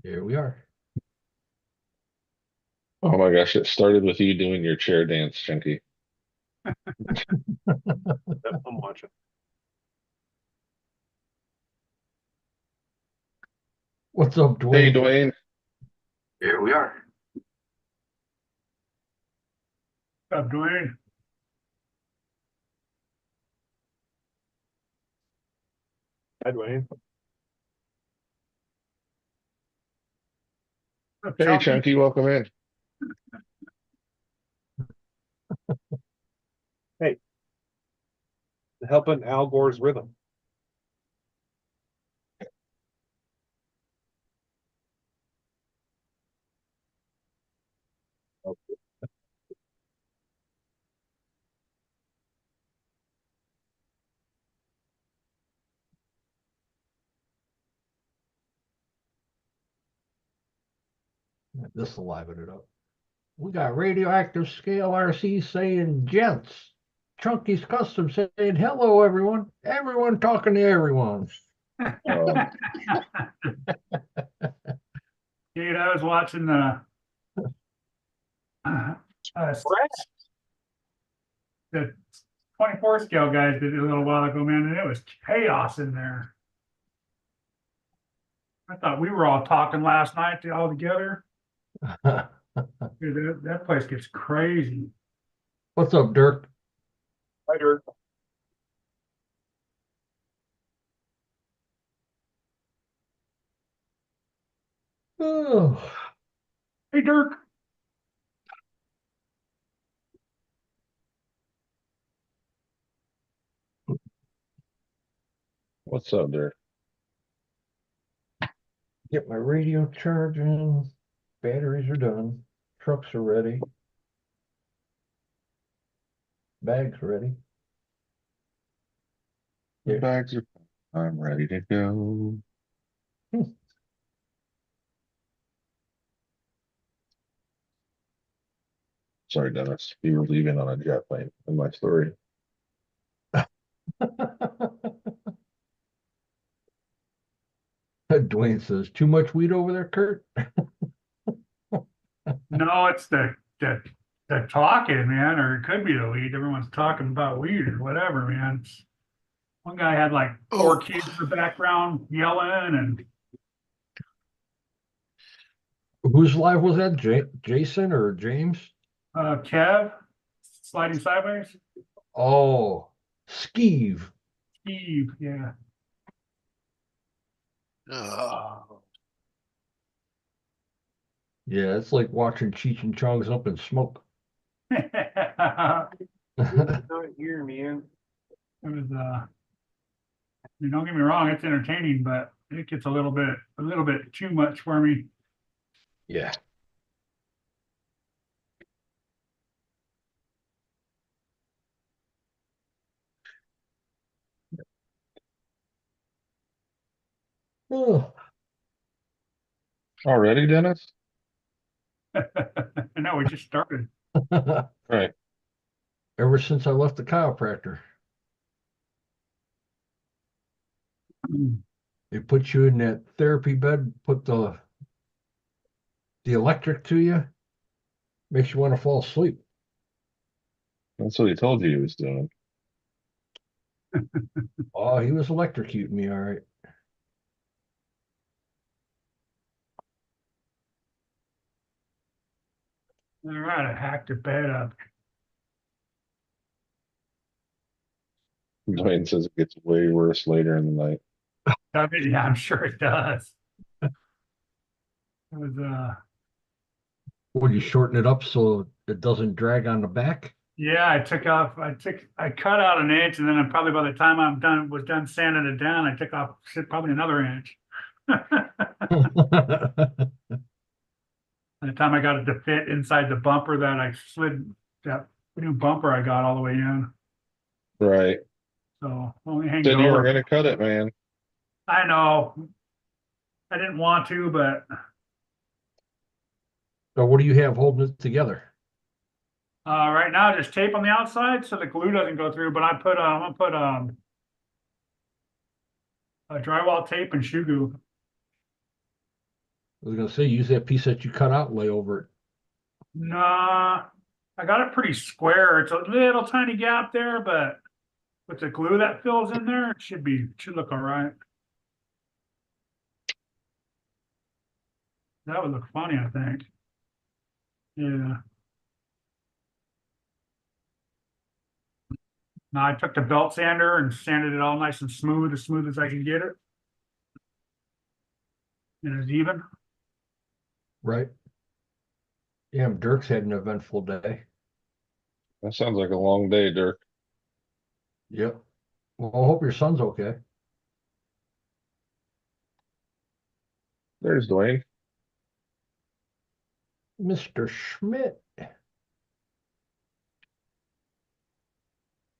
Here we are. Oh my gosh, it started with you doing your chair dance, Chunky. Yep, I'm watching. What's up, Hey, Dwayne? Dwayne. Here we are. What's up, Dwayne? Hi, Dwayne. What's up, Hey, Chunky? Chunky, welcome in. Hey, helping Al Gore's rhythm. This will liven it up. We got Radioactive Scale RC saying gents. Chunky's Custom saying hello, everyone. Everyone talking to everyone. Um, Dude, I was watching uh, the 24 scale guys did it a little while ago, man, and it was chaos in there. I thought we were all talking last night all together. Dude, that place gets crazy. What's up, Dirk? Hi, Dirk. Oh, Hey, Dirk. what's up there? get my radio charging. Batteries are done. Trucks are ready. Bags ready. The Yeah. bags are. I'm ready to go. Sorry, Dennis. You were leaving on a jet plane in my story. Dwayne says, too much weed over there, Kurt? No, it's the talking, man, or it could be the weed. Everyone's talking about weed or whatever, man. One guy had like four kids in the background yelling, and Whose live was that? Jason or James? Kev sliding sideways. Oh, Skeeve. Steve, yeah. Oh. Yeah, it's like watching Cheech and Chong's Up in Smoke. It Not here, man. was I mean, don't get me wrong, it's entertaining, but it gets a little bit too much for me. Yeah. Oh. Already, Dennis? I know we just started. Right. Ever since I left the chiropractor, they put you in that therapy bed, put the electric to you, makes you want to fall asleep. That's what he told you he was doing. Oh, he was electrocuting me, all right. All right, I hacked your bed up. Dwayne says it gets way worse later in the night. I mean, yeah, I'm sure it does. It was Would you shorten it up so it doesn't drag on the back? yeah, I cut out an inch, and then probably by the time was done sanding it down, I took off probably another inch. By the time I got it to fit inside the bumper that I slid, that new bumper I got all the way in. Right. So only hangs Said you weren't over. gonna cut it, man. I know. I didn't want to, but So what do you have holding it together? right now just tape on the outside so the glue doesn't go through. But I'm gonna put a drywall tape and shoe glue. I was gonna say, use that piece that you cut out, and lay over it. Nah, I got it pretty square. It's a little tiny gap there, but with the glue that fills in there, it should look all right. That would look funny, I think. Yeah. Now I took the belt sander and sanded it all nice and smooth as I can get it. And it's even. Right? Yeah, Dirk's had an eventful day. That sounds like a long day, Dirk. Yep. Well, I hope your son's okay. There's Dwayne. Mr. Schmidt.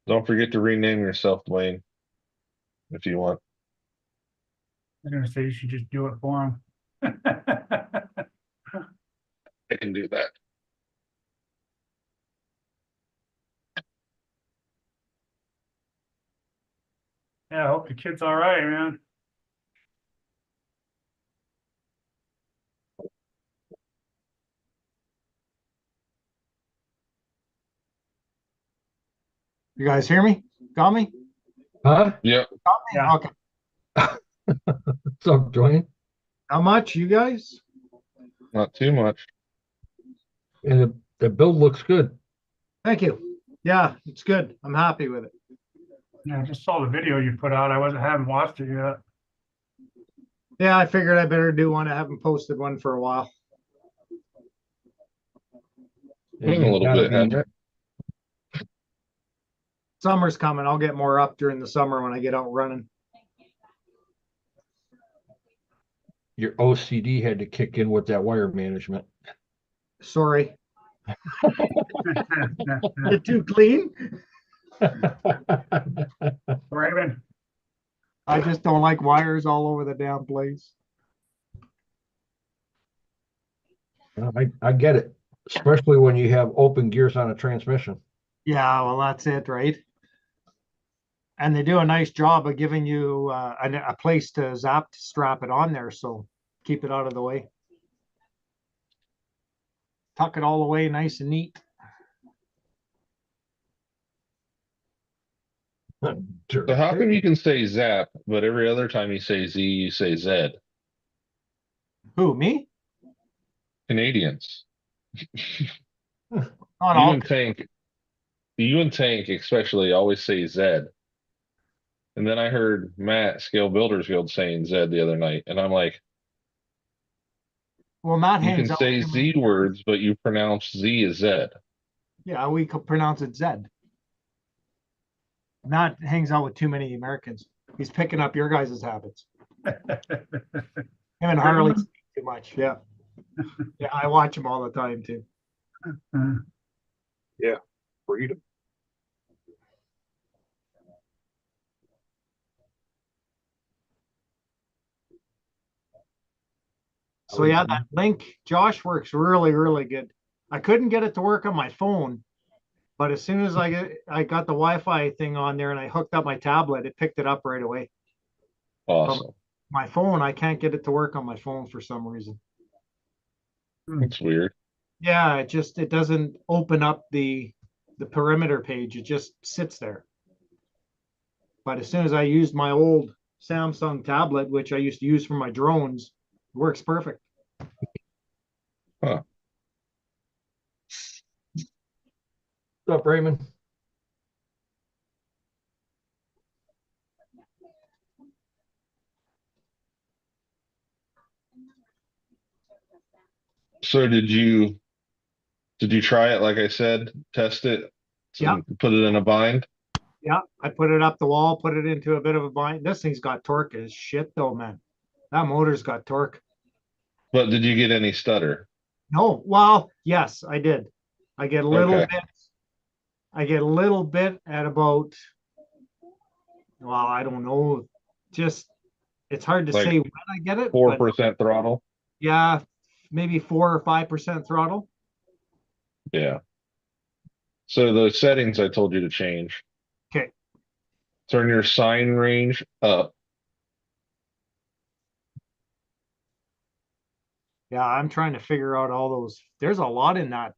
Don't forget to rename yourself, Dwayne. If you want. I'm gonna say you should just do it for him. I can do that. Yeah, I hope the kid's all right, man. You guys hear me? Got me? Huh? Yep. Got me? Yeah. Okay. What's up, Dwayne? How much, you guys? Not too much. And the build looks good. Thank you. Yeah, it's good. I'm happy with it. Yeah, I just saw the video you put out. Haven't watched it yet. Yeah, I figured I better do one. I haven't posted one for a while. A little Gotta bit, be- haven't it? Summer's coming. I'll get more up during the summer when I get out running. Your OCD had to kick in with that wire management. Sorry. You're too clean. Raymond, I just don't like wires all over the damn place. I get it, especially when you have open gears on a transmission. Yeah, well, that's it, right? And they do a nice job of giving you a place to strap it on there, so keep it out of the way. Tuck it all away nice and neat. So how come you can say Zap, but every other time you say Z, you say Zed? Who, me? Canadians. Not You all. and Tank especially always say Zed. And then I heard Matt Scale Builders Guild saying Zed the other night, and I'm like, Well, Matt you hangs can out say with Z me. words, but you pronounce Z as Zed. Yeah, we could pronounce it Zed. Matt hangs out with too many Americans. He's picking up your guys' habits. Him and Harley speak too much. Yeah. Yeah, I watch him all the time too. Freedom. So yeah, that link, Josh, works really, really good. I couldn't get it to work on my phone, but as soon as I got the Wi-Fi thing on there and I hooked up my tablet, it picked it up right away. Awesome. My phone, I can't get it to work on my phone for some reason. That's weird. Yeah, it doesn't open up the perimeter page. It just sits there. But as soon as I used my old Samsung tablet, which I used to use for my drones, it works perfect. Huh. What's up, Raymond? So did you try it like I said, test it, Yeah. put it in a bind? Yeah, I put it up the wall, put it into a bit of a bind. This thing's got torque as shit though, man. That motor's got torque. But did you get any stutter? No, well, yes, I did. I get a little Okay. bit. I get a little bit at about, well, I don't know. Just it's hard to Like say when I get it, but 4% throttle? yeah, maybe 4 or 5% throttle. Yeah. So the settings I told you to change. Okay. Turn your sign range up. Yeah, I'm trying to figure out all those. There's a lot in that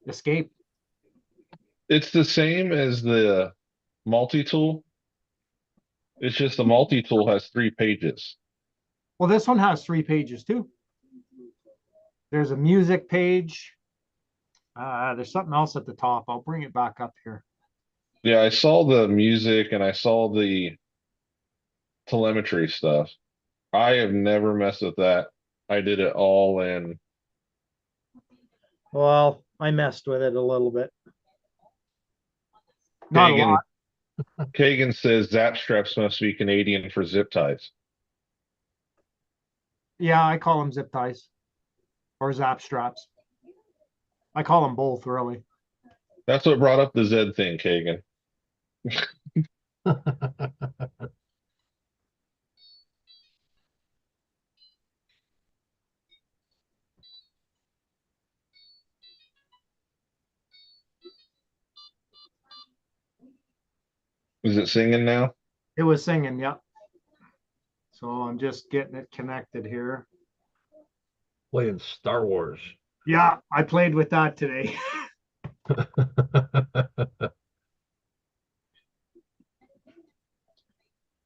escape. It's the same as the multi-tool. It's just the multi-tool has 3 pages. Well, this one has 3 pages too. There's a music page. There's something else at the top. I'll bring it back up here. Yeah, I saw the music and I saw the telemetry stuff. I have never messed with that. I did it all in. Well, I messed with it a little bit. Not a Kagan, lot. Kagan says zap straps must be Canadian for zip ties. Yeah, I call them zip ties or zap straps. I call them both, really. That's what brought up the Z thing, Kagan. Is it singing now? It was singing, yeah. So I'm just getting it connected here. Playing Star Wars. Yeah, I played with that today.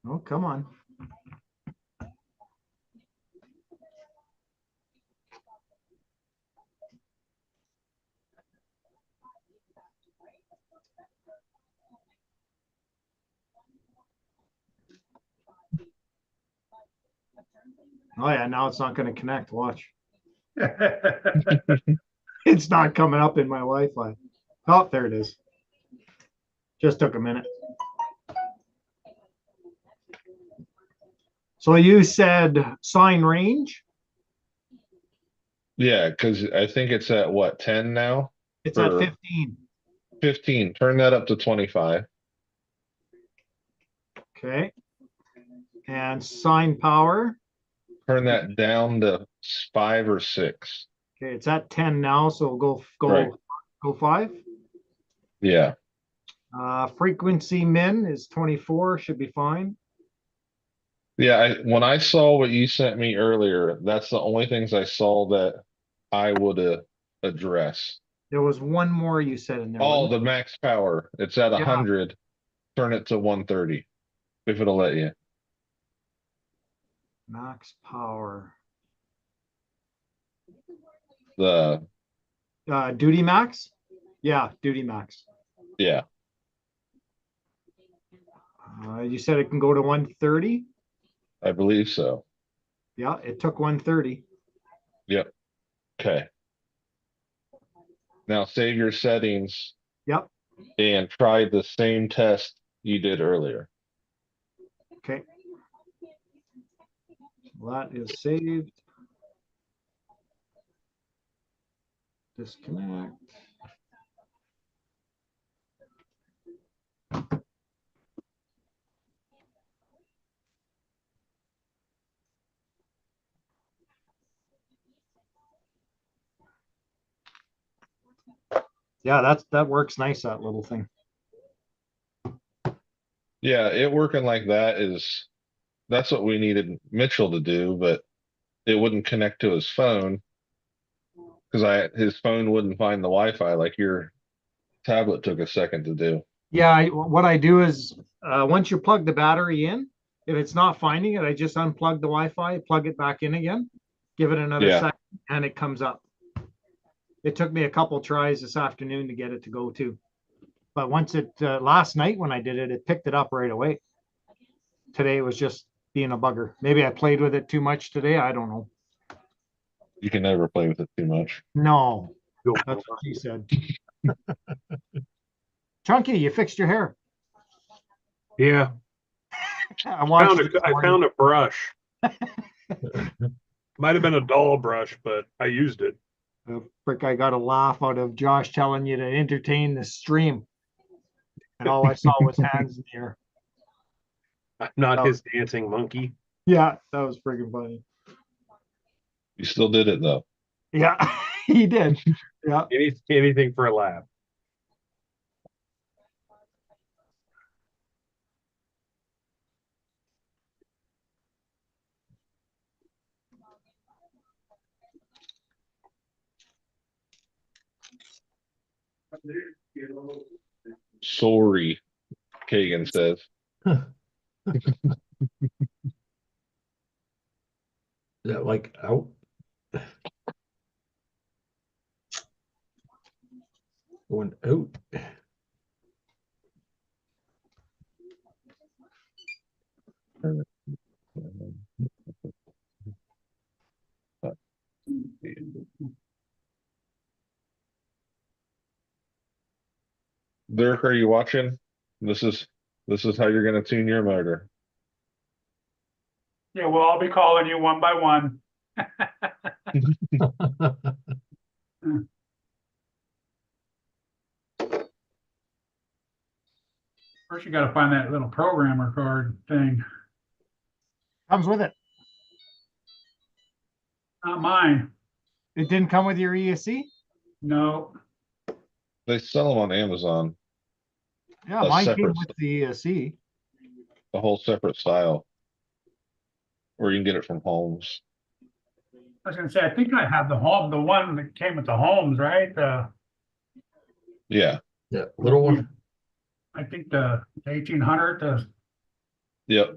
Oh, come on. Oh yeah, now it's not going to connect. Watch. It's not coming up in my Wi-Fi. Oh, there it is. Just took a minute. So you said sign range? Yeah, because I think it's at what, 10 now? It's at Or 15. 15. Turn that up to 25. Okay. And sign power. Turn that down to 5 or 6. Okay, it's at 10 now, so Right. go 5. Yeah. Frequency min is 24, should be fine. Yeah, when I saw what you sent me earlier, that's the only things I saw that I would address. There was one more you said in there. Oh, wasn't the max power. It's at Yeah. 100. Turn it to 130 if it'll let you. Max power. The Duty max? Yeah, duty max. yeah. You said it can go to 130? I believe so. Yeah, it took 130. Yep. Okay. Now save your settings Yep. and try the same test you did earlier. Okay. That is saved. Disconnect. Yeah, that works nice, that little thing. Yeah, it working like that that's what we needed Mitchell to do, but it wouldn't connect to his phone because his phone wouldn't find the Wi-Fi like your tablet took a second to do. Yeah, what I do is once you plug the battery in, if it's not finding it, I just unplug the Wi-Fi, plug it back in again, give it another Yeah. second, and it comes up. It took me a couple tries this afternoon to get it to go to. But once last night when I did it, it picked it up right away. Today it was just being a bugger. Maybe I played with it too much today. I don't know. You can never play with it too much. No, that's what she said. Chunky, you fixed your hair. Yeah, I watched I found a brush. Might have been a dull brush, but I used it. Frick, I got a laugh out of Josh telling you to entertain the stream. And all I saw was hands in the air. I'm not Oh. his dancing monkey. Yeah, that was freaking funny. You still did it though. Yeah, he did. Yeah. Anything for a laugh. Sorry, Kagan says. Is that like out? Going out. Dirk, are you watching? This is how you're gonna tune your motor. Yeah, we'll all be calling you one by one. First, you gotta find that little programmer card thing. Comes with it. Not mine. It didn't come with your ESC? No. They sell them on Amazon, Yeah, A mine came separate with the ESC. a whole separate style. Or you can get it from Holmes. I was gonna say, I think I have the one that came with the homes, right? Yeah, Yeah, little one. I think the 1800, yep.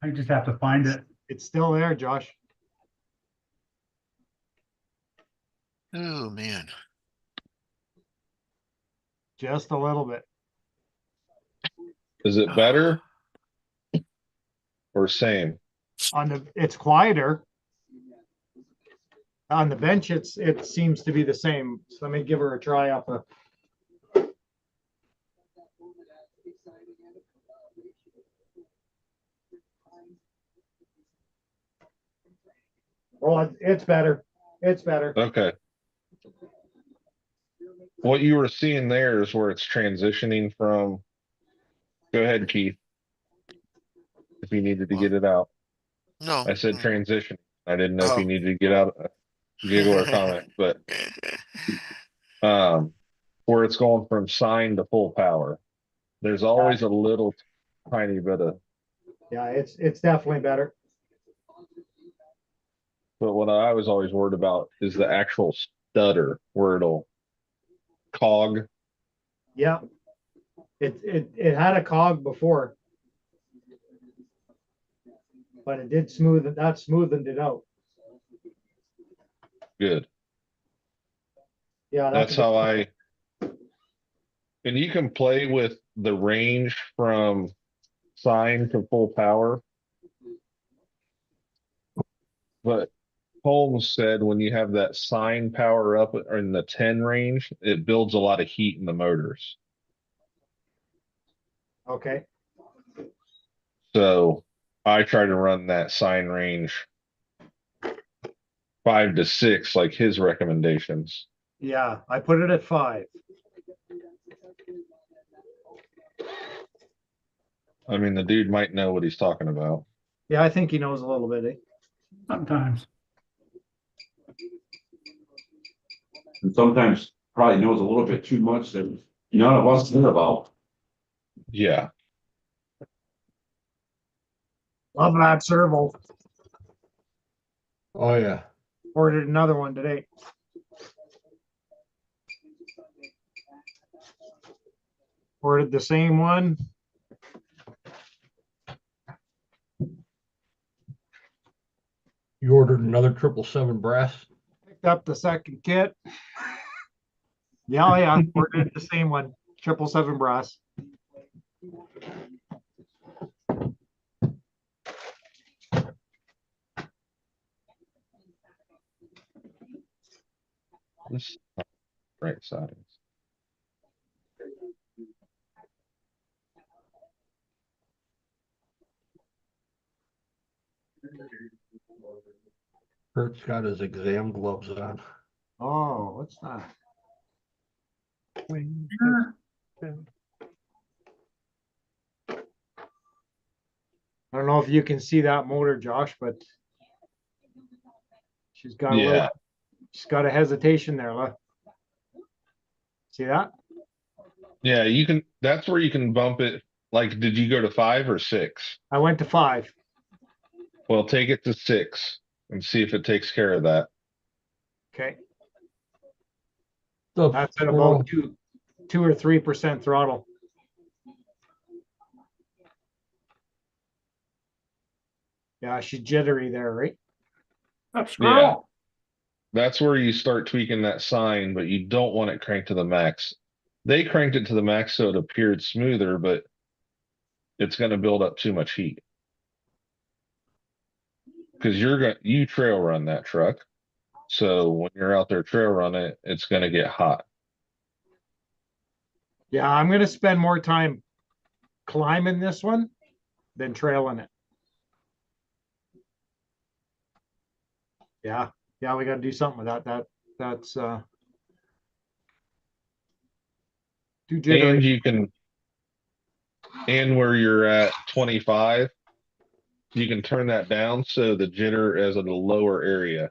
I just have to find it. It's still there, Josh. Oh, man. Just a little bit. Is it better? Or same? It's quieter. On the bench, it seems to be the same. So let me give her a try up a. Oh, it's better. It's better. Okay. What you were seeing there is where it's transitioning from. Go ahead, Keith. If you needed to get it out. No. I said mm. transition. I didn't know if Oh. you needed to get out a giggle or comment, but where it's going from sine to full power. There's always a little tiny bit of, Yeah, it's definitely better. but what I was always worried about is the actual stutter where it'll cog. Yeah. It had a cog before. But it did that smoothened it out. Good. Yeah, That's how I. And you can play with the range from sine to full power. But Holmes said when you have that sine power up in the 10 range, it builds a lot of heat in the motors. Okay. So I try to run that sine range 5 to 6, like his recommendations. Yeah, I put it at 5. I mean, the dude might know what he's talking about. Yeah, I think he knows a little bit. Eh? Sometimes. And sometimes probably knows a little bit too much that none of us know about. Yeah. Love that servo. Oh, yeah. Ordered another one today. Ordered the same one. You ordered another 777 brass. Picked up the second kit. Yeah, ordered the same one. 777 brass. This right sides. Kurt's got his exam gloves on. Oh, what's that? I don't know if you can see that motor, Josh, but she's got a Yeah. little, she's got a hesitation there. Look. See that? Yeah, you can, that's where you can bump it. Like, did you go to 5 or 6? I went to 5. Well, take it to 6 and see if it takes care of that. Okay. The That's at squirrel. about 2 or 3% throttle. Yeah, she's jittery there, right? Up squirrel. That's where you start tweaking that sign, but you don't want it cranked to the max. They cranked it to the max so it appeared smoother, but it's gonna build up too much heat. Cause you trail run that truck. So when you're out there trail running, it's gonna get hot. Yeah, I'm gonna spend more time climbing this one than trailing it. Yeah, we gotta do something with that. That's too And jittery. you can, and where you're at 25, you can turn that down so the jitter is in the lower area.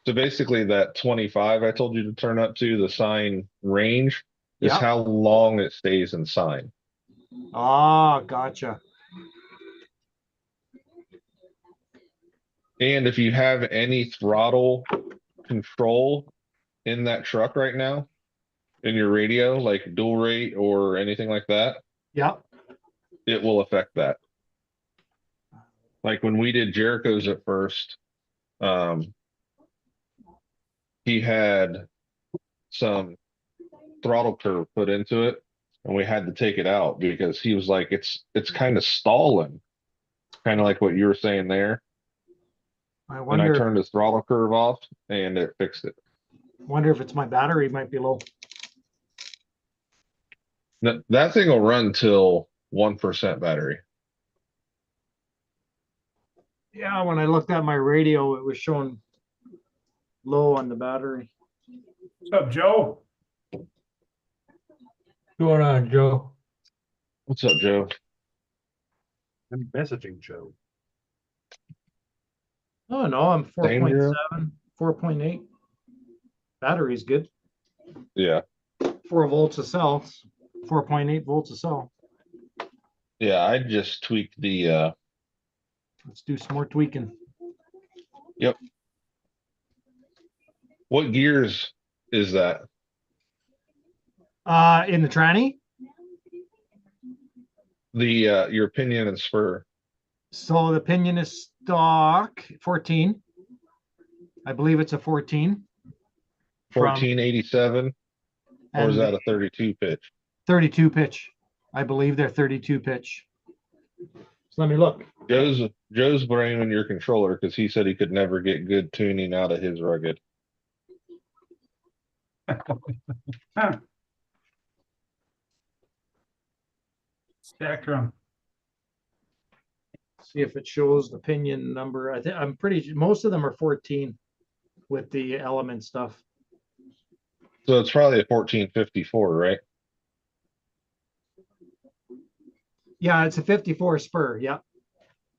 So basically that 25 I told you to turn up to the sign range is Yeah. how long it stays in sign. Ah, gotcha. And if you have any throttle control in that truck right now, in your radio, like dual rate or anything like that, Yeah. it will affect that. Like when we did Jericho's at first, he had some throttle curve put into it and we had to take it out because he was like, it's kind of stalling. Kind of like what you were saying there. I And I wonder turned his throttle curve off and it fixed it. if it's my battery might be low. That thing will run till 1% battery. Yeah, when I looked at my radio, it was showing low on the battery. What's up, Joe? What's going on, Joe? What's up, Joe? I'm messaging Joe. Oh no, I'm Same here. 4.7, 4.8. Battery's good. Yeah. 4 volts a cell, 4.8 volts a cell. Yeah, I just tweaked the Let's do some more tweaking. what gears is that? In the tranny. The your pinion and spur. So the pinion is stock 14. I believe it's a 14. From 1487, or is and that a 32 pitch? 32 pitch. I believe they're 32 pitch. So let me look. Joe's blaming your controller because he said he could never get good tuning out of his rugged. Spectrum. See if it shows the pinion number. I think I'm pretty. Most of them are 14 with the element stuff. So it's probably a 1454, right? Yeah, it's a 54 spur. Yeah.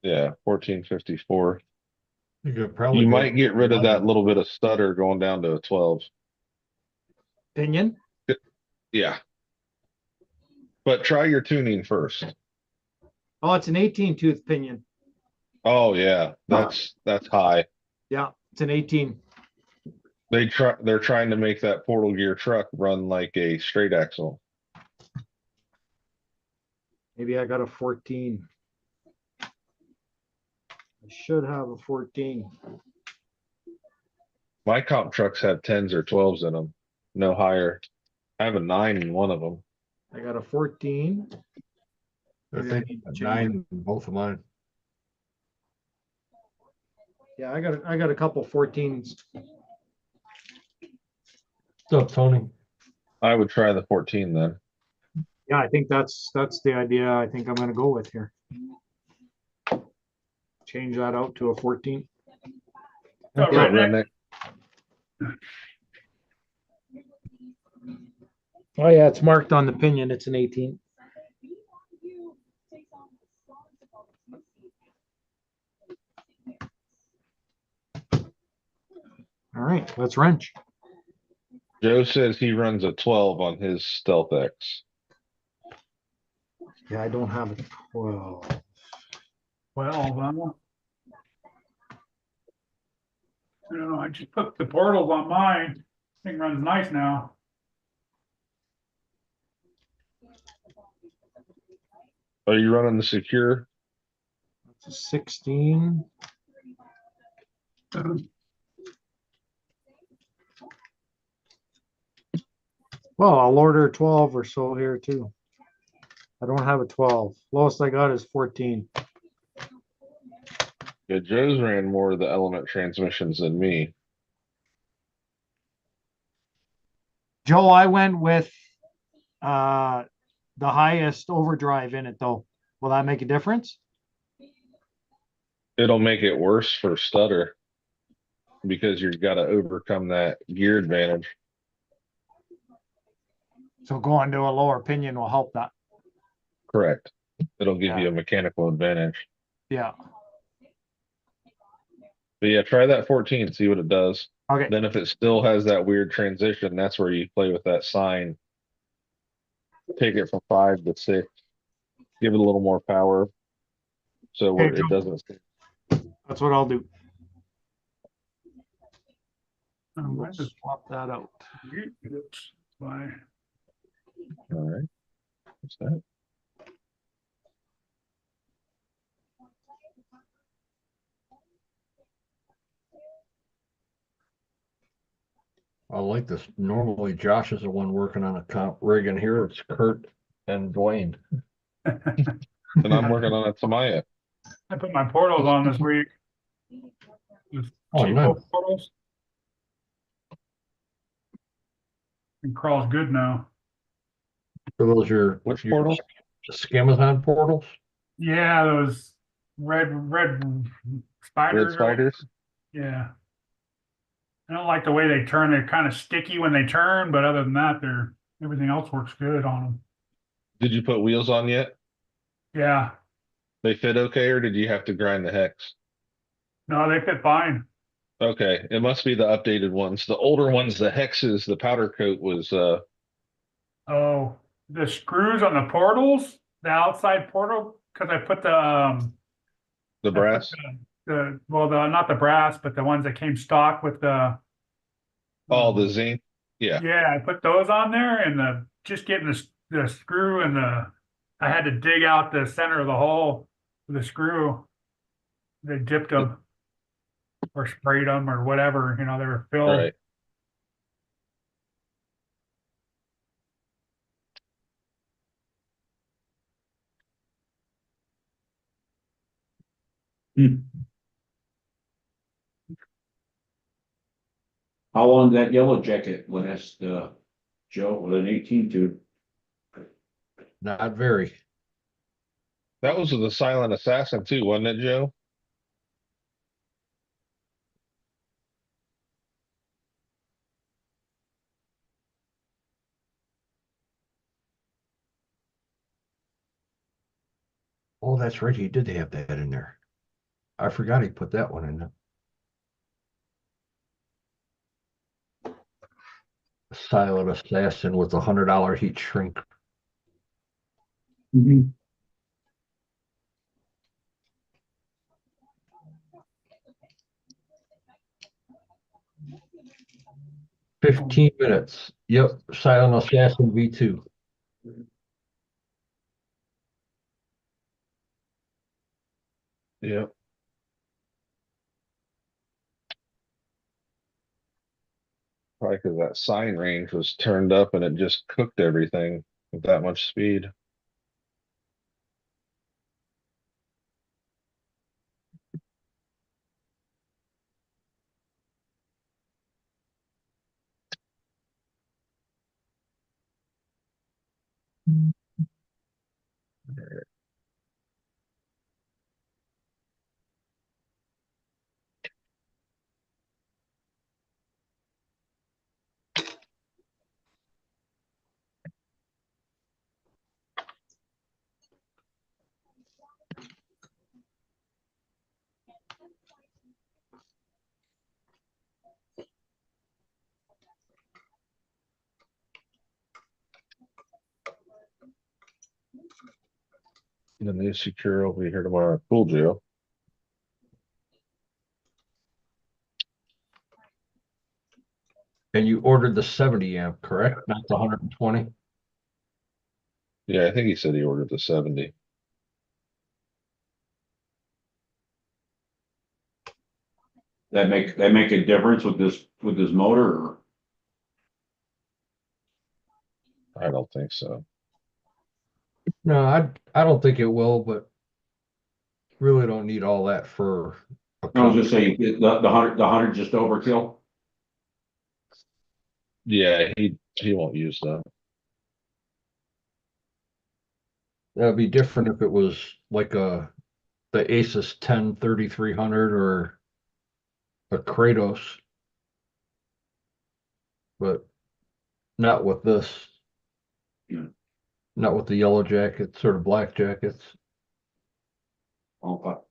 Yeah, 1454. You could probably You go might get rid of 11. that little bit of stutter going down to a 12. Pinion. Yeah. But try your tuning first. Oh, it's an 18 tooth pinion. Oh yeah, that's high. Yeah, it's an 18. They're trying to make that portal gear truck run like a straight axle. Maybe I got a 14. I should have a 14. My comp trucks have 10s or 12s in them, no higher. I have a 9 in one of them. I got a 14. I Maybe I think need to a change 9 in both of mine. Yeah, I got a couple 14s. What's up, Tony? I would try the 14 then. Yeah, I think that's the idea I think I'm gonna go with here. Change that out to a 14. Oh, Yeah, redneck. redneck. Oh yeah, it's marked on the pinion. It's an 18. All right, let's wrench. Joe says he runs a 12 on his Stealth X. Yeah, I don't have a 12. Well, I don't know, I just put the portals on mine. Thing runs nice now. Are you running the secure? 16. Well, I'll order 12 or so here too. I don't have a 12. Lowest I got is 14. Yeah, Joe's ran more of the element transmissions than me. Joe, I went with the highest overdrive in it though. Will that make a difference? It'll make it worse for stutter because you've got to overcome that gear advantage. So going to a lower pinion will help that. Correct. It'll give Yeah. you a mechanical advantage. Yeah. But yeah, try that 14, see what it does. Okay. Then if it still has that weird transition, that's where you play with that sign. Take it from 5 to 6. Give it a little more power. So where Okay, it Joe. doesn't. That's what I'll do. I We'll just swap that out. why. All right. What's that? I like this. Normally Josh is the one working on a comp rig, and here it's Kurt and Dwayne. And I'm working on it Tamaya. I put my portals on this week. With Oh, cheapo nice. portals. And crawls good now. So those are Which your portal? Scamazon portals? Yeah, those red spiders. Red spiders? Yeah. I don't like the way they turn. They're kind of sticky when they turn, but other than that, everything else works good on them. Did you put wheels on yet? Yeah. They fit okay, or did you have to grind the hex? No, they fit fine. Okay, it must be the updated ones. The older ones, the hexes, the powder coat was Oh, the screws on the portals, the outside portal, because I put the I put brass. not the brass, but the ones that came stock with the. Oh, the zinc. Yeah. Yeah, I put those on there and just getting the screw and I had to dig out the center of the hole with the screw. They dipped them or sprayed them or whatever, they were filled. Right. How long that yellow jacket last, Joe, with an 18 tube? Not very. That was the Silent Assassin too, wasn't it, Joe? Oh, that's right. He did have that in there. I forgot he put that one in there. Silent Assassin with $100 heat shrink. Mhm. 15 minutes. Yep, Silent Assassin V2. Yeah. Probably because that sign range was turned up and it just cooked everything with that much speed. The new secure will be here tomorrow. Cool, Joe. And you ordered the 70 amp, correct? Not the 120? Yeah, I think he said he ordered the 70. That make a difference with this motor or? I don't think so. No, I don't think it will, but really don't need all that for a I was car. just saying, the hundred just overkill. Yeah, he won't use that. That'd be different if it was like the Asus 10 3300 or a Kratos. But not with this. Yeah. Not with the yellow jackets or the black jackets. Oh,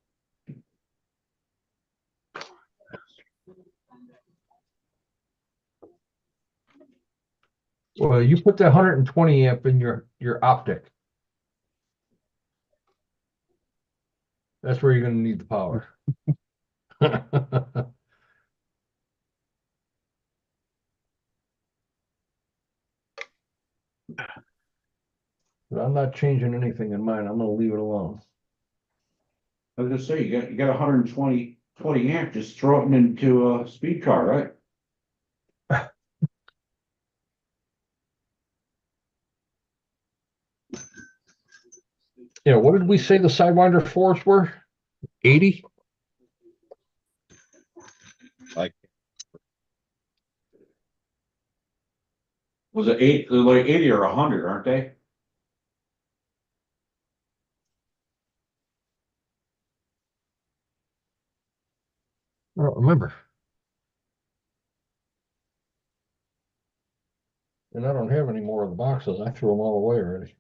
Well, you put that 120 amp in your optic. That's where you're gonna need the power. But I'm not changing anything in mine. I'm gonna leave it alone. I was just saying, you got 120 amp, just throw it into a speed car, right? Yeah, what did we say the Sidewinder 4s were? 80? Was it like 80 or 100, aren't they? I don't remember. And I don't have any more of the boxes. I threw them all away already.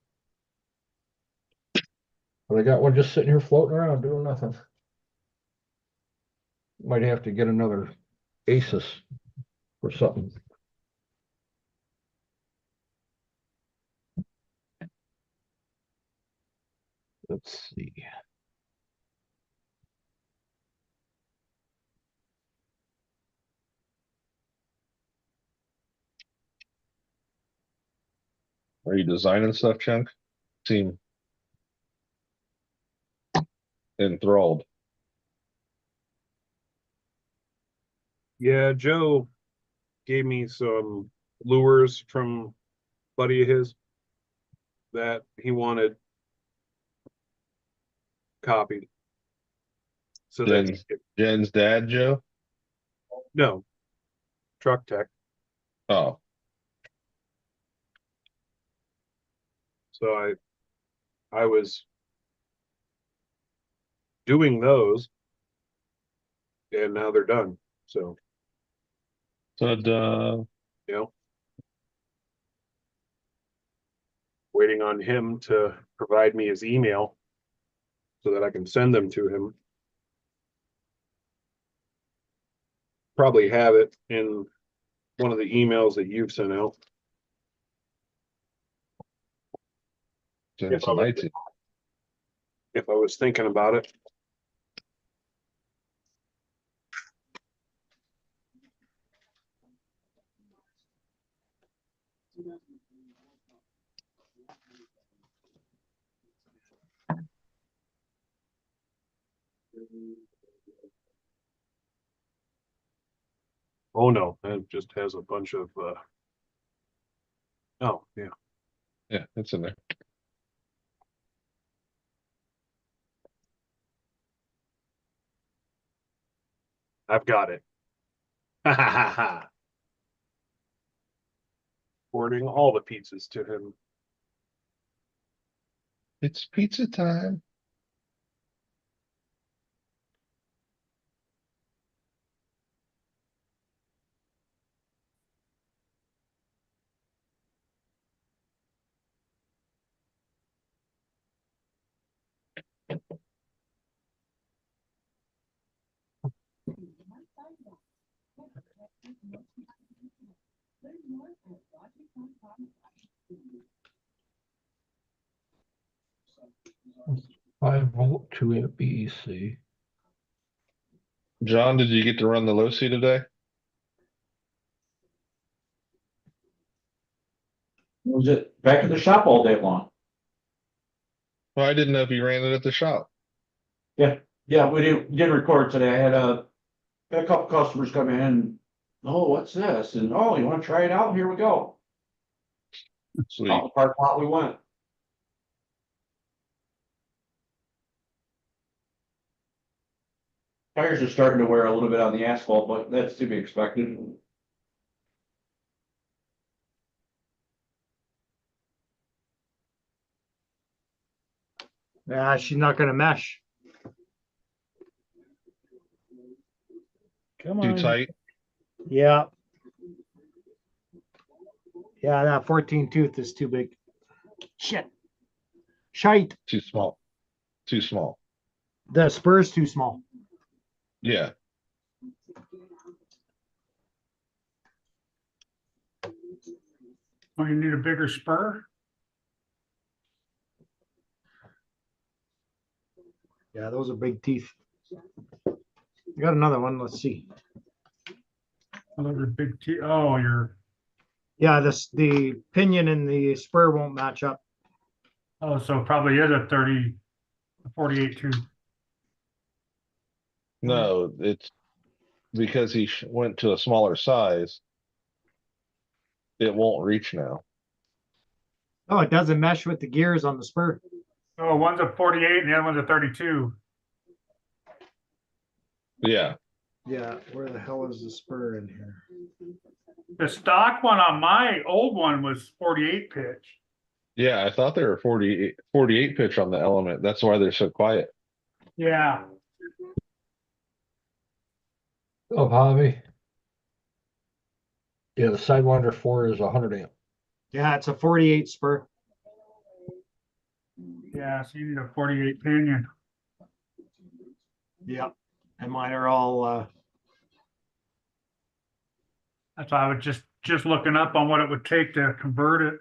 But I got one just sitting here floating around doing nothing. Might have to get another Asus or something. Let's see. Are you designing stuff, Chunk? Seem enthralled. Yeah, Joe gave me some lures from buddy of his that he wanted copied. So that he Jen's, could, Jen's dad, Joe? no, truck tech. Oh, So I was doing those and now they're done. So, ta-da. you know, waiting on him to provide me his email so that I can send them to him. Probably have it in one of the emails that you've sent out. Send If I some was, nights. if I was thinking about it. Oh no, it just has a bunch of oh yeah. Yeah, it's in there. I've got it. Ha ha ha ha. Forwarding all the pizzas to him. It's pizza time. Five volt, 2 amp BEC. John, did you get to run the Losi today? Was it back at the shop all day long? Well, I didn't know if you ran it at the shop. Yeah, we did record today. I had a couple customers come in. Oh, what's this? And oh, you want to try it out? Here we go. Sweet. Out the parking lot we went. Tires are starting to wear a little bit on the asphalt, but that's to be expected. Yeah, she's not gonna mesh. Come Too on. tight. Yeah. Yeah, that 14 tooth is too big. Shit. Shite. Too small. Too small. The spur's too small. Yeah. Oh, you need a bigger spur? Yeah, those are big teeth. I got another one. Let's see. Oh, those are big T. Oh, you're, Yeah, the pinion and the spur won't match up. oh, so probably is a 30, 48 tooth. No, it's because he went to a smaller size. It won't reach now. Oh, it doesn't mesh with the gears on the spur. Oh, one's a 48 and the other one's a 32. Yeah. Yeah, where the hell is the spur in here? The stock one on my old one was 48 pitch. Yeah. I thought they were 48 pitch on the Element. That's why they're so quiet. Yeah. Oh, Bobby. Yeah, the Sidewinder 4 is 100 amp. Yeah, it's a 48 spur. Yeah, so you need a 48 pinion. Yeah. And mine are all That's why I was just looking up on what it would take to convert it.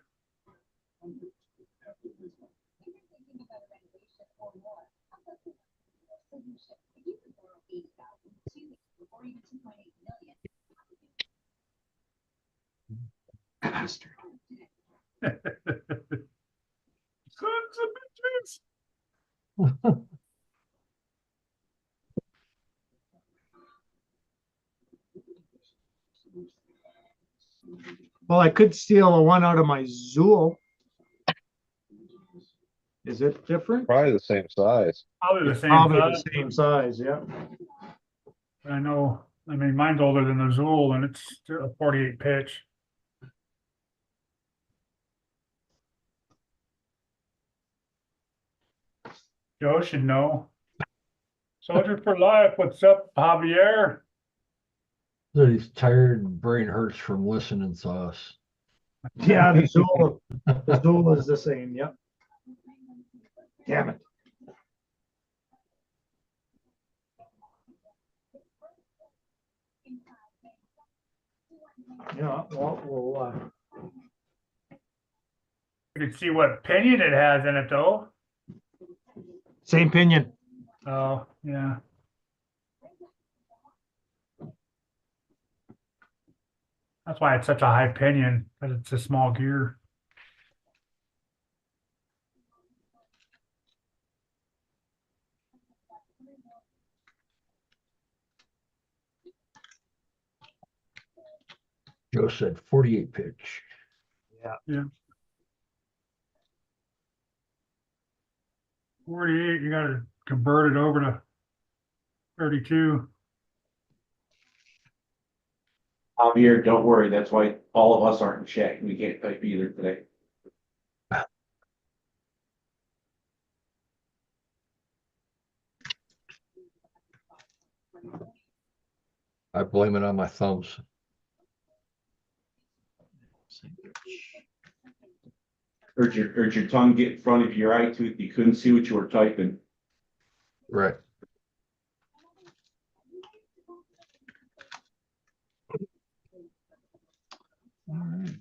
bastard. Sons of bitches. Well, I could steal a one out of my Zool. Is it different? Probably the same size. Probably the same Probably size. the same size, yeah. I know, I mean, mine's older than the Zool and it's still a 48 pitch. Joe should know. Soldier for life, what's up, Javier? That he's tired and brain hurts from listening to us. Yeah, the Zool is the same, yep. Damn it. Yeah, well, we'll You can see what pinion it has in it though. same pinion. Oh, yeah. That's why it's such a high pinion, because it's a small gear. Joe said 48 pitch. Yeah. 48, you gotta convert it over to 32. Javier, don't worry. That's why all of us aren't in chat. We can't type either today. I blame it on my thumbs. Heard your tongue get in front of your eye tooth. You couldn't see what you were typing. Right. All right.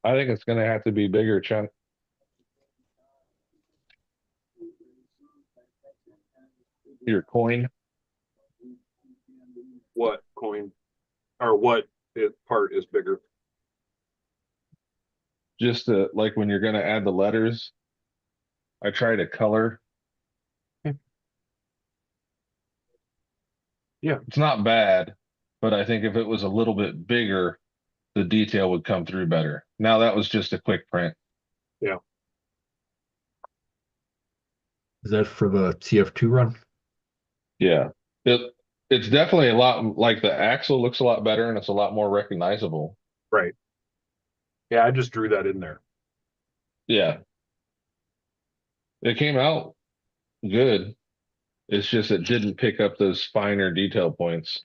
I think it's gonna have to be bigger, Chunk. Your coin, What coin or what part is bigger? just to, like when you're gonna add the letters. I try to color. Yeah. It's not bad, but I think if it was a little bit bigger, the detail would come through better. Now that was just a quick print. Is that for the TF2 run? Yeah. It's definitely a lot like the axle looks a lot better and it's a lot more recognizable. Right. Yeah, I just drew that in there. Yeah. It came out good. It's just it didn't pick up those finer detail points.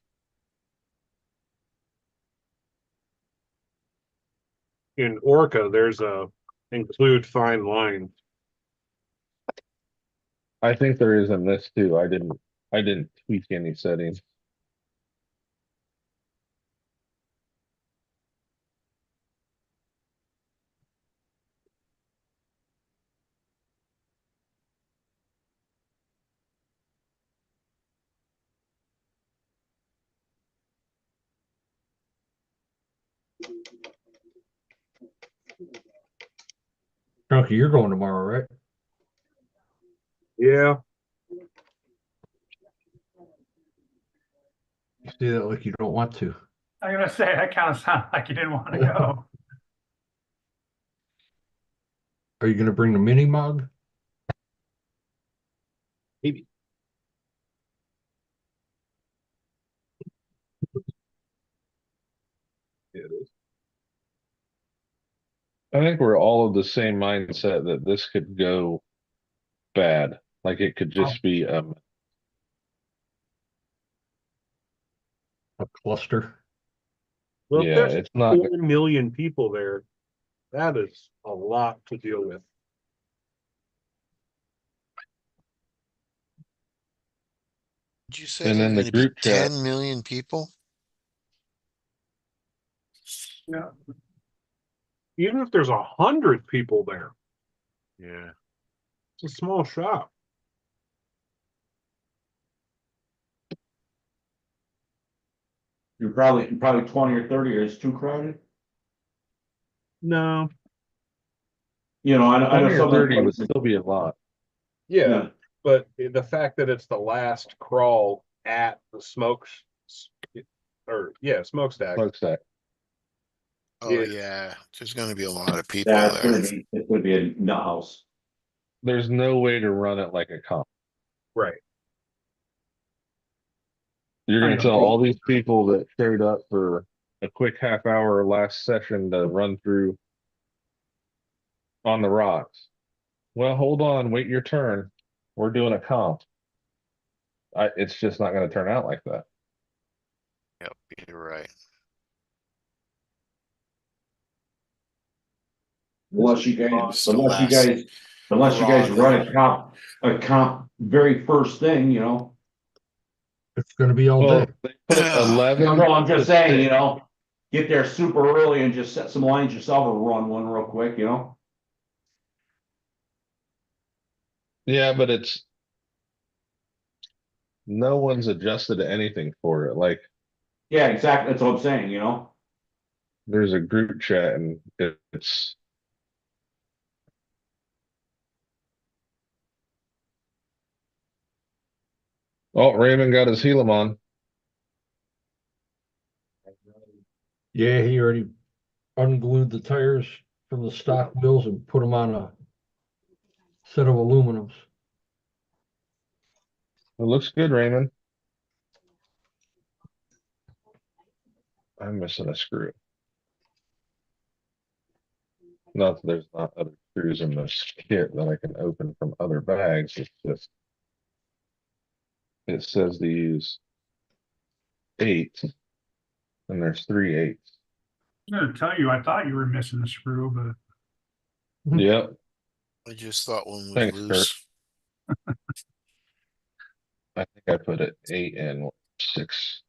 In Orca, there's a include fine line. I think there is in this too. I didn't tweak any settings. Chunky, you're going tomorrow, right? Yeah, You say that like you don't want to. I'm gonna say that kind of sounded like you didn't want to go. Are you gonna bring the mini mug? maybe. It is. I think we're all of the same mindset that this could go bad. Like it could just be A cluster? Well, if yeah, there's it's not 4 million people there, that is a lot to deal with. Did you say and there's then the gonna be group chat. 10 million people? Yeah. Even if there's 100 people there, Yeah. it's a small shop. You're probably 20 or 30 or it's too crowded. No. You know, I know 20 or some of the 30 would places- still be a lot. Yeah, Yeah. but the fact that it's the last crawl at the smokestack. Smokestack. Oh, Yeah. yeah. There's gonna be a lot of people Yeah, there. it's gonna be a nut house. There's no way to run it like a comp. Right. You're I gonna know. tell all these people that showed up for a quick half hour last session to run through on the rocks. Well, hold on, wait your turn. We're doing a comp. It's just not gonna turn out like that. Yep, you're right. Unless you It's the unless you guys raw run deal. a comp very first thing, you know. It's gonna be all Well, day. they put Yeah. 11. No, I'm just saying, you to know, get there super early and just set some lines yourself or run one real quick, you know. Yeah, but no one's adjusted to anything for it. Like Yeah, exactly. That's what I'm saying, you know. there's a group chat and it's oh, Raymond got his Helam on. Yeah, he already unglued the tires from the stock wheels and put them on a set of aluminums. It looks good, Raymond. I'm missing a screw. Not that there's not other screws in this kit that I can open from other bags. It's just it says to use 8, and there's 3 8s. I'm gonna tell you, I thought you were missing a screw, but Yep. I just thought one was Thanks, Kurt. loose. I think I put it 8 and 6.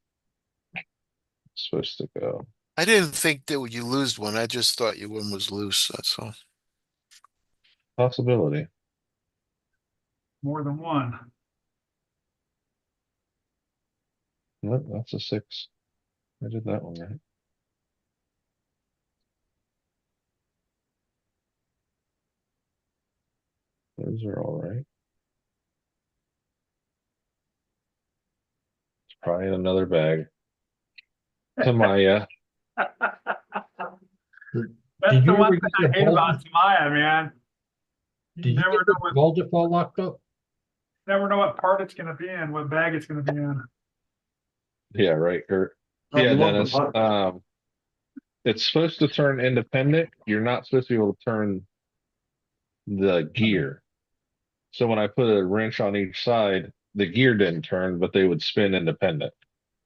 It's supposed to go. I didn't think that you lose one. I just thought your one was loose, that's all. Possibility. More than one. Nope, that's a 6. I did that one right. Those are all right. It's probably in another bag. Tamaya, That's Did the you one ever thing get I your hate about Tamaya, man. Did You you never get know the what, ball default locked up? never know what part it's gonna be in, what bag it's gonna be in. yeah, right, Kurt. I Yeah, love the Dennis, butter. it's supposed to turn independent. You're not supposed to be able to turn the gear. So when I put a wrench on each side, the gear didn't turn, but they would spin independent.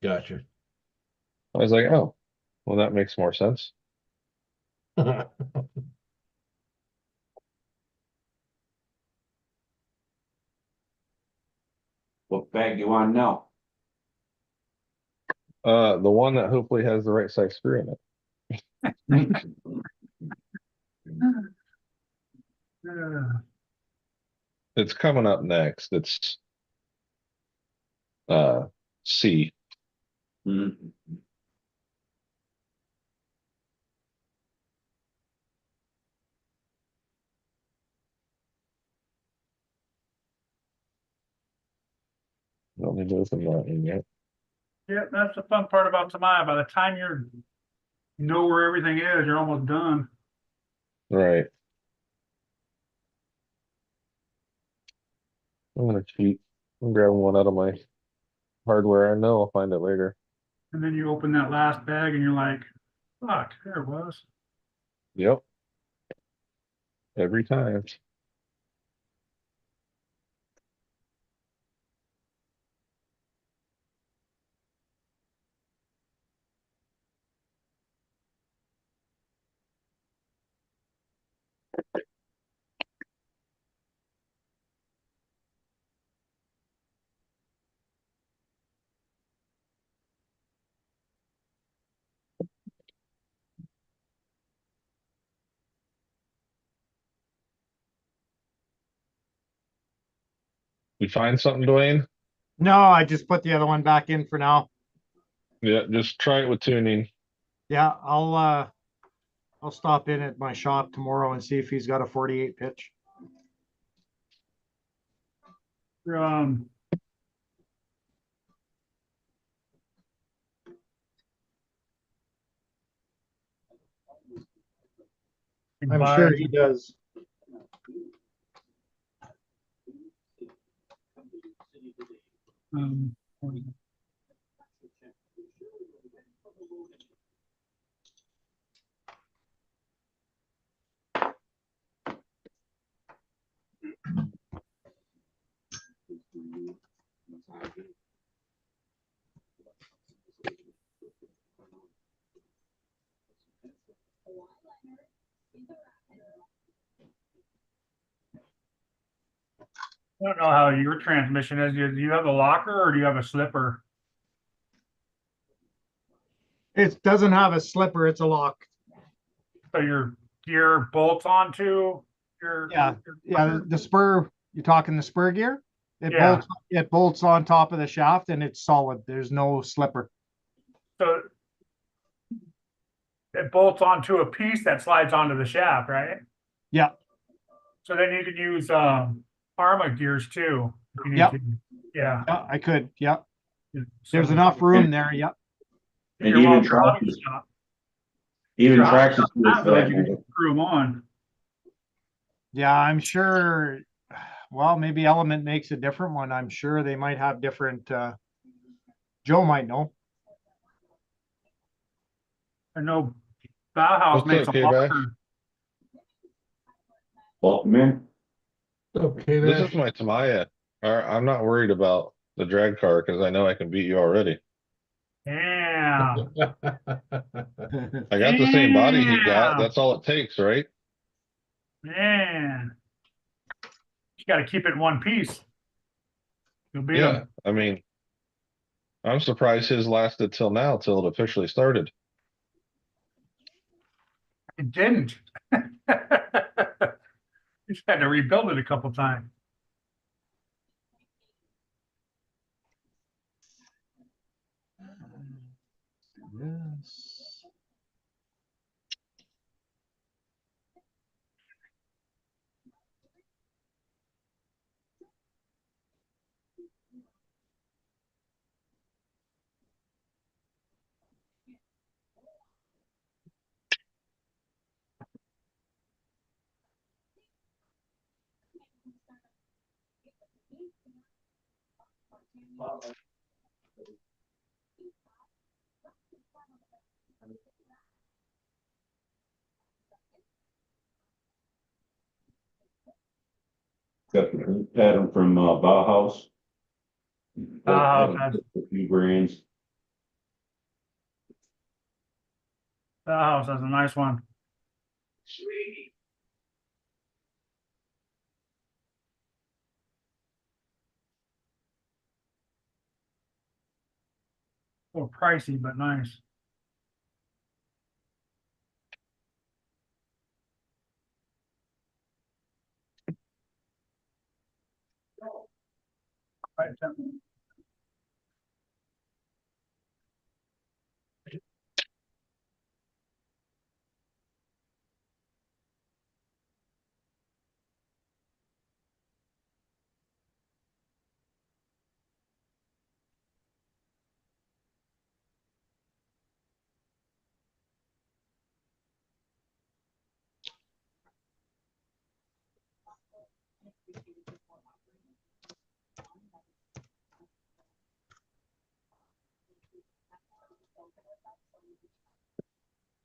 Gotcha. I was like, oh, well, that makes more sense. What bag you on now? The one that hopefully has the right size screw in it. It's coming up next. It's C. Mhm. Don't need to open that one yet. Yeah, that's the fun part about Tamaya. By the time you know where everything is, you're almost done. Right. I'm gonna cheat. I'm grabbing one out of my hardware. I know I'll find it later. And then you open that last bag and you're like, fuck, there it was. Yep. Every time. You find something, Dwayne? No, I just put the other one back in for now. Yeah, just try it with tuning. Yeah, I'll stop in at my shop tomorrow and see if he's got a 48 pitch. Um, I'm sure he does. Um, I don't know how your transmission is. Do you have a locker or do you have a slipper? It doesn't have a slipper, it's a lock. So your gear bolts onto your Yeah, Yeah, the spur, you're talking the spur gear? Yeah. It bolts on top of the shaft and it's solid. There's no slipper. So it bolts onto a piece that slides onto the shaft, right? Yeah, So then you can use Arma gears too. If you need Yep. to. Yeah. yeah, I could. Yeah, there's So enough room there. Yeah. And you're even welcome to hobby tractors. shop. Even Your hobby tractors. shop with has those, that, you can screw them on. Yeah, I'm sure. Well, maybe Element makes a different one. I'm sure they might have different. Joe might know. I know Bauhaus What's makes up, a K-Bash? locker. Welcome in. Okay, This man. is my Tamaya. I'm not worried about the drag car because I know I can beat you already. Yeah. I got the same body he got. That's all it takes, right? Man. You got to keep it in one piece. You'll beat Yeah. them. I mean, I'm surprised his lasted till now, till it officially started. It didn't. Just had to rebuild it a couple times. Yes. Got the pattern from Bauhaus. Bauhaus has- A few brands. The house has a nice one. A little pricey, but nice. Right,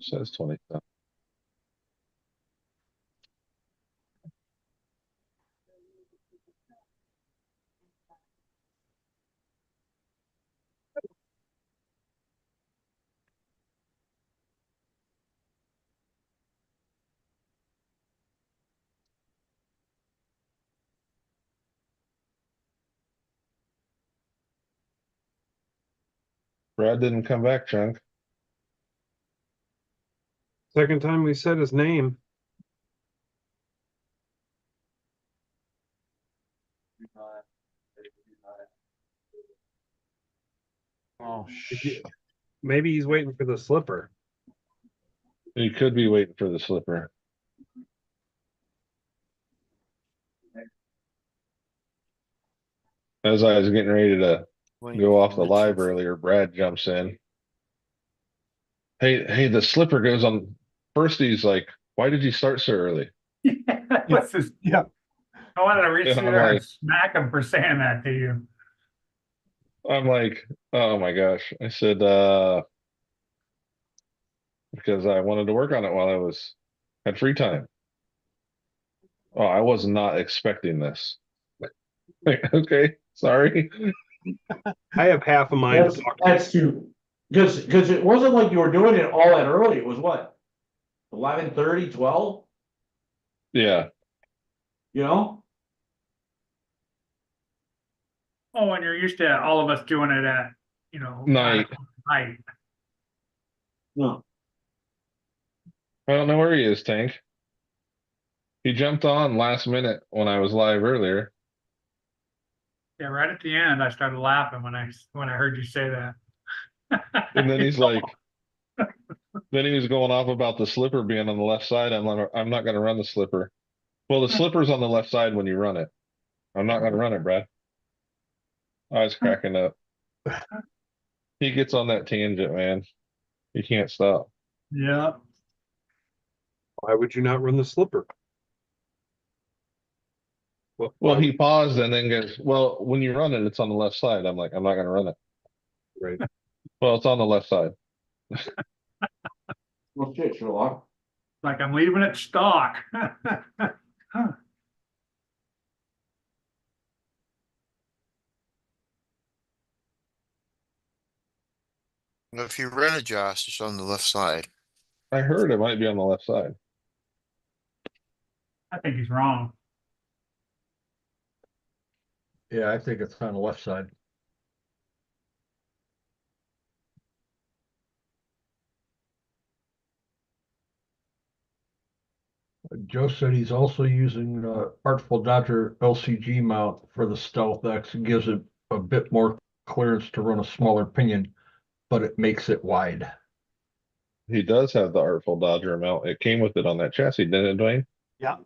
Says 20. Brad didn't come back, Chunk. Second time we said his name. Oh, Maybe he's waiting for the slipper. He could be waiting for the slipper. As I was getting ready to go off the live earlier, Brad jumps in. Hey, the slipper goes on. First, he's like, "Why did you start so early?" What's this? Yeah. I wanted to reach Yeah, through I'm there and like- smack him for saying that to you. I'm like, "Oh my gosh!" I said, because I wanted to work on it while I had free time. Oh, I was not expecting this. Like, okay, sorry. I have half a mind That's, to talk. that's too, because it wasn't like you were doing it all that early. It was what? 11:30, 12, Yeah, you know? Oh, and you're used to all of us doing it at, Night. night. No. I don't know where he is, Tank. He jumped on last minute when I was live earlier. Yeah, right at the end, I started laughing when I heard you say that. And then he's like, then he was going off about the slipper being on the left side. I'm like, I'm not going to run the slipper. Well, the slipper's on the left side when you run it. I'm not going to run it, Brad. I was cracking up. He gets on that tangent, man. He can't stop. Yeah. Why would you not run the slipper? Well, he paused and then goes, "Well, when you run it, it's on the left side." I'm like, "I'm not going to run it." Right. Well, it's on the left side. Well, shit, Sherlock. Like I'm leaving it stock. If you rent a Josh, it's on the left side. I heard it might be on the left side. I think he's wrong. Yeah, I think it's on the left side. Joe said he's also using Artful Dodger LCG mount for the Stealth X. It gives it a bit more clearance to run a smaller pinion, but it makes it wide. He does have the Artful Dodger mount. It came with it on that chassis, didn't it, Dwayne? Yeah.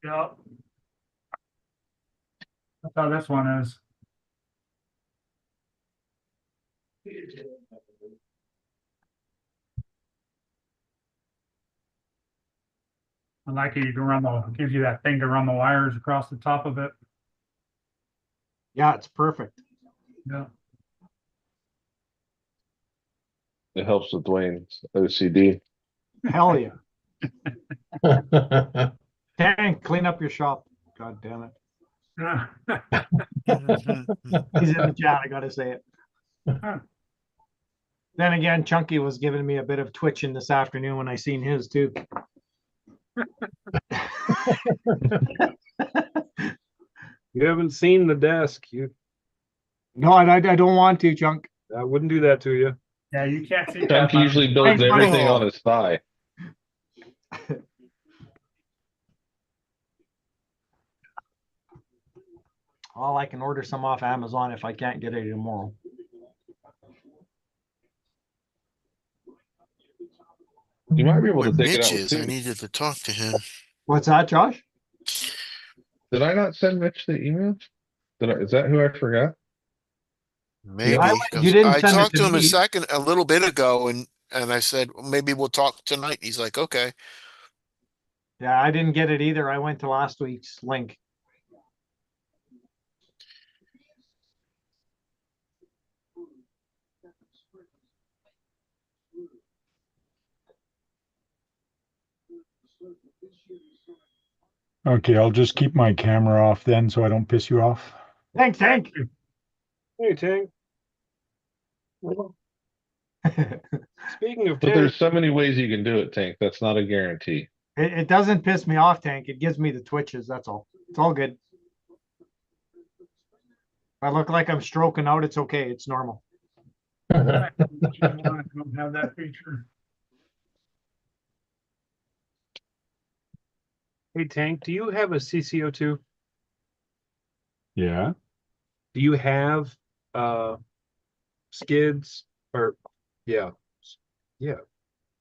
Yeah. That's how this one is. I like it. You can run gives you that thing to run the wires across the top of it. Yeah, it's perfect. Yeah. It helps with Dwayne's OCD. Hell yeah. Tank, clean up your shop. God damn it. He's in the chat. I gotta say it. Then again, Chunky was giving me a bit of twitching this afternoon when I seen his too. You haven't seen the desk. No, I don't want to, Chunk. I wouldn't do that to you. Yeah, you can't see that. Chunky usually builds Thanks, buddy. everything on his thigh. Well, I can order some off Amazon if I can't get it tomorrow. You might be able Where to take it Mitch out with is, I two. needed to talk to him. What's that, Josh? Did I not send Mitch the email? Is that who I forgot? Maybe. I- 'Cause you didn't I send it talked to to him me. a little bit ago and I said, well, maybe we'll talk tonight. He's like, okay. Yeah, I didn't get it either. I went to last week's link. Okay, I'll just keep my camera off then so I don't piss you off. Thanks, Tank. Hey, Tank. Speaking of But Tank, there's so many ways you can do it, Tank. That's not a guarantee. It doesn't piss me off, Tank. It gives me the twitches. That's all. It's all good. If I look like I'm stroking out, it's okay. It's normal. Don't have that feature. hey, Tank, do you have a CCO2? Yeah. Do you have skids or yeah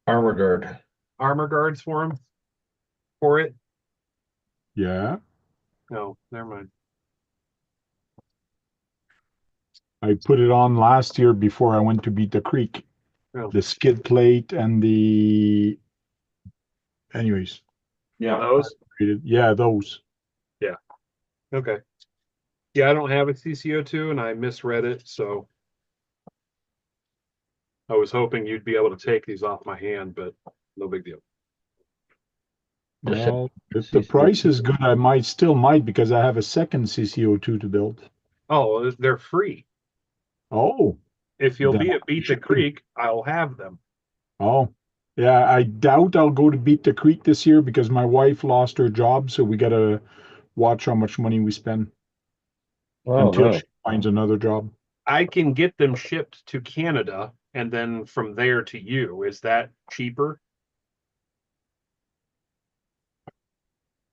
Armor guard. armor guards for him? For it? Yeah. No, never mind. I put it on last year before I went to Beat the Creek. Oh. The skid plate and the anyways. Yeah, Those? Yeah, those. Okay. Yeah, I don't have a CCO2 and I misread it, so I was hoping you'd be able to take these off my hand, but no big deal. Just hit Well, if the price is good, I might because I have a second CCO2 to build. Oh, they're free. Oh. If you'll Then be at Beat the should- Creek, I'll have them. Oh. Yeah, I doubt I'll go to Beat the Creek this year because my wife lost her job, so we gotta watch how much money we spend Oh, until no. she finds another job. I can get them shipped to Canada and then from there to you. Is that cheaper?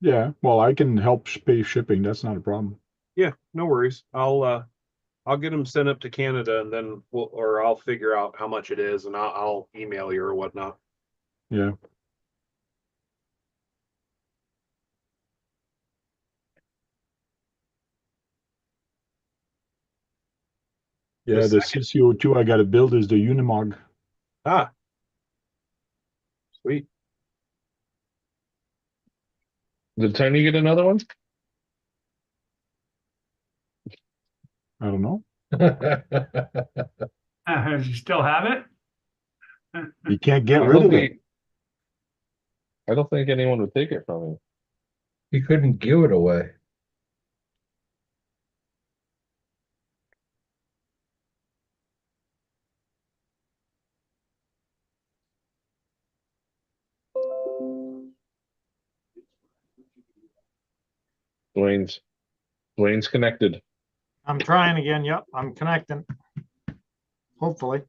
Yeah, well, I can help pay shipping. That's not a problem. Yeah, no worries. I'll get them sent up to Canada and then I'll figure out how much it is and I'll email you or whatnot. Yeah. Yeah, the second- CCO2 I got to build is the Unimog. Ah, sweet. Did Tony get another one? I don't know. You still have it? You can't get I rid don't of it. think- I don't think anyone would take it from him. He couldn't give it away. Dwayne's connected. I'm trying again. Yep, I'm connecting. Hopefully.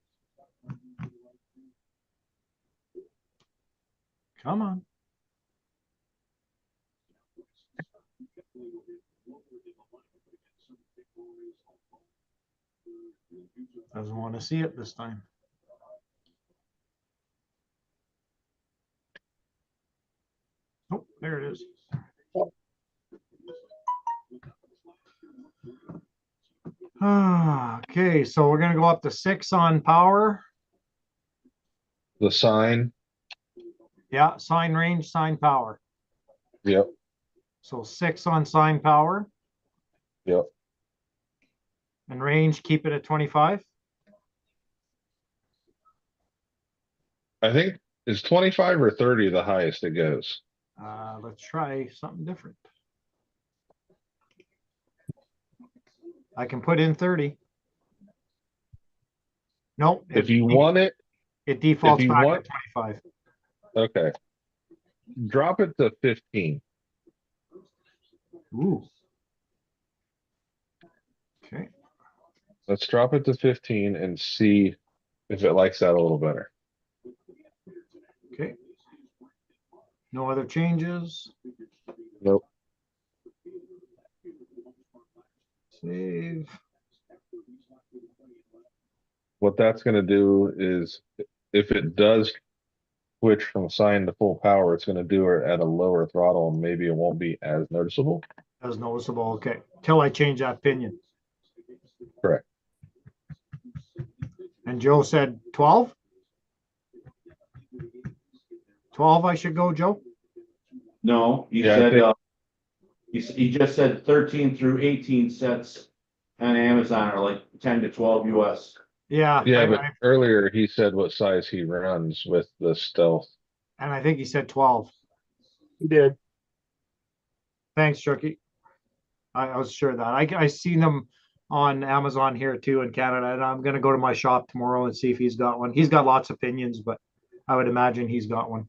Come on. Doesn't want to see it this time. Oh, there it is. Okay, so we're gonna go up to 6 on power. The sign, Yeah, sign range, sign power. yep, So 6 on sign power yep. and range, keep it at 25. I think is 25 or 30 the highest it goes. Let's try something different. I can put in 30. Nope. If you want it, It defaults you back want- to 25. okay. Drop it to 15. Ooh. Okay. Let's drop it to 15 and see if it likes that a little better. Okay. No other changes. Nope. Save. What that's gonna do is if it does switch from sign to full power, it's gonna do it at a lower throttle and maybe it won't be as noticeable. As noticeable. Okay. Till I change that pinion. Correct. And Joe said 12? 12 I should go, Joe? No, he Yeah, I said, think- he just said 13 through 18 sets on Amazon are like 10 to 12 US. Yeah. Yeah, but earlier he said what size he runs with the stealth. And I think he said 12. He did. Thanks, Chucky. I was sure that I seen them on Amazon here too in Canada, and I'm gonna go to my shop tomorrow and see if he's got one. He's got lots of opinions, but I would imagine he's got one.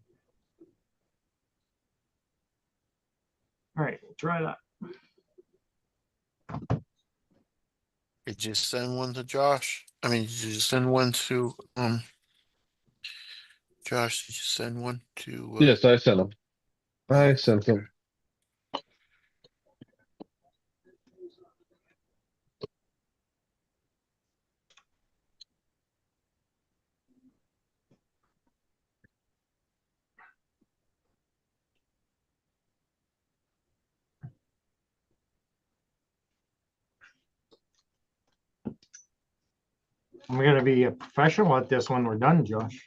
All right, try that. Did you send one to Josh? I mean, did you send one to, Josh, did you send one to? Yes, I sent him. I sent him. I'm gonna be a professional at this when we're done, Josh.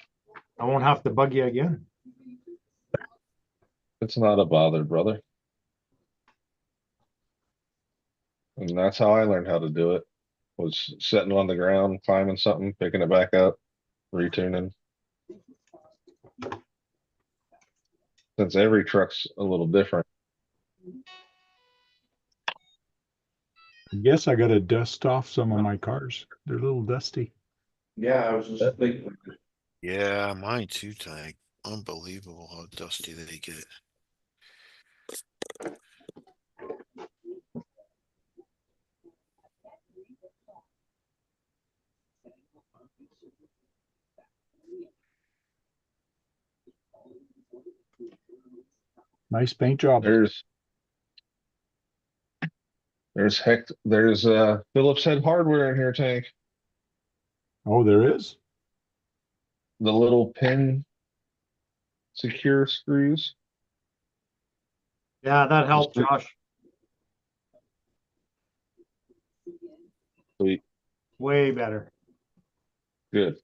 I won't have to bug you again. It's not a bother, brother. And that's how I learned how to do it. Was sitting on the ground, climbing something, picking it back up, retuning. Since every truck's a little different. I guess I gotta dust off some of my cars. They're a little dusty. Yeah, I was just thinking, Yeah, mine too, Tank. Unbelievable how dusty they get. Nice paint job. There's Phillips Head Hardware in here, Tank. Oh, there is? The little pin secure screws. Yeah, that helped, Josh. Sweet, Way better. good.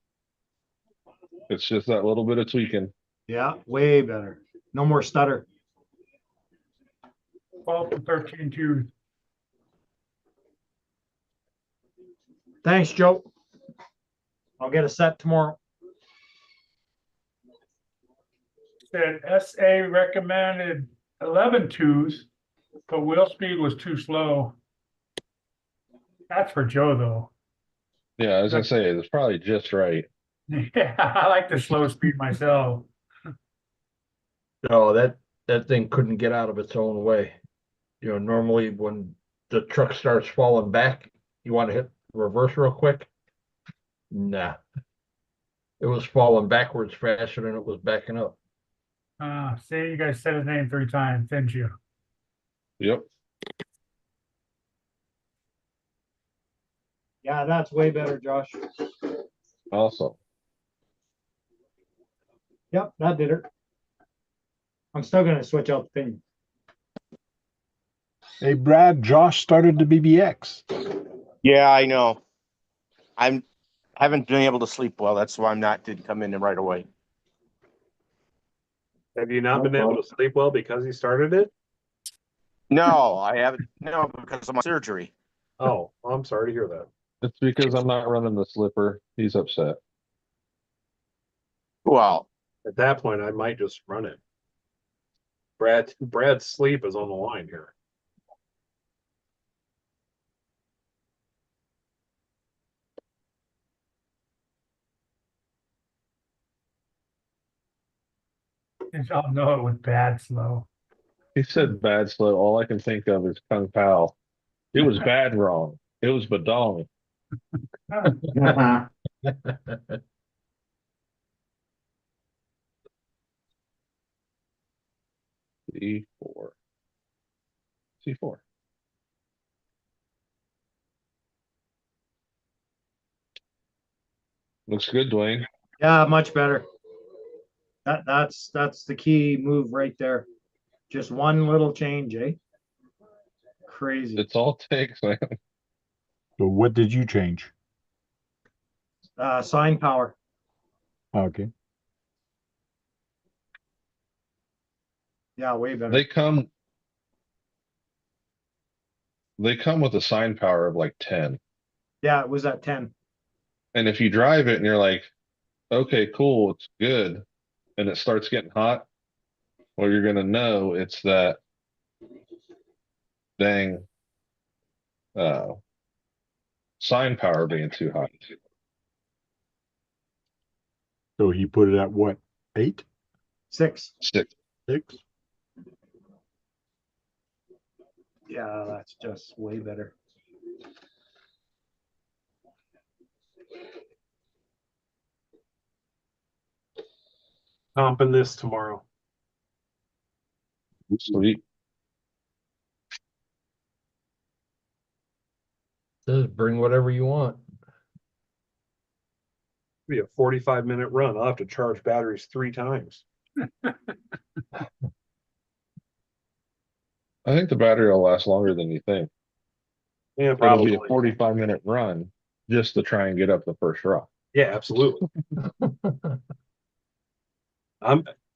It's just that little bit of tweaking. Yeah, way better. No more stutter. 12 to 13 too. Thanks, Joe. I'll get a set tomorrow. Said SA recommended 11 twos, but wheel speed was too slow. That's for Joe though. Yeah, as I say, it's probably just right. Yeah, I like the slow speed myself. No, that thing couldn't get out of its own way. You know, normally when the truck starts falling back, you want to hit reverse real quick. Nah. It was falling backwards faster than it was backing up. See, you guys said his name 3 times, didn't you? Yep. Yeah, that's way better, Josh. Awesome. Yep, that did it. I'm still gonna switch out the pin. Hey, Brad, Josh started the BBX. Yeah, I know. Haven't been able to sleep well. That's why didn't come in right away. Have you not No been able problem. to sleep well because he started it? No, I haven't. No, because of my surgery. Oh, I'm sorry to hear that. It's because I'm not running the slipper. He's upset. Well, At that point, I might just run it. Brad's sleep is on the line here. I'll know it was bad slow. He said bad slow. All I can think of is Kung Pao. It was bad wrong. It was badong. C4. C4. Looks good, Dwayne. Yeah, much better. That's the key move right there. Just one little change, eh? Crazy. It's all it takes, man. So what did you change? Sign power. Okay. Yeah, way better. They come with a sign power of like 10. Yeah, it was at 10. And if you drive it and you're like, okay, cool, it's good, and it starts getting hot, well, you're gonna know it's that dang sign power being too hot. So he put it at what? 8? 6. 6. 6? Yeah, that's just way better. Comping this tomorrow. Sweet. Just bring whatever you want. Be a 45-minute run. I'll have to charge batteries 3 times. I think the battery will last longer than you think. Yeah, It'll probably. be a 45-minute run just to try and get up the first rock. Yeah, absolutely.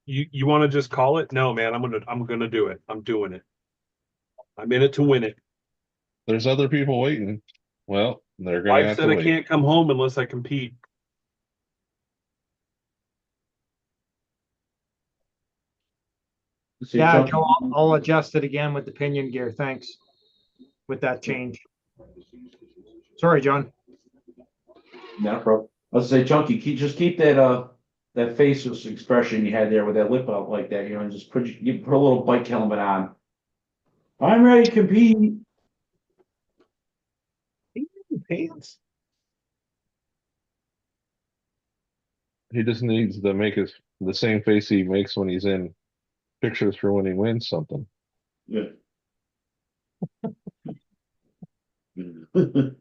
You want to just call it? No, man, I'm gonna do it. I'm doing it. I'm in it to win it. There's other people waiting. Well, they're gonna Wife have said to I wait. can't come home unless I compete. See, Yeah, Chunky, Joe, I'll adjust it again with the pinion gear. Thanks. With that change. Sorry, John. no problem. Let's say Chunky, just keep that faceless expression you had there with that lip out like that, and just put a little bike helmet on. I'm ready to compete. Pants. He just needs to make the same face he makes when he's in pictures for when he wins something. Yeah. I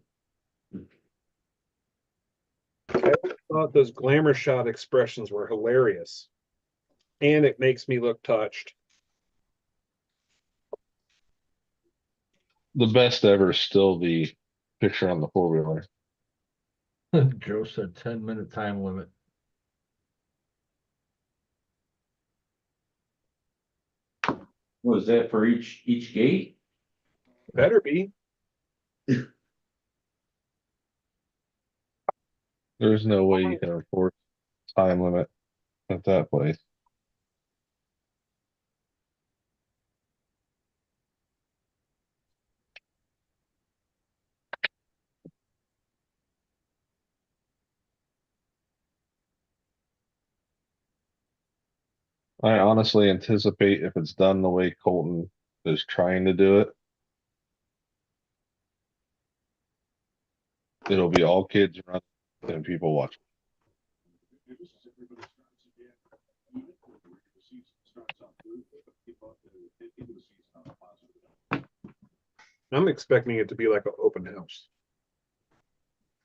thought those glamour shot expressions were hilarious. And it makes me look touched. The best ever is still the picture on the 4-wheeler. Joe said 10-minute time limit. Was that for each gate? Better be. There's no way you can enforce time limit at that place. I honestly anticipate if it's done the way Colton is trying to do it, it'll be all kids running and people watching. I'm expecting it to be like an open house.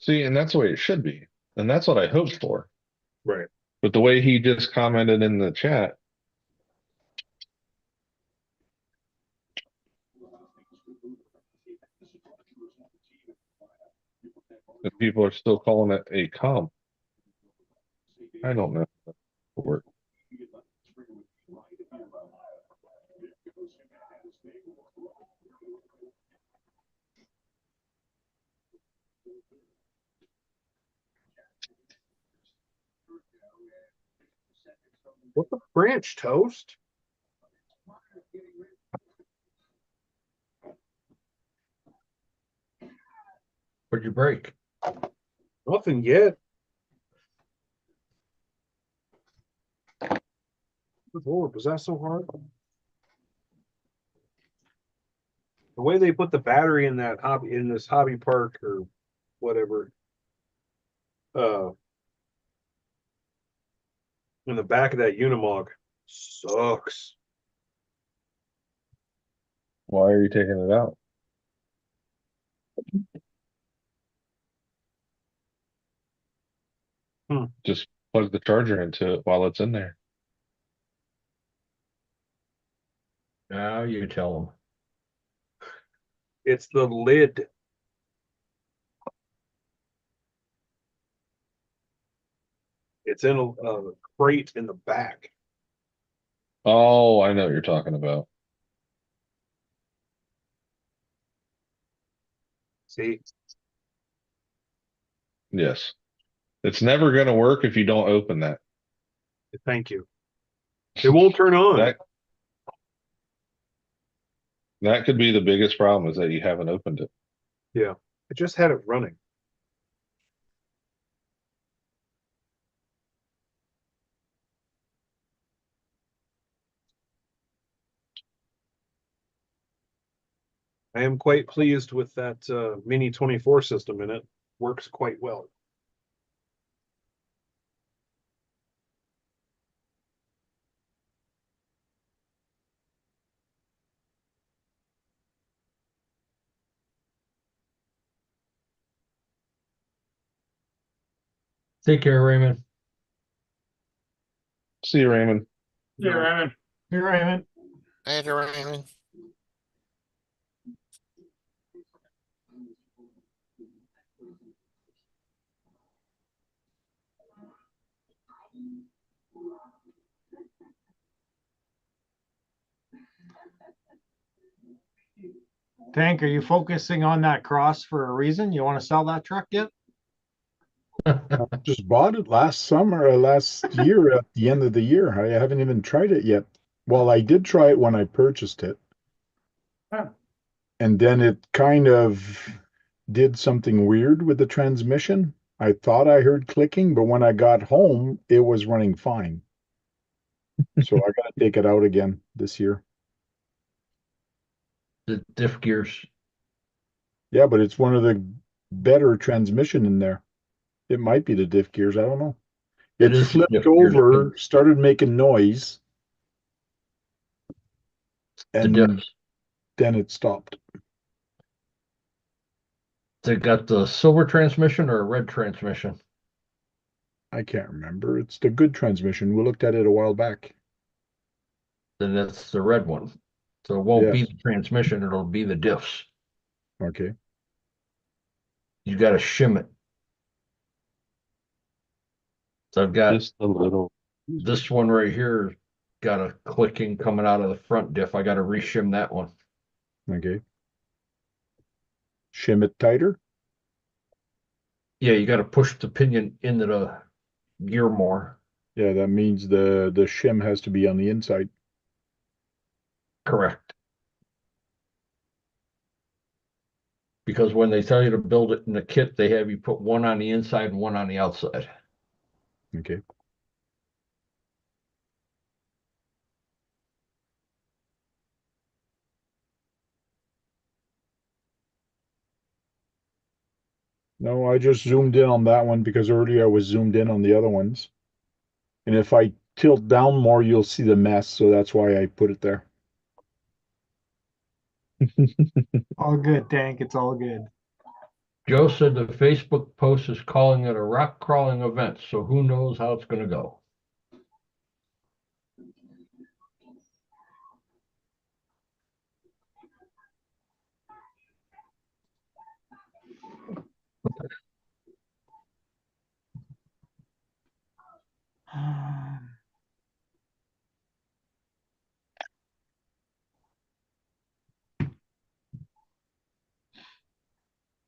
See, and that's the way it should be. And that's what I hoped for. Right. But the way he just commented in the chat, that people are still calling it a comp. I don't know. Work. What the French toast? What'd you break? Nothing yet. Good Lord, was that so hard? The way they put the battery in that hobby in this hobby park or whatever, in the back of that Unimog sucks. Why are you taking it out? Just plug the charger into it while it's in there. Now you tell them. It's the lid. It's in a crate in the back. Oh, I know what you're talking about. See, Yes. It's never going to work if you don't open that. thank you. It won't turn on. That could be the biggest problem is that you haven't opened it. Yeah, I just had it running. I am quite pleased with that Mini 24 system in it. Works quite well. Take care, Raymond. See you, Raymond. Yeah, Raymond. Here, Raymond. Hey, Raymond. Tank, are you focusing on that cross for a reason? You want to sell that truck yet? Just bought it last summer, last year at the end of the year. I haven't even tried it yet. Well, I did try it when I purchased it. Huh. And then it kind of did something weird with the transmission. I thought I heard clicking, but when I got home, it was running fine. So I gotta take it out again this year. The diff gears. Yeah, but it's one of the better transmission in there. It might be the diff gears. I don't know. It It is the flipped diff gears. over, started making noise, The and diffs. then it stopped. They got the silver transmission or a red transmission? I can't remember. It's the good transmission. We looked at it a while back. Then that's the red one. So it won't be Yes. the transmission, it'll be the diffs. Okay. You gotta shim it. So I've got Just a little. this one right here, got a clicking coming out of the front diff. I gotta reshim that one. Okay. Shim it tighter. Yeah, you gotta push the pinion into the gear more. Yeah, that means the shim has to be on the inside. Correct. Because when they tell you to build it in the kit, they have you put one on the inside and one on the outside. Okay. No, I just zoomed in on that one because earlier I was zoomed in on the other ones. And if I tilt down more, you'll see the mess. So that's why I put it there. All good, Tank. It's all good. Joe said the Facebook post is calling it a rock crawling event, so who knows how it's gonna go.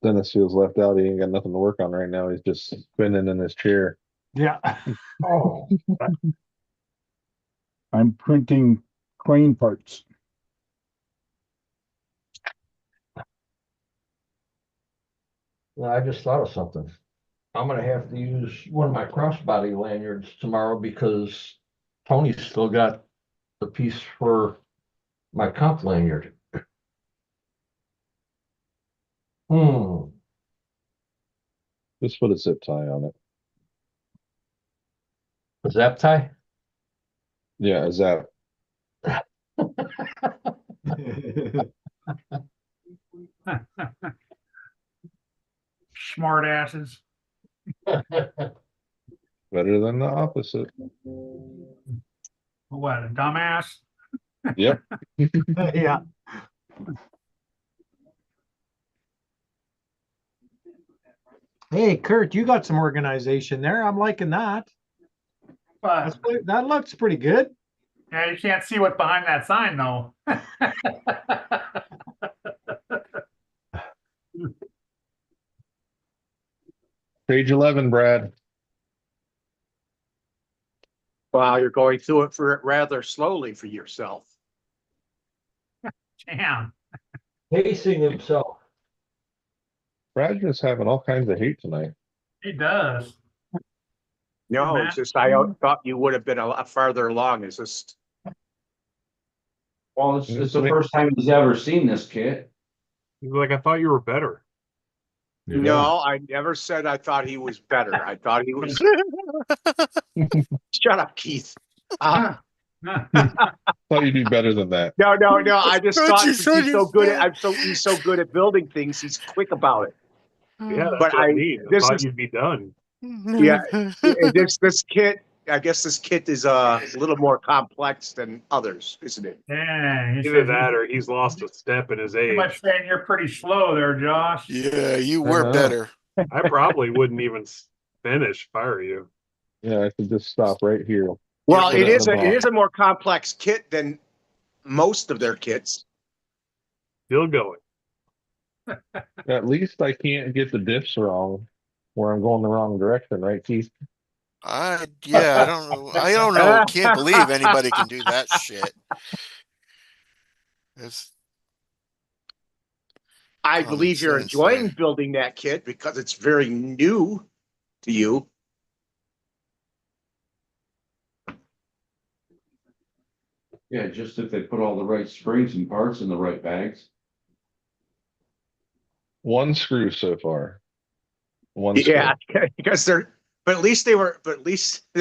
Dennis feels left out. He ain't got nothing to work on right now. He's just spinning in his chair. Yeah. Oh, I'm printing crane parts. well, I just thought of something. I'm gonna have to use one of my crossbody lanyards tomorrow because Tony's still got the piece for my comp lanyard. Hmm, Just put a zip tie on it. a zap tie? Yeah, a zap. Smart asses. Better than the opposite. What, a dumbass? Yep. Yeah. Hey, Kurt, you got some organization there. I'm liking that. But, That looks pretty good. yeah, you can't see what's behind that sign though. Page 11, Brad. Wow, you're going through it for rather slowly for yourself. Damn. Pacing himself. Brad's just having all kinds of hate tonight. He does. No, Matt? it's just I thought you would have been a lot farther along. It's just Well, it's the first time he's ever seen this kit. He's like, I thought you were better. no, I never said I thought he was better. I thought he was. Shut up, Keith. Thought you'd be better than that. No. I just Don't thought you he's show so good yourself. he's so good at building things. He's quick about it. Yeah, that's But what I I- mean. I this thought is- you'd be done. Yeah. This kit, I guess this kit is a little more complex than others, isn't it? Yeah, he Either says that or he's lost a step in his pretty age. much saying you're pretty slow there, Josh. Yeah, you were Uh-huh. better. I probably wouldn't even finish if I were you. Yeah, I could just stop right here. Well, Yeah, it is but- it is a more complex kit than most of their kits. Still going. At least I can't get the diffs wrong where I'm going the wrong direction, right, Keith? Yeah, I don't know. I don't know. Can't believe anybody can do that shit. It's, I Common believe you're sense enjoying there. building that kit because it's very new to you. Yeah, just if they put all the right springs and parts in the right bags. One screw so far. One Yeah, screw. because but at least they're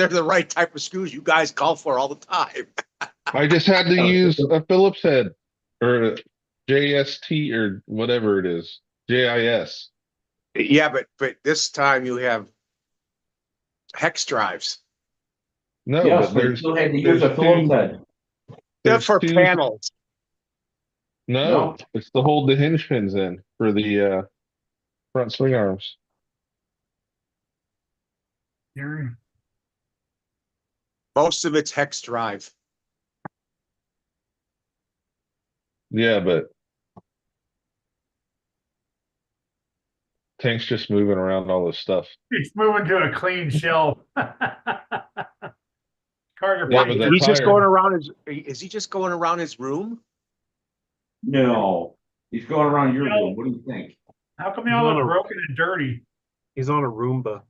the right type of screws you guys call for all the time. I just had to use a Phillips head or a JST or whatever it is. JIS. Yeah, but this time you have hex drives. No, Yes, but but you there's still had to use a there's Phillips two- head. They're there's for two- panels. No, it's to hold the hinge pins in for the front swing arms. Gary. Most of it's hex drive. Yeah, but Tank's just moving around all this stuff. He's moving to a clean shelf. Carter, Yeah, but that He's just tire- going around is he just going around his room? No, he's going around your No. room. What do you think? how come y'all No, look no. broken and dirty? He's on a Roomba.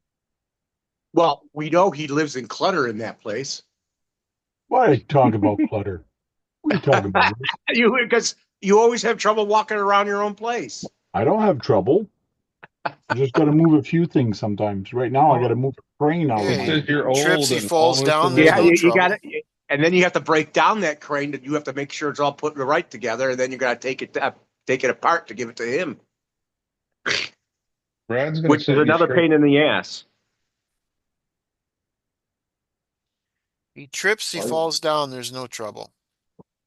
Well, we know he lives in clutter in that place. Why are you talking about clutter? What are you talking about? Because you always have trouble walking around your own place. I don't have trouble. I just got to move a few things sometimes. Right now, I got to move a crane out Yeah, of It my. says you're old Trips, he and falls almost down, a there's Yeah, no little- you trouble. got it. And then you have to break down that crane that you have to make sure it's all put right together. And then you got to take it apart to give it to him. Brad's gonna Which is set you another straight. pain in the ass. He trips, he Oh, yeah. falls down, there's no trouble.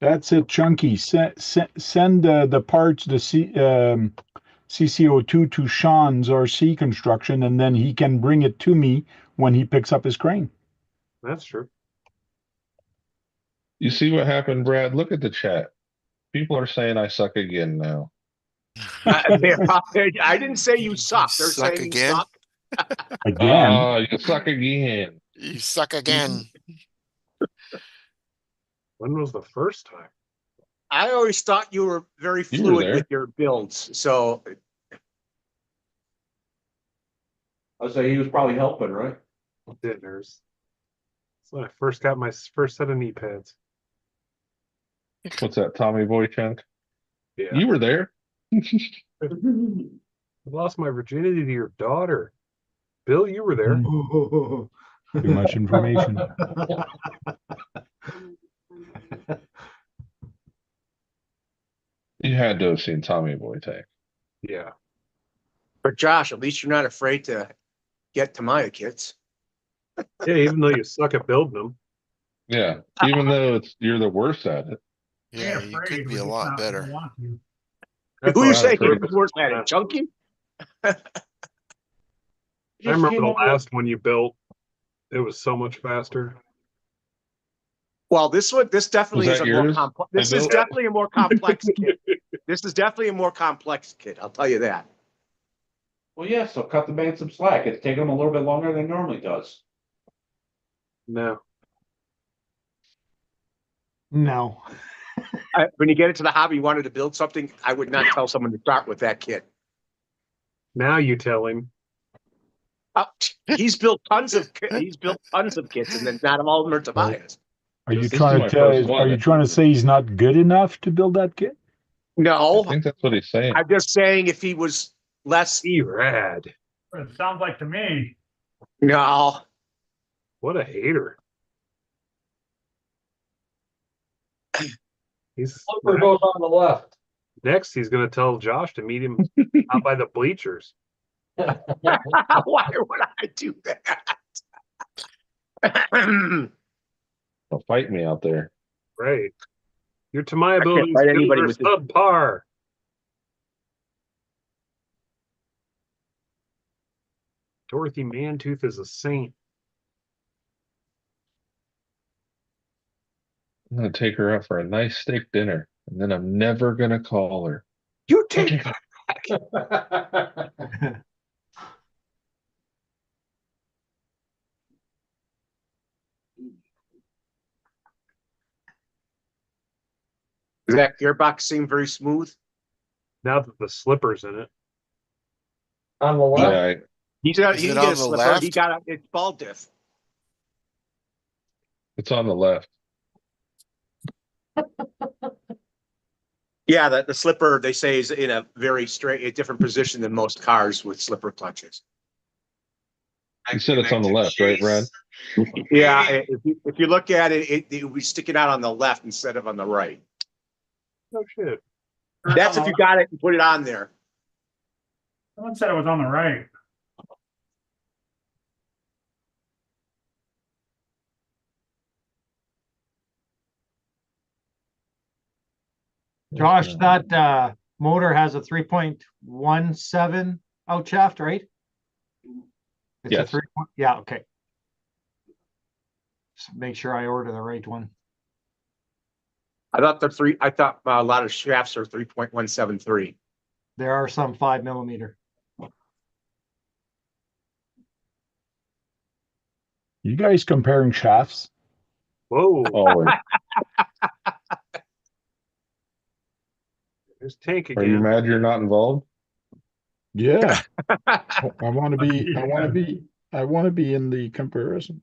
That's it, Chunky. Send the parts, the CCO2 to Sean's RC construction, and then he can bring it to me when he picks up his crane. That's true. You see what happened, Brad? Look at the chat. People are saying I suck again now. I didn't say you suck. They're suck saying again? you suck. Again, Oh, you suck again. You suck again. When was the first time? I always thought you were very You were fluid there. with your builds. So I'd say he was probably helping, right? Dinners. That's when I first got my first set of knee pads. What's that, Tommy Boy chunk? Yeah. You were there. I lost my virginity to your daughter. Bill, you were there. too much information. You had to have seen Tommy Boy take. Yeah. but Josh, at least you're not afraid to get Tamiya kits. Yeah, even though you suck at building them. Yeah, even though you're the worst at it. Yeah, you could be a lot better. Who you not say afraid. was worse at it? Chunky? I remember the last one you built. It was so much faster. Well, this definitely Was is that a more yours? complex. I This is built? definitely a more complex kit. This is definitely a more complex kit. I'll tell you that. Well, yeah, so cut the band some slack. It's taking them a little bit longer than it normally does. No. No. When you get into the hobby, you wanted to build something, I would not tell someone to start with that kit. Now you tell him. He's built tons of kits, and then not all of them are Tamiya's. Are you This is trying my to tell? first one. Are you trying to say he's not good enough to build that kit? No, I think that's what he's saying. I'm just saying if he was less. E-rad. It sounds like to me. No, What a hater. He's Flipper goes on the left. next he's gonna tell Josh to meet him out by the bleachers. why would I do that? They'll fight me out there. Right. Your Tamiya can't buildings fight anybody are with this. subpar. Dorothy Mantooth is a saint. I'm gonna take her out for a nice steak dinner, and then I'm never gonna call her. You take Does that gearbox seem very smooth? Now that the slipper's in it. On the left. Yeah, He Is didn't it get on a the slipper. left? He got it's ball diff. it's on the left. Yeah, the slipper they say is in a very a different position than most cars with slipper clutches. You said it's on the left, right, Brad? Yeah, if you look at it, it will be sticking out on the left instead of on the right. Oh shit. That's if you got it and put it on there. Someone said it was on the right. Josh, that motor has a 3.17 out shaft, right? It's Yes. a 3. Yeah, okay. Just make sure I order the right one. I thought a lot of shafts are 3.173. There are some 5mm. You guys comparing shafts? Whoa. Always. There's Tank Are you again. mad you're not involved? Yeah. I want to be. I want to be. I want to be in the comparison.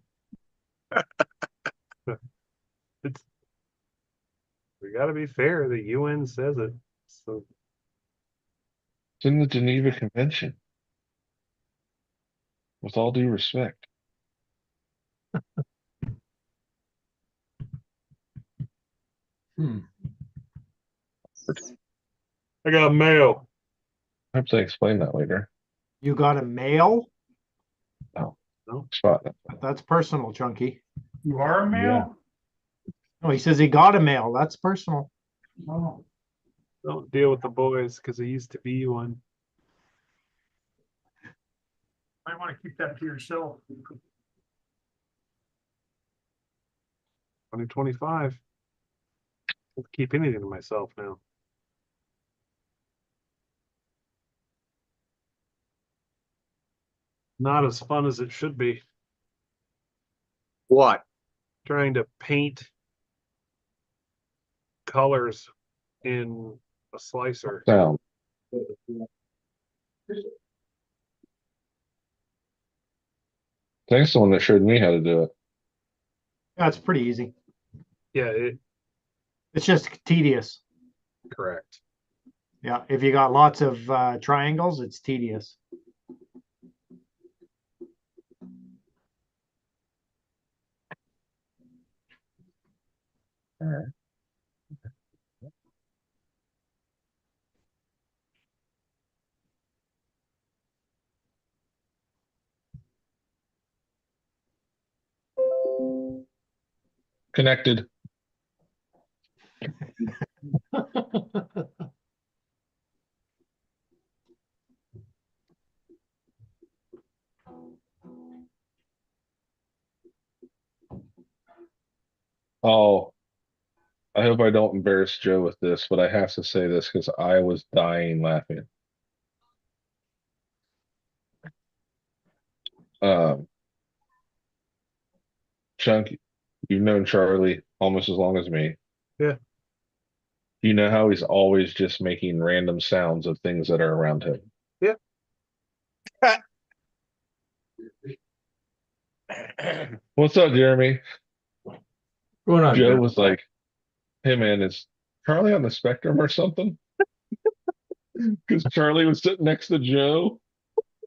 We gotta be fair. The UN says it. So It's in the Geneva Convention. With all due respect. I got mail. I have to explain that later. You got a mail? Spot. That's personal, Chunky. You are a male? No, he says he got a mail. That's personal. Oh, Don't deal with the boys because I used to be one. might want to keep that to yourself. 2025. I'll keep anything to myself now. Not as fun as it should be. What? Trying to paint colors in a slicer. Sound. Thanks, the one that showed me how to do it. Yeah, it's pretty easy. Yeah, It's just tedious. correct. Yeah, if you got lots of triangles, it's tedious. Connected. Oh, I hope I don't embarrass Joe with this, but I have to say this because I was dying laughing. Um, Chunk, you've known Charlie almost as long as me. Yeah. You know how he's always just making random sounds of things that are around him. Yeah. What's up, Jeremy? Going on, Joe Jeremy? was like, "Hey man, is Charlie on the spectrum or something?" Because Charlie was sitting next to Joe,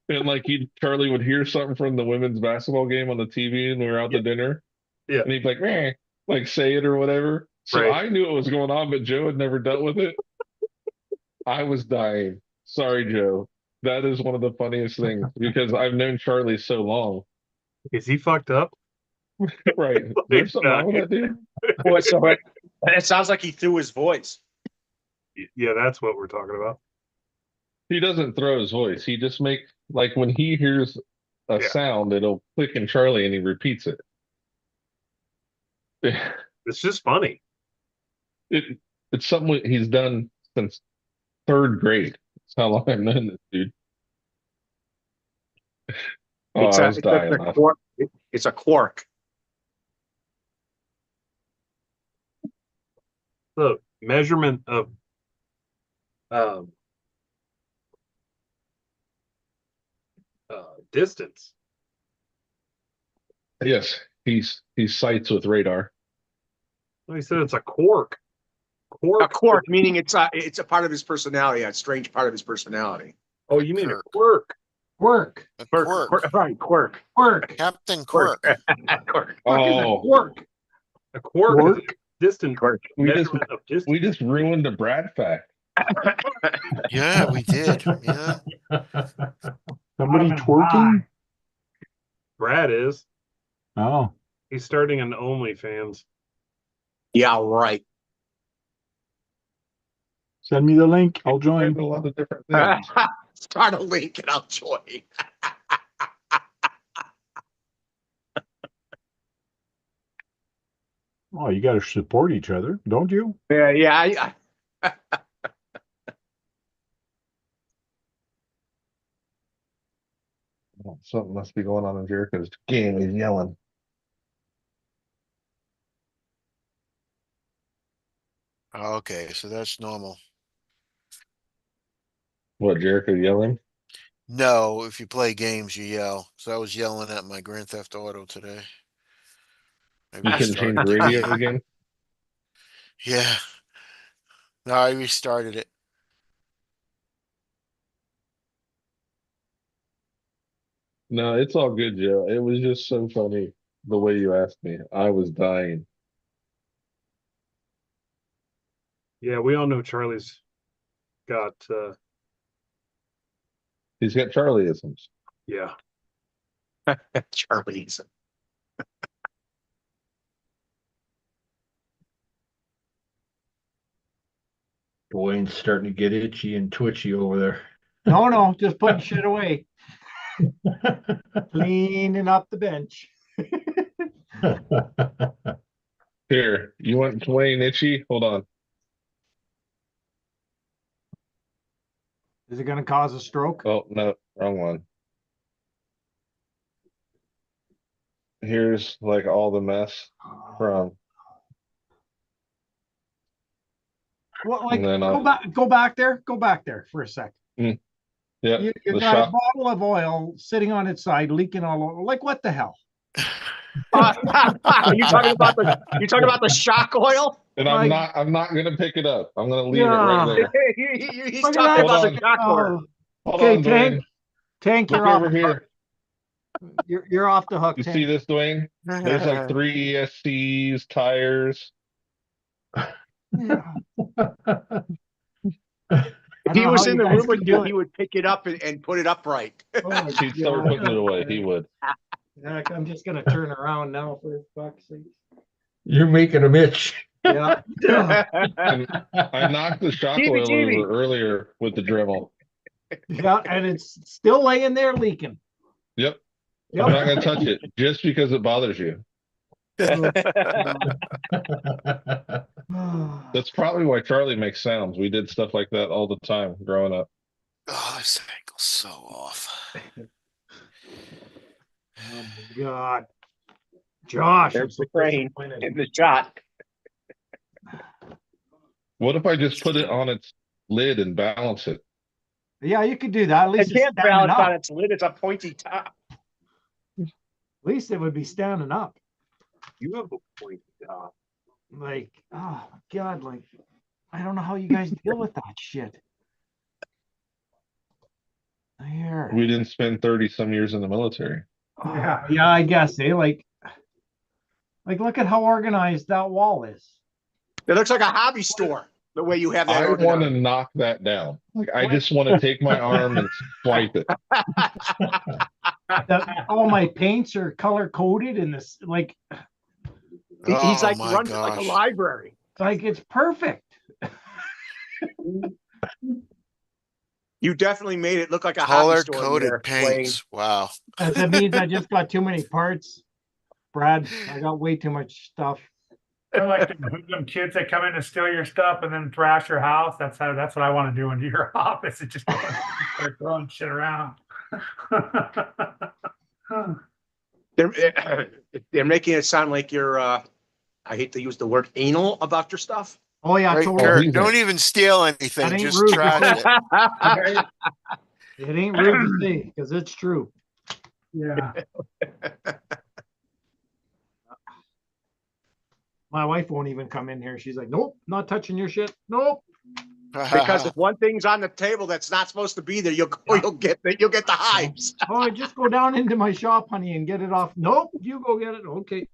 and like Charlie would hear something from the women's basketball game on the TV, and we were out to dinner. Yeah. And he'd be like, "Meh," like say it or whatever. So Right. I knew what was going on, but Joe had never dealt with it. I was dying. Sorry, Joe. That is one of the funniest things because I've known Charlie so long. Is he fucked up? Right. There's something wrong with that dude. Boy, so it sounds like he threw his voice. Yeah, that's what we're talking about. He doesn't throw his voice. He just makes like when he hears a Yeah. sound, it'll click in Charlie and he repeats it. It's just funny. It's something he's done since third grade. That's how long I've known this dude. Oh, I was dying laughing. Quark. It's a quark. The measurement of distance. Yes, he sights with radar. He said it's a quark. A quark, meaning it's a part of his personality, a strange part of his personality. Oh, you mean a quirk? Quirk. A Quirk. quirk. Right, quirk. Quirk. Captain Quirk. Quirk. Oh, Quirk. A quark, Quirk? is a distant Quirk. measurement of distance. we just ruined the Brad fact. Yeah, we did. Yeah. Somebody Bottom twerking? line. Brad is. Oh, He's starting an OnlyFans. Yeah, right. send me the link. I'll There's join. a lot of different things. Start a link and I'll join. Oh, you got to support each other, don't you? Yeah. Oh, something must be going on in Jericho's game. He's yelling. Okay, so that's normal. What, Jericho yelling? No, if you play games, you yell. So I was yelling at my Grand Theft Auto today. Maybe You I couldn't change started the the radio game. again? Yeah. No, I restarted it. No, it's all good, Joe. It was just so funny the way you asked me. I was dying. Yeah, we all know Charlie's got He's got Charlieisms. Yeah. Charlie's. Dwayne's starting to get itchy and twitchy over there. No, just putting shit away. Cleaning up the bench. Here, you want Dwayne itchy? Hold on. Is it gonna cause a stroke? Oh, no, wrong one. Here's like all the mess from, Well, like, and then go back there for a sec. yeah, You the got a shop. bottle of oil sitting on its side, leaking all over. Like, what the hell? Are you talking about the shock oil? And Like- I'm not gonna pick it up. I'm gonna leave it right Yeah. there. He's Look at talking that. about the Hold shock oil. Oh, Hold okay, on, Tank. Dwayne. Tank, Look you're off. over here. You're off the hook. You Tank. see this, Dwayne? There's like 3 ESCs, tires. Yeah. If he was in the room with you, do he would pick it up and put it upright. Oh, He'd start God. putting it away. He would. Heck, I'm just gonna turn around now for fuck's sake. You're making him itch. Yeah. And I knocked the shock Jeebie, oil jeebie. over earlier with the Dremel. Yeah, and it's still laying there leaking. Yep. Yep. I'm not gonna touch it just because it bothers you. That's probably why Charlie makes sounds. We did stuff like that all the time growing up. Oh, this ankle's so off. Oh my God. Josh, I'm There's so the crane disappointed. in the shot. What if I just put it on its lid and balance it? Yeah, you could do that. At It least it's can't standing balance up. on its lid. It's a pointy top. At least it would be standing up. You have a point. Like, oh my God, like, I don't know how you guys deal with that shit. Here. We didn't spend 30 some years in the military. Oh, Yeah. yeah, I guess, eh? Like, look at how organized that wall is. It looks like a hobby store, the way you have that I want to organized. knock that down. Like I just want to take my arm and swipe it. All my paints are color coded in this, like He's like my runs it like a gosh. library. it's perfect. You definitely made it look like a hobby store. in Color-coded there, Wayne. paints. Wow. That means I just got too many parts. Brad, I got way too much stuff. I like them kids that come in and steal your stuff and then thrash your house. That's what I want to do into your office. It just start throwing shit around. They're making it sound like you're I hate to use the word anal about your stuff. Oh yeah, Right, totally. Kurt, he's don't a- even steal anything. That ain't Just rude. trash it. It ain't rude to say because it's true. Yeah. My wife won't even come in here. She's like, nope, not touching your shit. Nope. Because if one thing's on the table that's not supposed to be there, you'll get the hives. Oh, I just go down into my shop, honey, and get it off. Nope, you go get it. Okay.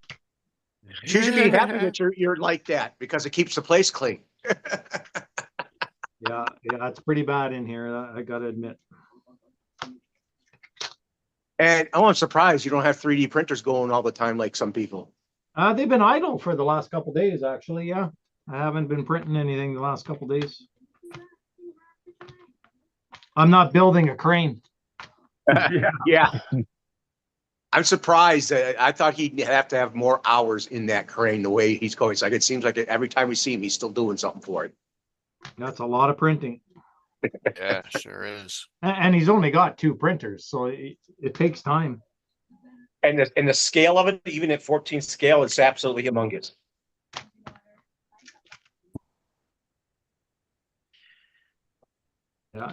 She should be happy that you're like that because it keeps the place clean. Yeah, it's pretty bad in here. I gotta admit. And I'm surprised you don't have 3D printers going all the time like some people. They've been idle for the last couple days, actually. Yeah, I haven't been printing anything the last couple days. I'm not building a crane. Yeah. Yeah. I'm surprised. I thought he'd have to have more hours in that crane the way he's going. It's like it seems like every time we see him, he's still doing something for it. That's a lot of printing. Yeah, sure is. And he's only got 2 printers, so it takes time. And the scale of it, even at 14 scale, it's absolutely humongous. Yeah,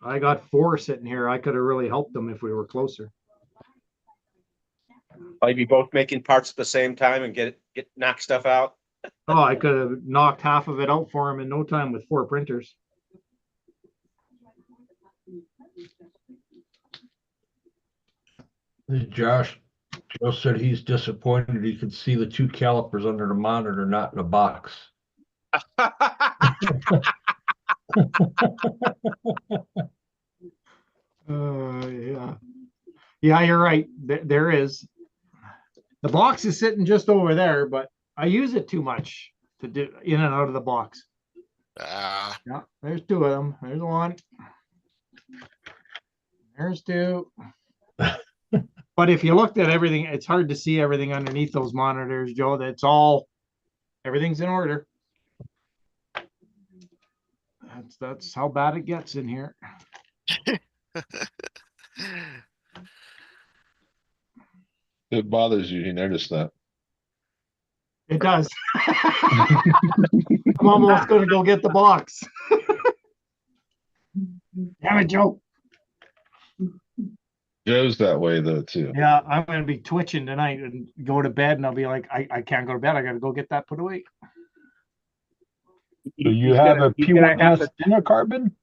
I got 4 sitting here. I could have really helped them if we were closer. Maybe both making parts at the same time and get knock stuff out. Oh, I could have knocked half of it out for him in no time with 4 printers. Joe said he's disappointed he could see the 2 calipers under the monitor, not in a box. Yeah, you're right. There is. The box is sitting just over there, but I use it too much to do in and out of the box. Ah, Yeah, there's two of them. There's one. There's two. But if you looked at everything, it's hard to see everything underneath those monitors, Joe. That's all, everything's in order. That's how bad it gets in here. It bothers you. You notice that. It does. I'm almost gonna go get the box. Damn it, Joe. Joe's that way though too. Yeah, I'm gonna be twitching tonight and go to bed and I'll be like, I can't go to bed. I gotta go get that put away. So you He's have gonna- a he's gonna have P1S to- and a carbon?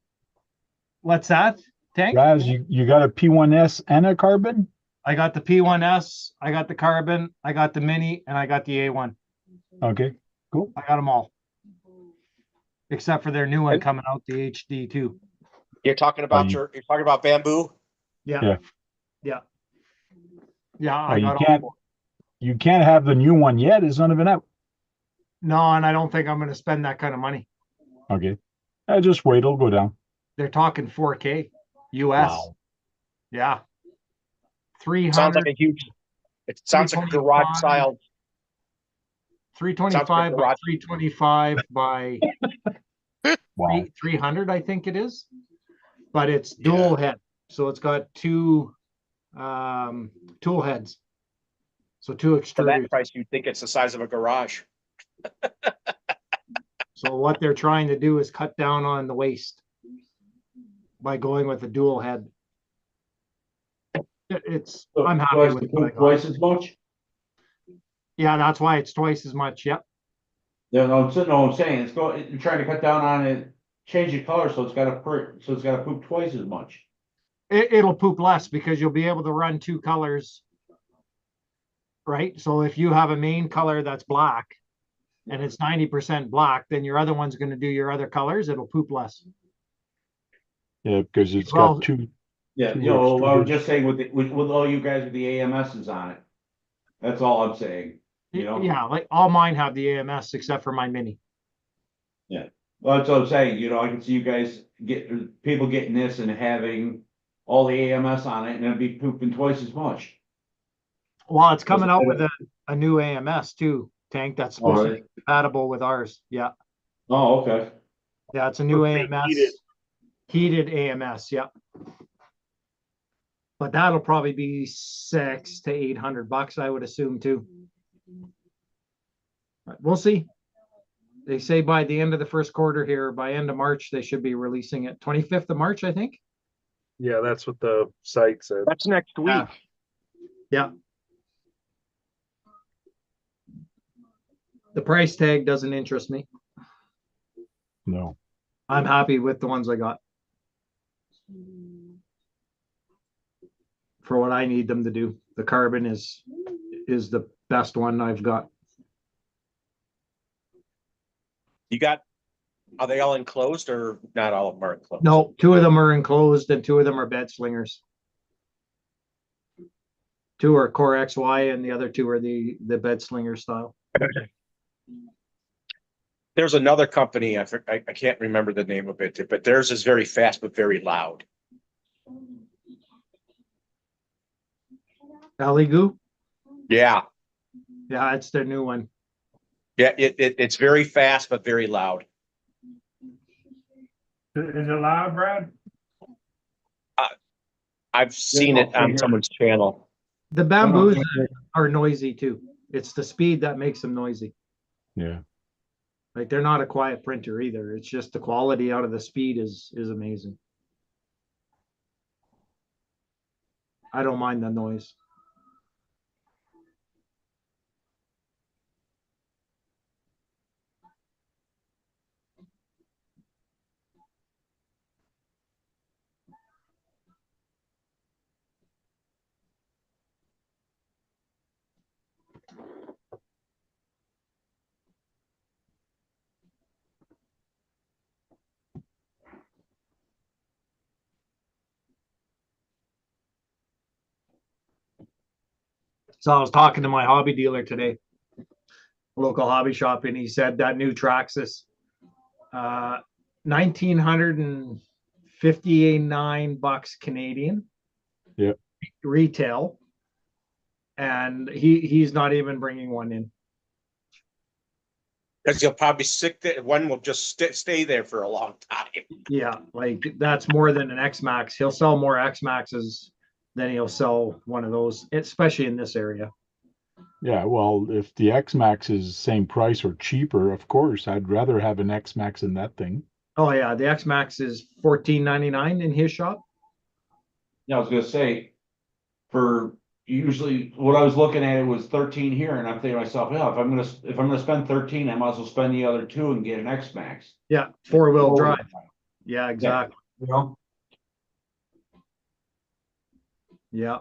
What's that, Tank? Raz, you got a P1S and a carbon? I got the P1S, I got the Carbon, I got the Mini, and I got the A1. Okay, cool. I got them all. Except for their new one And- coming out, the HD2. You're talking about you- you're talking about bamboo? Yeah. Yeah. Yeah. Yeah, Oh, I you got all can't- four. You can't have the new one yet. It's not even out. No, and I don't think I'm gonna spend that kind of money. Okay. Just wait, it'll go down. They're talking 4K US. Wow. Yeah. Sounds 300, like a huge, it sounds like a garage 325. style. 325 by garage. 325 by Wow. 300, I think it is. But it's dual head. So it's got two tool heads. So two For extruders. that price, you'd think it's the size of a garage. So what they're trying to do is cut down on the waste by going with a dual head. It's, So I'm do I happy have with to what I put got. twice as much? Yeah, that's why it's twice as much. Yep. Yeah, no, I'm saying, you're trying to cut down on it, change the color, so it's gotta poop twice as much. It'll poop less because you'll be able to run two colors. Right? So if you have a main color that's black and it's 90% black, then your other one's gonna do your other colors, it'll poop less. Yeah, because it's Well- got two. Yeah, Two you know, I was extruders. just saying with all you guys with the AMSs on it. That's all I'm saying, you know? Yeah, like all mine have the AMS except for my Mini. Well, that's what I'm saying, you know, I can see you guys people getting this and having all the AMS on it and it'd be pooping twice as much. Well, it's coming out with a new AMS too, Tank, that's supposed to really? be compatible with ours. Yeah. Oh, okay. Yeah, it's a new Supposed to be AMS. Heated AMS, yeah. But that'll probably be $600 to $800, I would assume too. But we'll see. They say by the end of the first quarter here, by end of March, they should be releasing it. 25th of March, I think. Yeah, that's what the site said. That's next week. Yeah. Yeah. The price tag doesn't interest me. No. I'm happy with the ones I got. For what I need them to do. The Carbon is the best one I've got. Are they all enclosed or not all of them are enclosed? No, two of them are enclosed and two of them are bed slingers. Two are Core XY and the other two are the bed slinger style. There's another company, I can't remember the name of it, but theirs is very fast but very loud. Aligu? Yeah, Yeah, it's their new one. yeah, it's very fast but very loud. Is it loud, Brad? I've seen it on someone's channel. The bamboos are noisy too. It's the speed that makes them noisy. Yeah. Like they're not a quiet printer either. It's just the quality out of the speed is amazing. I don't mind the noise. So I was talking to my hobby dealer today, local hobby shop, and he said that new Traxxas, 1,959 bucks Canadian. Yep. Retail, and he's not even bringing one in. Because you'll probably stick there, one will just stay there for a long time. Yeah, like that's more than an X Max. He'll sell more X Maxes than he'll sell one of those, especially in this area. Yeah, well, if the X Max is same price or cheaper, of course, I'd rather have an X Max than that thing. Oh yeah, the X Max is $14.99 in his shop. Yeah, I was gonna say, for usually what I was looking at, it was 13 here, and I'm thinking to myself, yeah, if I'm gonna spend 13, I might as well spend the other two and get an X Max. Yeah, four-wheel drive. Yeah, exactly. You know? Yeah.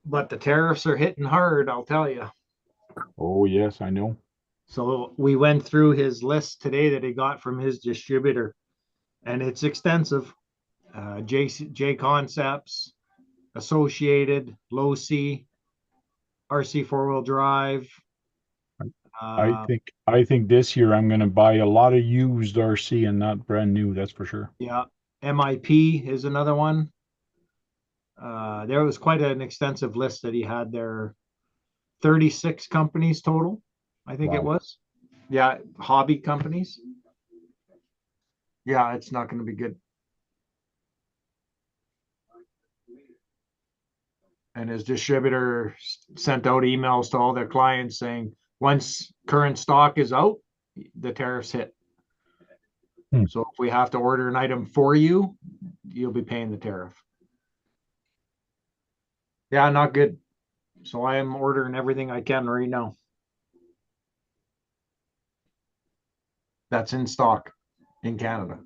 But the tariffs are hitting hard, I'll tell you. Oh, yes, I know. So we went through his list today that he got from his distributor, and it's extensive. J Concepts, Associated, Low C, RC four-wheel drive. I think this year I'm gonna buy a lot of used RC and not brand new, that's for sure. Yeah, MIP is another one. There was quite an extensive list that he had there. 36 companies total, I think it Wow. was. Yeah, hobby companies. Yeah, it's not going to be good. And his distributor sent out emails to all their clients saying, once current stock is out, the tariffs hit. So if we have to order an item for you, you'll be paying the tariff. Yeah, not good. So I am ordering everything I can right now. That's in stock in Canada.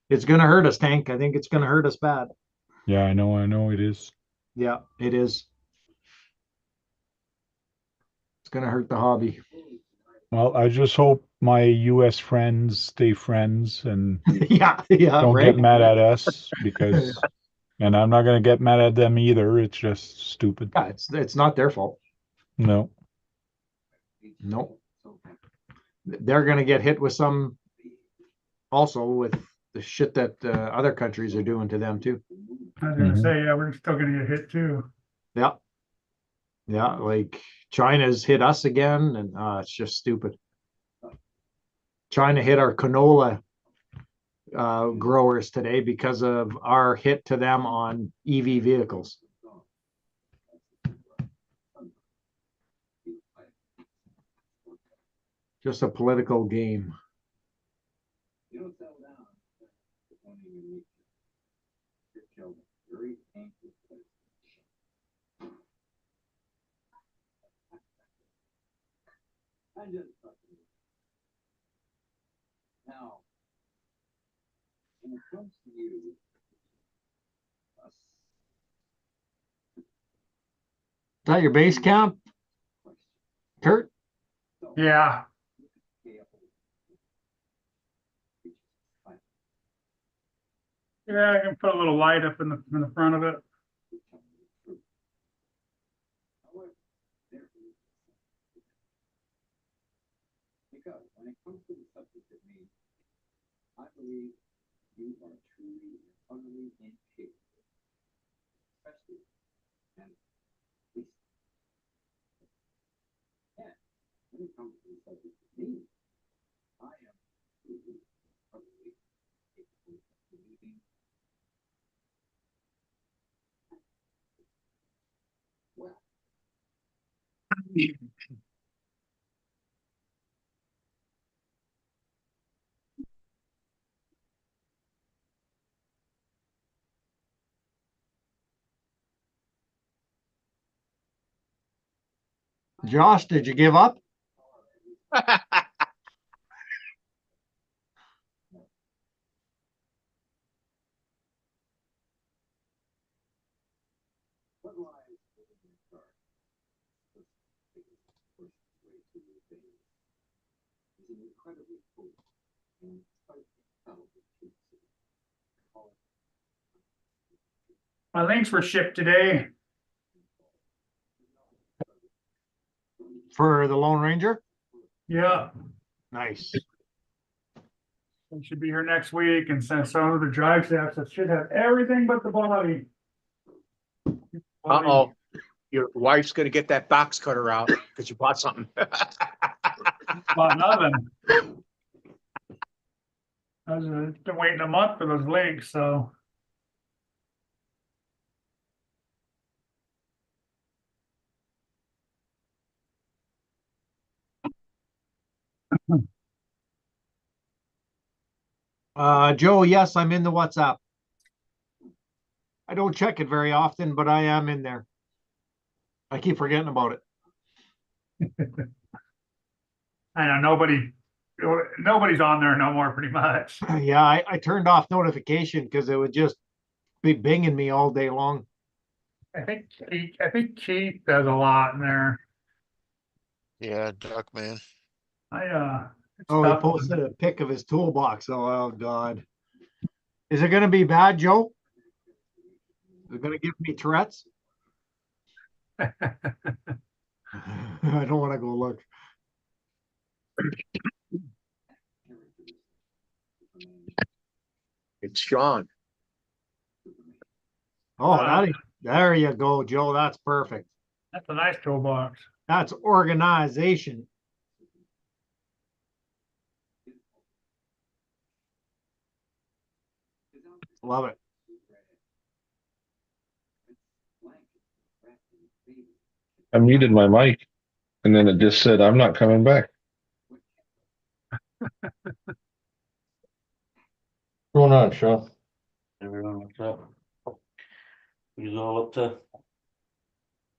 It's going to hurt us, Tank. I think it's going to hurt us bad. Yeah, I know it is. Yeah, it is. It's going to hurt the hobby. Well, I just hope my US friends stay friends and yeah, don't right. get mad at us because, and I'm not gonna get mad at them either. It's just stupid. Yeah, it's not their fault. No. Nope. They're going to get hit with some also with the shit that other countries are doing to them too. I was gonna say, yeah, we're still gonna get hit too. Yeah. Yeah, like China's hit us again, and it's just stupid. China hit our canola growers today because of our hit to them on EV vehicles. Just a political game. Is that your base camp, Kurt? Yeah. Yeah, I can put a little light up in the front of it. Josh, did you give up? My links were shipped today. For the Lone Ranger? Yeah, Nice. it should be here next week, and since some of the drive shafts that should have everything but the body. Uh-oh. Your wife's gonna get that box cutter out because you bought something. Bought nothing. It's been waiting a month for those links, so. Joe, yes, I'm in the WhatsApp. I don't check it very often, but I am in there. I keep forgetting about it. I know nobody's on there no more, pretty much. Yeah, I turned off notification because it would just be binging me all day long. I think Keith does a lot in there. Yeah, Duck man. It's Oh, he tough. posted a pic of his toolbox. Oh God. Is it gonna be bad, Joe? Is it gonna give me Tourette's? I don't want to go look. It's Sean. Oh, there you go, Joe. That's perfect. That's a nice toolbox. That's organization. Love it. I muted my mic and then it just said, I'm not coming back. What's going on, Sean? Everyone, what's up? Who's all up to?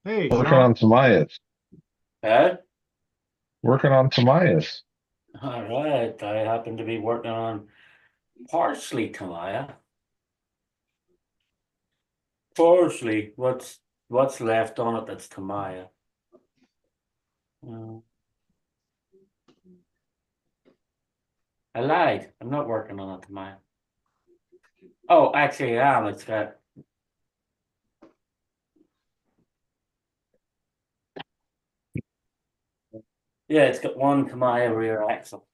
Hey, Working Sean. on Tamias. Ed? Working on Tamias. All right, I happen to be working on partially Tamaya. Partially, what's left on it that's Tamaya? I lied. I'm not working on it Tamaya. Oh, actually, I am. It's got. Yeah, it's got one Tamaya rear axle.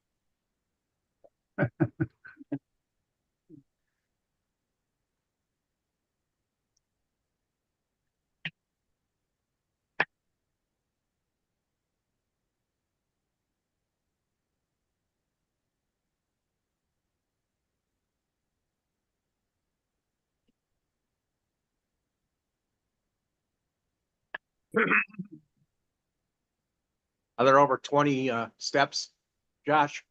Are there over 20 steps, Josh?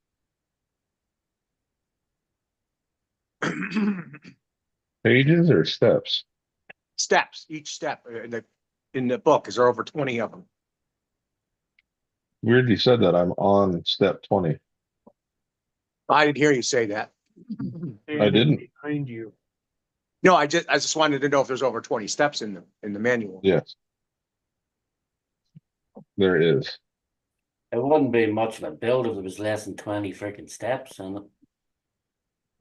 Pages or steps? Steps, each step in the book. Is there over 20 of them? Weird you said that. I'm on step 20. I didn't hear you say that. I didn't. Behind you. No, I just wanted to know if there's over 20 steps in the manual. Yes. There is. It wouldn't be much of a build if there was less than 20 freaking steps in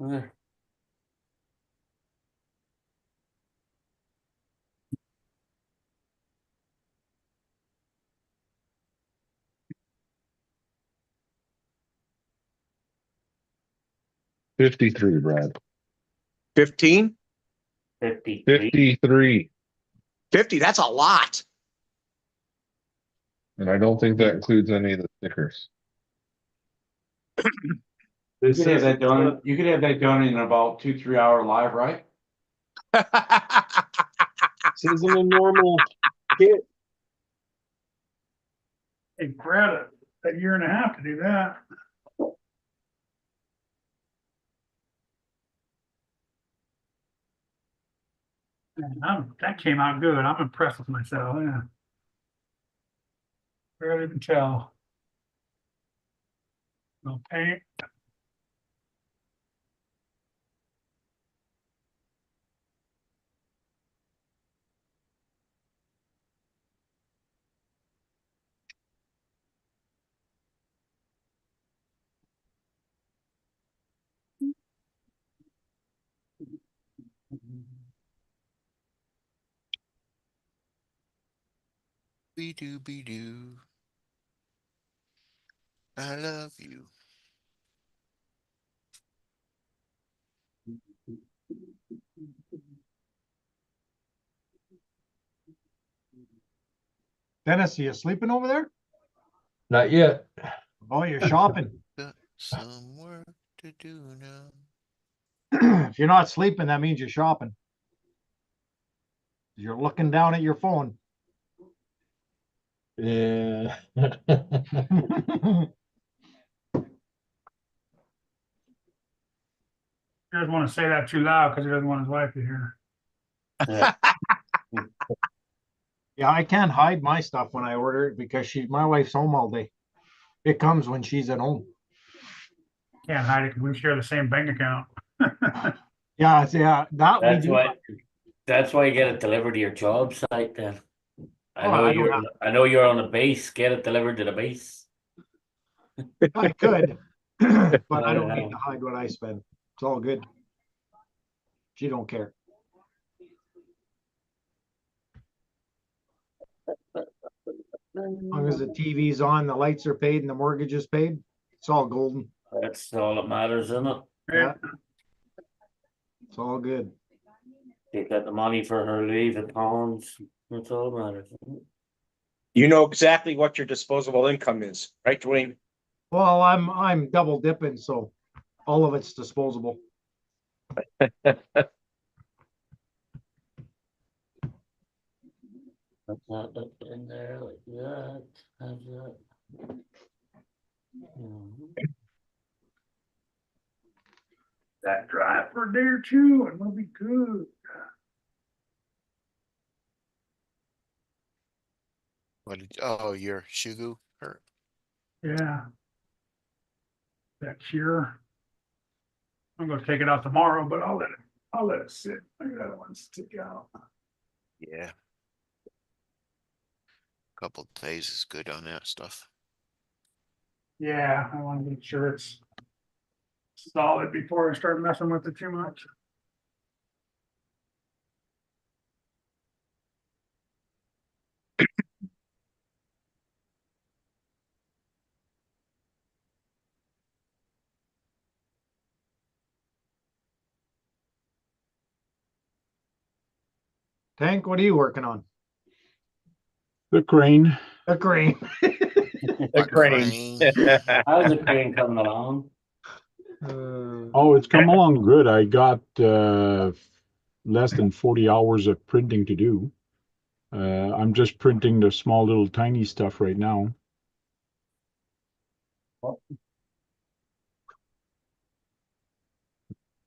it. 53, Brad. 15? 53. 53. 50, that's a lot. And I don't think that includes any of the stickers. You could have that done in about 2-3 hour live, right? This isn't a normal kit. It grabbed a year and a half to do that. And that came out good. I'm impressed with myself. Yeah. Barely even tell. No paint. Be do be do. I love you. Dennis, are you sleeping over there? Not yet. Oh, you're shopping. Got some work to do now. If you're not sleeping, that means you're shopping. You're looking down at your phone. Yeah. He doesn't want to say that too loud because he doesn't want his wife to hear. Yeah. Yeah, I can't hide my stuff when I order it because my wife's home all day. It comes when she's at home. Can't hide it because we share the same bank account. Yeah, that we That's do. why, that's why you get it delivered to your job site then. I Oh, know I don't you're, have- I know you're on the base, get it delivered to the base. I could, but I don't Yeah. need to hide what I spend. It's all good. She don't care. As long as the TV's on, the lights are paid, and the mortgage is paid, it's all golden. That's all that matters, isn't it? Yeah. It's all good. Take out the money for her leave at Collins, that's all that matters. Isn't it? You know exactly what your disposable income is, right, Dwayne? Well, I'm double dipping, so all of it's disposable. Put that up in there like that, have that. That dry for a day or two and we'll be good. Your Shugu hurt. Yeah. That shear. I'm gonna take it out tomorrow, but I'll let it sit. I got other ones to stick out. Yeah. Couple days is good on that stuff. Yeah, I want to make sure it's solid before I start messing with it too much. Tank, what are you working on? The crane. A crane. The crane. How's the crane coming along? Oh, it's come along good. I got less than 40 hours of printing to do. I'm just printing the small little tiny stuff right now.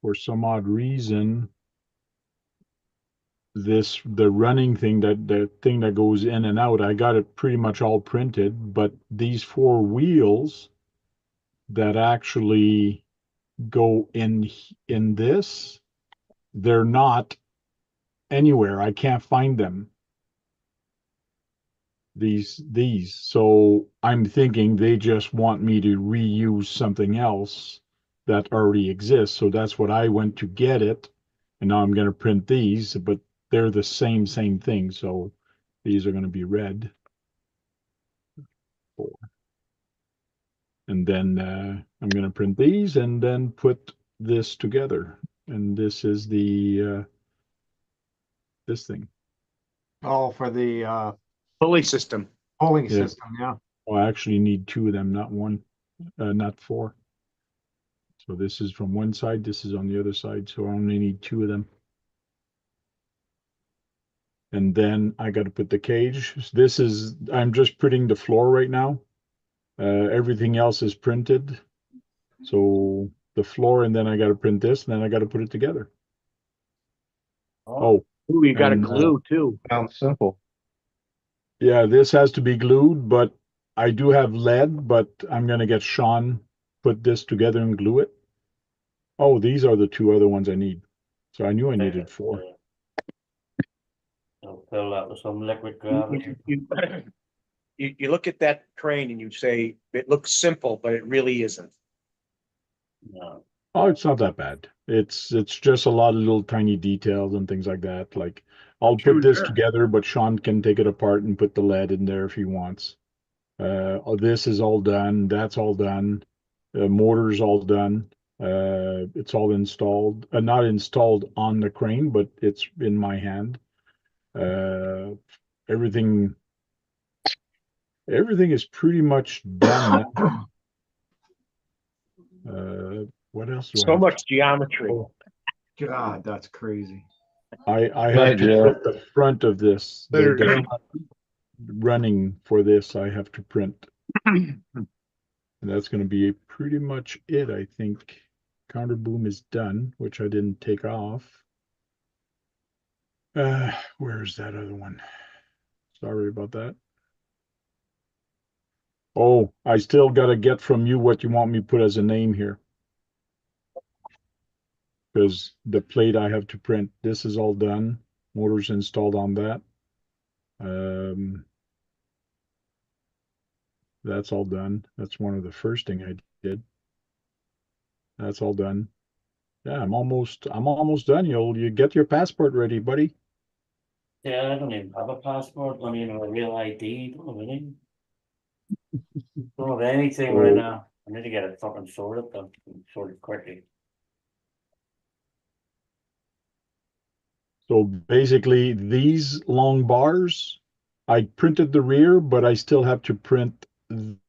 For some odd reason, the running thing, the thing that goes in and out, I got it pretty much all printed, but these four wheels that actually go in this, they're not anywhere. I can't find them. These. So I'm thinking they just want me to reuse something else that already exists. So that's what I went to get it. And now I'm going to print these, but they're the same thing. So these are going to be red. And then I'm going to print these and then put this together. And this is the this thing. Oh, for the Pulley system. polling Yeah. system, yeah. Well, I actually need two of them, not one, not four. So this is from one side, this is on the other side, so I only need two of them. And then I got to put the cage. I'm just printing the floor right now. Everything else is printed. So the floor, and then I got to print this, and then I got to put it together. Oh, Ooh, you got a And, glue too. Sounds simple. yeah, this has to be glued, but I do have lead, but I'm gonna get Sean put this together and glue it. Oh, these are the two other ones I need. So I knew I needed 4. I'll fill that with some liquid You, gravity. you look at that crane and you say, it looks simple, but it really isn't. No. Oh, it's not that bad. It's just a lot of little tiny details and things like that. Like I'll put this together, but Sean can take it apart and put the lead in there if he wants. This is all done. That's all done. Motor's all done. It's all installed. Not installed on the crane, but it's in my hand. Everything is pretty much done now. What else do I So have? much geometry. Oh, God, that's crazy. I Night, have to Joe. print the front of this. Later, The Joe. front running for this, I have to print. And that's going to be pretty much it, I think. Counter boom is done, which I didn't take off. Where's that other one? Sorry about that. Oh, I still got to get from you what you want me to put as a name here. Because the plate I have to print, this is all done. Motor's installed on that. That's all done. That's one of the first thing I did. That's all done. Yeah, I'm almost done. You get your passport ready, buddy. Yeah, I don't even have a passport. Don't even have a real ID. Don't have anything. Don't have anything right now. I need to get it fucking sorted though. Sorted quickly. So basically, these long bars, I printed the rear, but I still have to print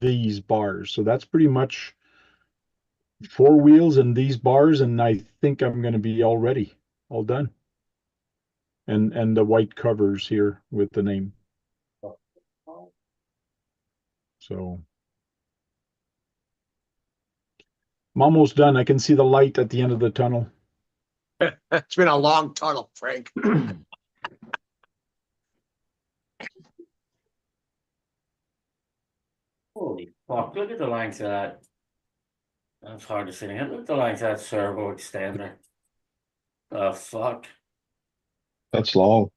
these bars. So that's pretty much 4 wheels and these bars, and I think I'm going to be all ready, all done. And the white covers here with the name. So I'm almost done. I can see the light at the end of the tunnel. It's been a long tunnel, Frank. Holy fuck, look at the length of that. That's hard to see. Look at the length of that servo extender. Oh fuck. That's long.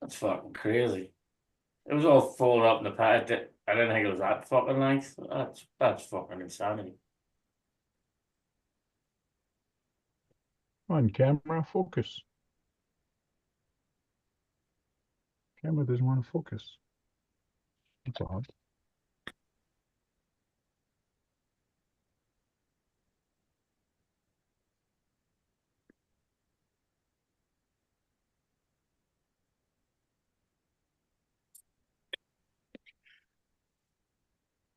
That's fucking crazy. It was all folded up in the pad. I didn't think it was that fucking length. That's fucking insanity. Come on, camera, focus. Camera doesn't want to focus. That's odd.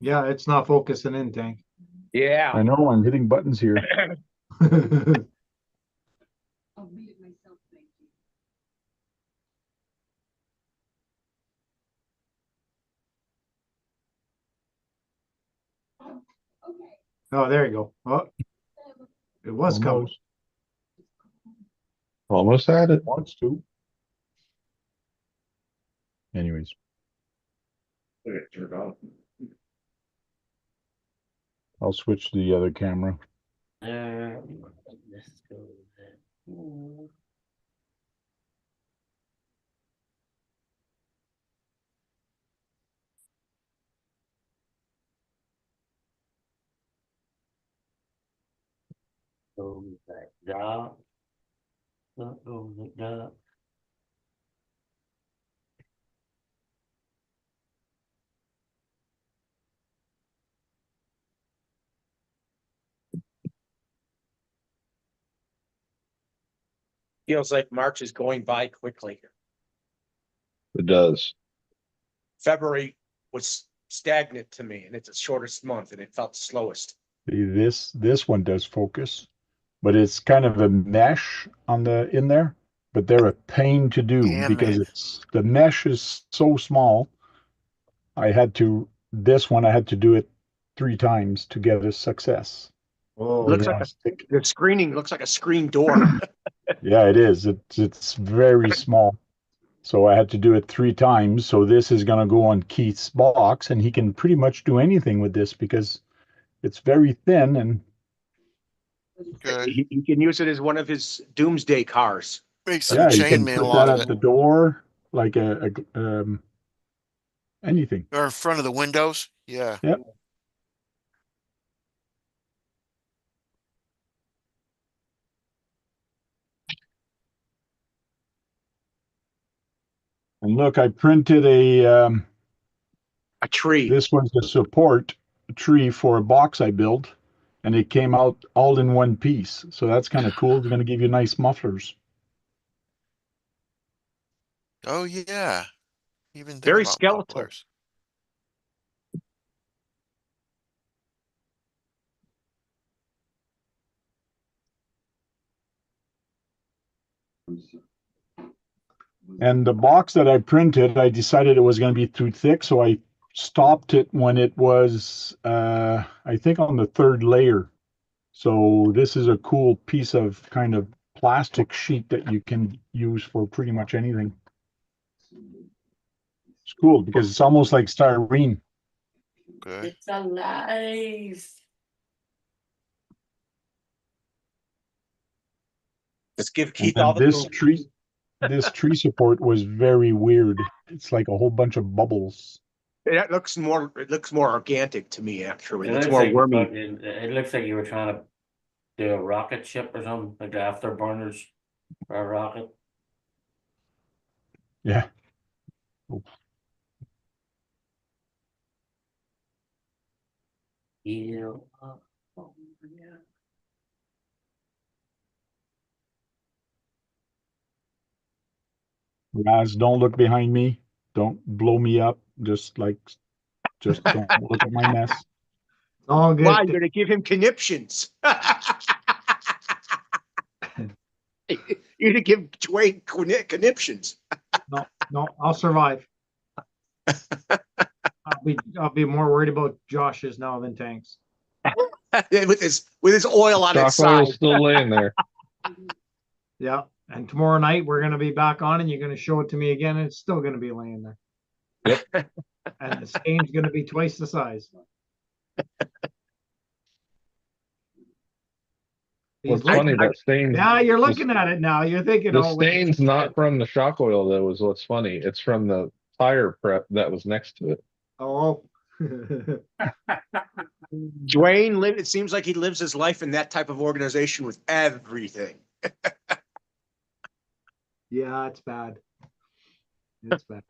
Yeah, it's not focusing in, Tank. Yeah. I know I'm hitting buttons here. Oh, there you go. Oh, it was coming. Almost had it. Wants to. Anyways, I'll switch to the other camera. Let's go there. Go like that. Go like that. Feels like March is going by quickly. It does. February was stagnant to me, and it's the shortest month, and it felt slowest. See, this one does focus, but it's kind of a mesh on the in there. But they're a pain to do Damn because it. it's the mesh is so small. This one I had to do it 3 times to get a success. Oh, Looks Yeah. like the screening looks like a screen door. Yeah, it is. It's very small. So I had to do it 3 times. So this is going to go on Keith's box, and he can pretty much do anything with this because it's very thin. And Okay. He can use it as one of his doomsday cars. Make some yeah, you can chainmail put that out of at it. the door, like anything. Or in front of the windows. Yeah. Yep. And look, I printed A tree. this was the support tree for a box I built, and it came out all in one piece. So that's kind of cool. It's going to give you nice mufflers. Oh yeah. Even think Very about skeletal. mufflers. And the box that I printed, I decided it was going to be too thick, so I stopped it when it was, I think, on the 3rd layer. So this is a cool piece of kind of plastic sheet that you can use for pretty much anything. It's cool because it's almost like styrene. Okay. It's alive. Let's give And Keith then all the this poop. this tree support was very weird. It's like a whole bunch of bubbles. It looks more organic to me, actually. It It's looks more like wormy. it looks like you were trying to do a rocket ship or something, like the afterburners for a rocket. Yeah. Yeah. Oh, yeah. Raz, don't look behind me. Don't blow me up. Just don't look at my mess. All good. Why? You're gonna give him conniptions. You're gonna give Dwayne conniptions. No, I'll survive. I'll be more worried about Josh's now than Tank's. with his oil on its Shock oil's side. still laying there. Yeah. And tomorrow night we're gonna be back on, and you're gonna show it to me again, and it's still gonna be laying there. Yep. And the stain's gonna be twice the size. What's He's funny, looking- that stain. Now you're looking at it now. You're thinking, The oh, look at stain's this not shit. from the shock oil, though, is what's funny. It's from the tire prep that was next to it. Oh. Dwayne it seems like he lives his life in that type of organization with everything. Yeah, it's bad. It's bad.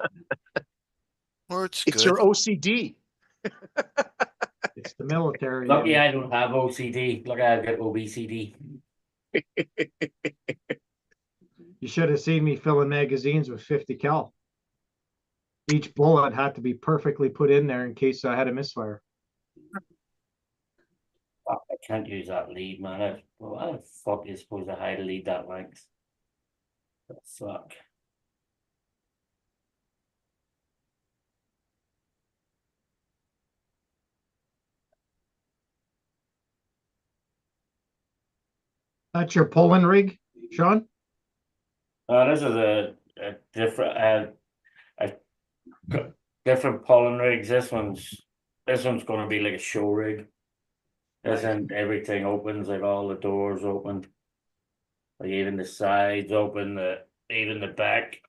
Or it's It's good. your OCD. It's the military. Lucky I don't have OCD. Look, I've got OBCD. You should have seen me filling magazines with 50 cal. Each bullet had to be perfectly put in there in case I had a misfire. Fuck, I can't use that lead, man. Well, how the fuck are you supposed to hide a lead that length? That suck. That's your pulling rig, Sean? This is a different different pollen rigs. This one's gonna be like a show rig. This and everything opens, like all the doors open. Like even the sides open, even the back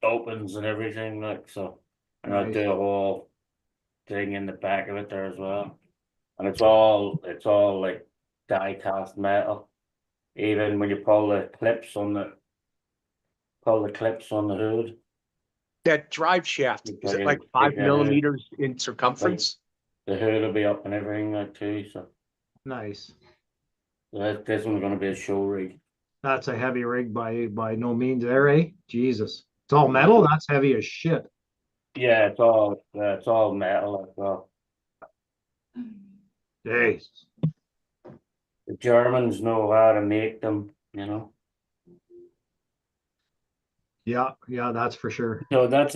opens and everything, like so. And I'll Nice. do a whole thing in the back of it there as well. And it's all like die cast metal. Even when you pull the clips on the hood. That drive shaft, is it like Big 5 head. millimeters in circumference? The hood will be up and everything like too, so Nice. this one's gonna be a show rig. That's a heavy rig by no means there, eh? Jesus. It's all metal? That's heavy as shit. Yeah, it's all metal as well. Jeez. The Germans know how to make them, you know. Yeah, that's for sure. So that's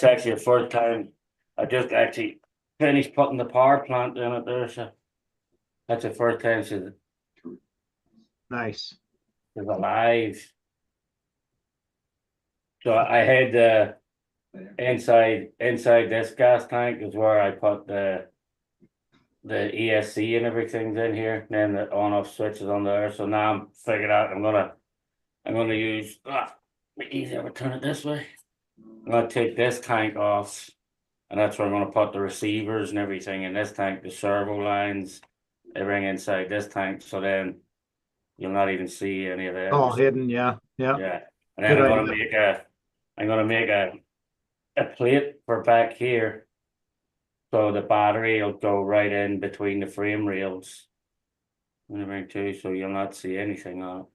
actually the first time I just actually finished putting the power plant in it there, so that's the first time since Nice. it's alive. So I had inside this gas tank is where I put the ESC and everything's in here, and then the on off switch is on there. So now I'm figured out I'm gonna use easier to turn it this way. I'm gonna take this tank off, and that's where I'm gonna put the receivers and everything in this tank, the servo lines, everything inside this tank. So then you'll not even see any of that. All hidden, yeah. Yeah, and then Good I'm gonna make a plate for back here. So the battery will go right in between the frame rails. And everything too, so you'll not see anything on it.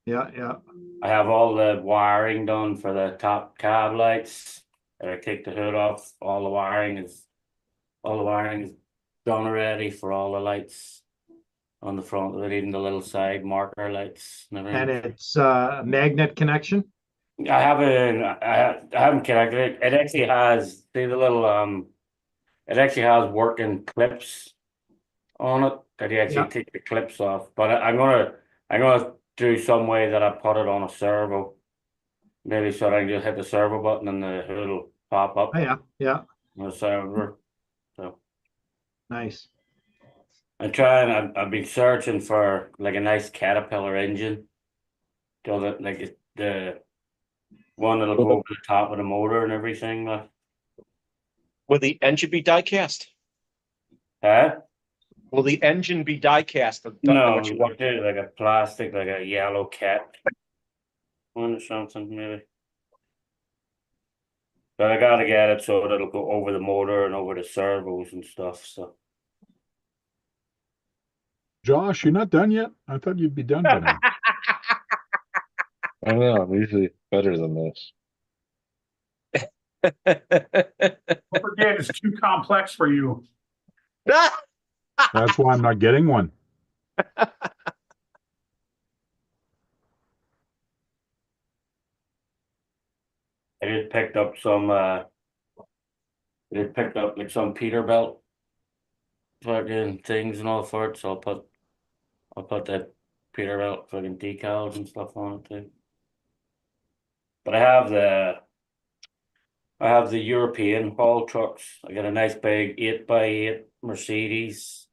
Yeah. I have all the wiring done for the top cab lights. I take the hood off, all the wiring is done already for all the lights on the front of it, even the little side marker lights and everything. And it's a magnet connection. I haven't connected it. It actually has, see the little it actually has working clips on it that you actually take the clips off. But I'm gonna do some way that I put it on a servo. Maybe so I can just hit the servo button and the hood will pop up. Oh, yeah. On the servo. So Nice. I've been searching for like a nice Caterpillar engine. So that like the one that'll go over the top of the motor and everything. Like. Will the engine be die cast? Huh? Will the engine be die cast? No, What you want? do like a plastic, like a yellow cat one or something, maybe. But I gotta get it so that it'll go over the motor and over the servos and stuff. So Josh, you're not done yet? I thought you'd be done by now. I don't know, I'm usually better than this. Don't forget, it's too complex for you. That's why I'm not getting one. I just picked up some like some Peterbilt fucking things and all for it, so I'll put that Peterbilt fucking decals and stuff on it too. But I have the European haul trucks. I got a nice big 8x8 Mercedes.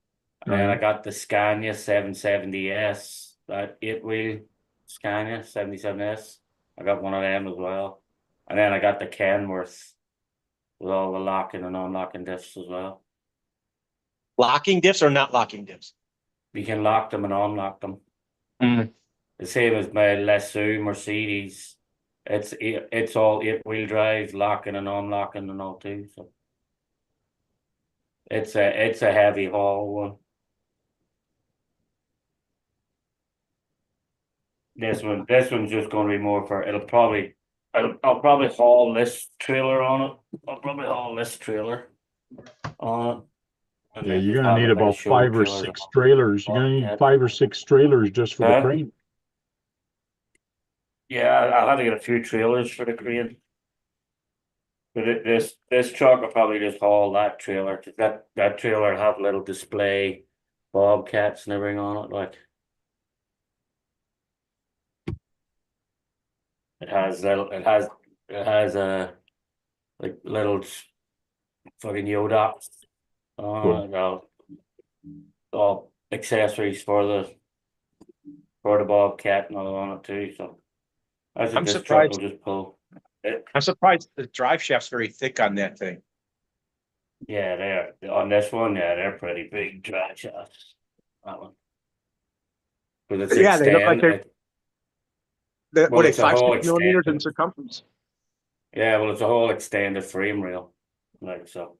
And then I got the Scania 770S, that 8-wheel Scania 77S. I got one of them as well. And then I got the Kenworth with all the locking and unlocking diffs as well. Locking diffs or not locking diffs? You can lock them and unlock them. Mm. The same as my Lesu Mercedes. It's all 8-wheel drive, locking and unlocking and all too. So it's a heavy haul one. This one's just going to be more for. I'll probably haul this trailer on it. I'll probably haul this trailer on it. And Yeah, then you're just gonna have need it like a about show 5 or trailer 6 on. trailers. You're gonna need Yeah. 5 or 6 trailers just for the Huh? crane. Yeah, I'll have to get a few trailers for the crane. But this truck will probably just haul that trailer. 'Cause that trailer will have little display bobcats and everything on it. Like it has like little fucking Yoda all accessories for the bobcat and all on it too. So I think I'm this truck surprised. will just pull it. I'm surprised the drive shaft's very thick on that thing. Yeah, they're on this one. Yeah, they're pretty big drive shafts. That one. But it's Yeah, they look like extend- they're Well, what are it's they, a 5 whole 6 millimeters in extended- circumference? Yeah, well, it's a whole extended frame rail, like so.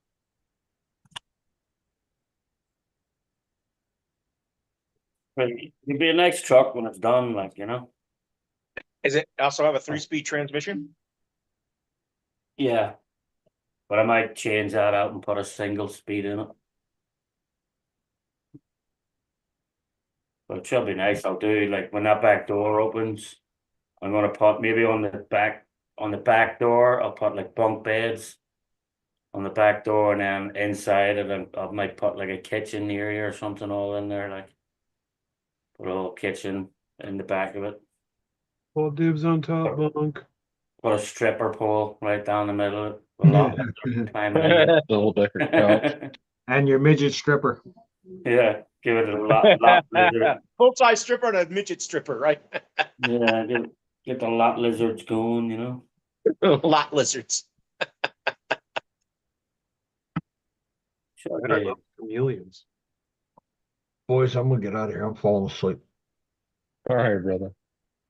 But it'd be a nice truck when it's done, like Is it also have a 3-speed transmission? Yeah. But I might change that out and put a single speed in it. But it should be nice. I'll do like when that back door opens, I'm gonna put maybe on the back door, I'll put like bunk beds on the back door, and then inside of it, I might put like a kitchen area or something all in there, like put a little kitchen in the back of it. All dibs on top bunk. Put a stripper pole right down the middle of it. A lot climbing in. Double decker couch. And your midget stripper. Yeah, give it a lot lizard. Full-size stripper and a midget stripper, right? Yeah, get the lot lizards going, you know. Lot lizards. Sure, I don't Dave. know, chameleons. Boys, I'm gonna get out of here. I'm falling asleep. All right, brother.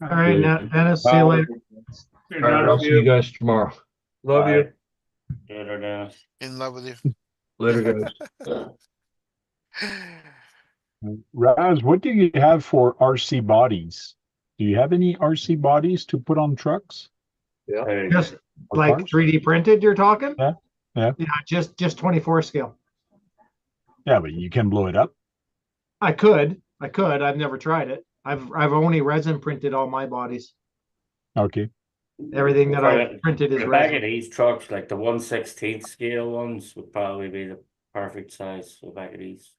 All right, Dennis, see you later. Good All right, night. I'll see you guys tomorrow. Love you. Later, Dennis. In love with you. Later, guys. Raz, what do you have for RC bodies? Do you have any RC bodies to put on trucks? Hey, Just or like cars? 3D printed, you're talking? Yeah, yeah. Yeah, just 24 scale. Yeah, but you can blow it up. I could. I've never tried it. I've only resin printed all my bodies. Okay. Everything that For I've the- printed is the back resin. of these trucks, like the 1/16 scale ones, would probably be the perfect size for the back of these.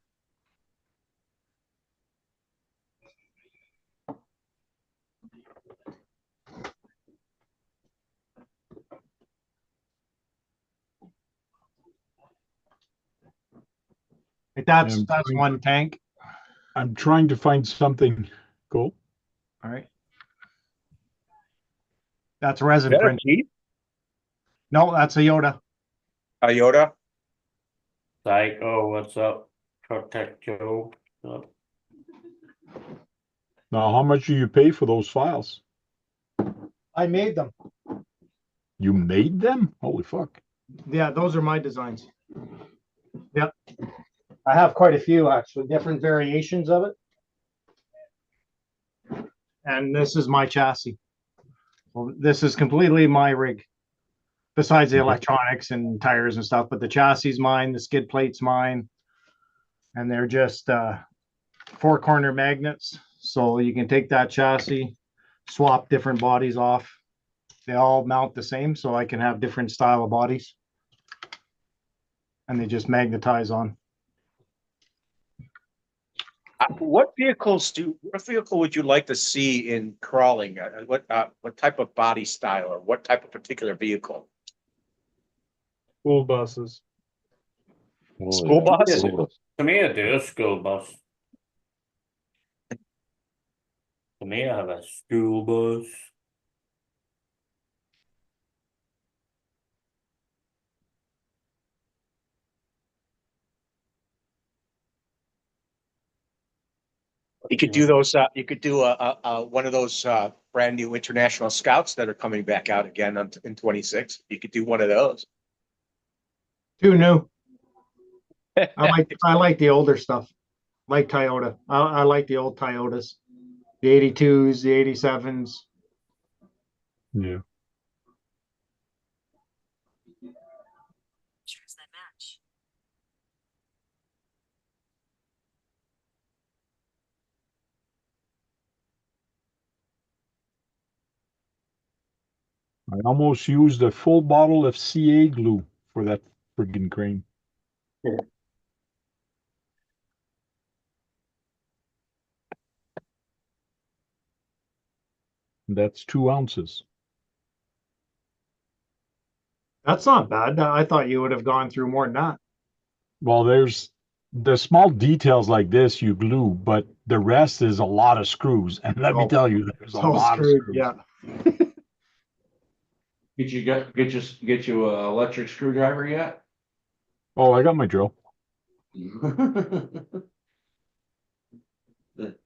Like that's Yeah, that's I'm one tank. I'm trying to find something cool. All right. That's resin Is that a print. Jeep? No, that's a Yoda. A Yoda? Psycho, what's up? Truck Tech Joe. What's up? Now, how much do you pay for those files? I made them. You made them? Holy fuck. Yeah, those are my designs. Yep. I have quite a few actually, different variations of it. And this is my chassis. Well, this is completely my rig. Besides the electronics and tires and stuff, but the chassis is mine, the skid plate's mine. And they're just 4-corner magnets. So you can take that chassis, swap different bodies off. They all mount the same, so I can have different style of bodies. And they just magnetize on. What vehicle would you like to see in crawling? What type of body style or what type of particular vehicle? School buses. School bus? To me, I do a school bus. To me, I have a school bus. You could do those, you could do one of those brand new International Scouts that are coming back out again in 26. You could do one of those. Too new. I like the older stuff, like Toyota. I like the old Toyotas, the 82s, the 87s. Yeah. I almost used a full bottle of CA glue for that friggin' crane. Yeah. That's 2 ounces. That's not bad. I thought you would have gone through more than that. Well, there's the small details like this you glue, but the rest is a lot of screws. And let me Oh, tell you, there's a So lot of screwed, screws. yeah. Get you a electric screwdriver yet? Oh, I got my drill.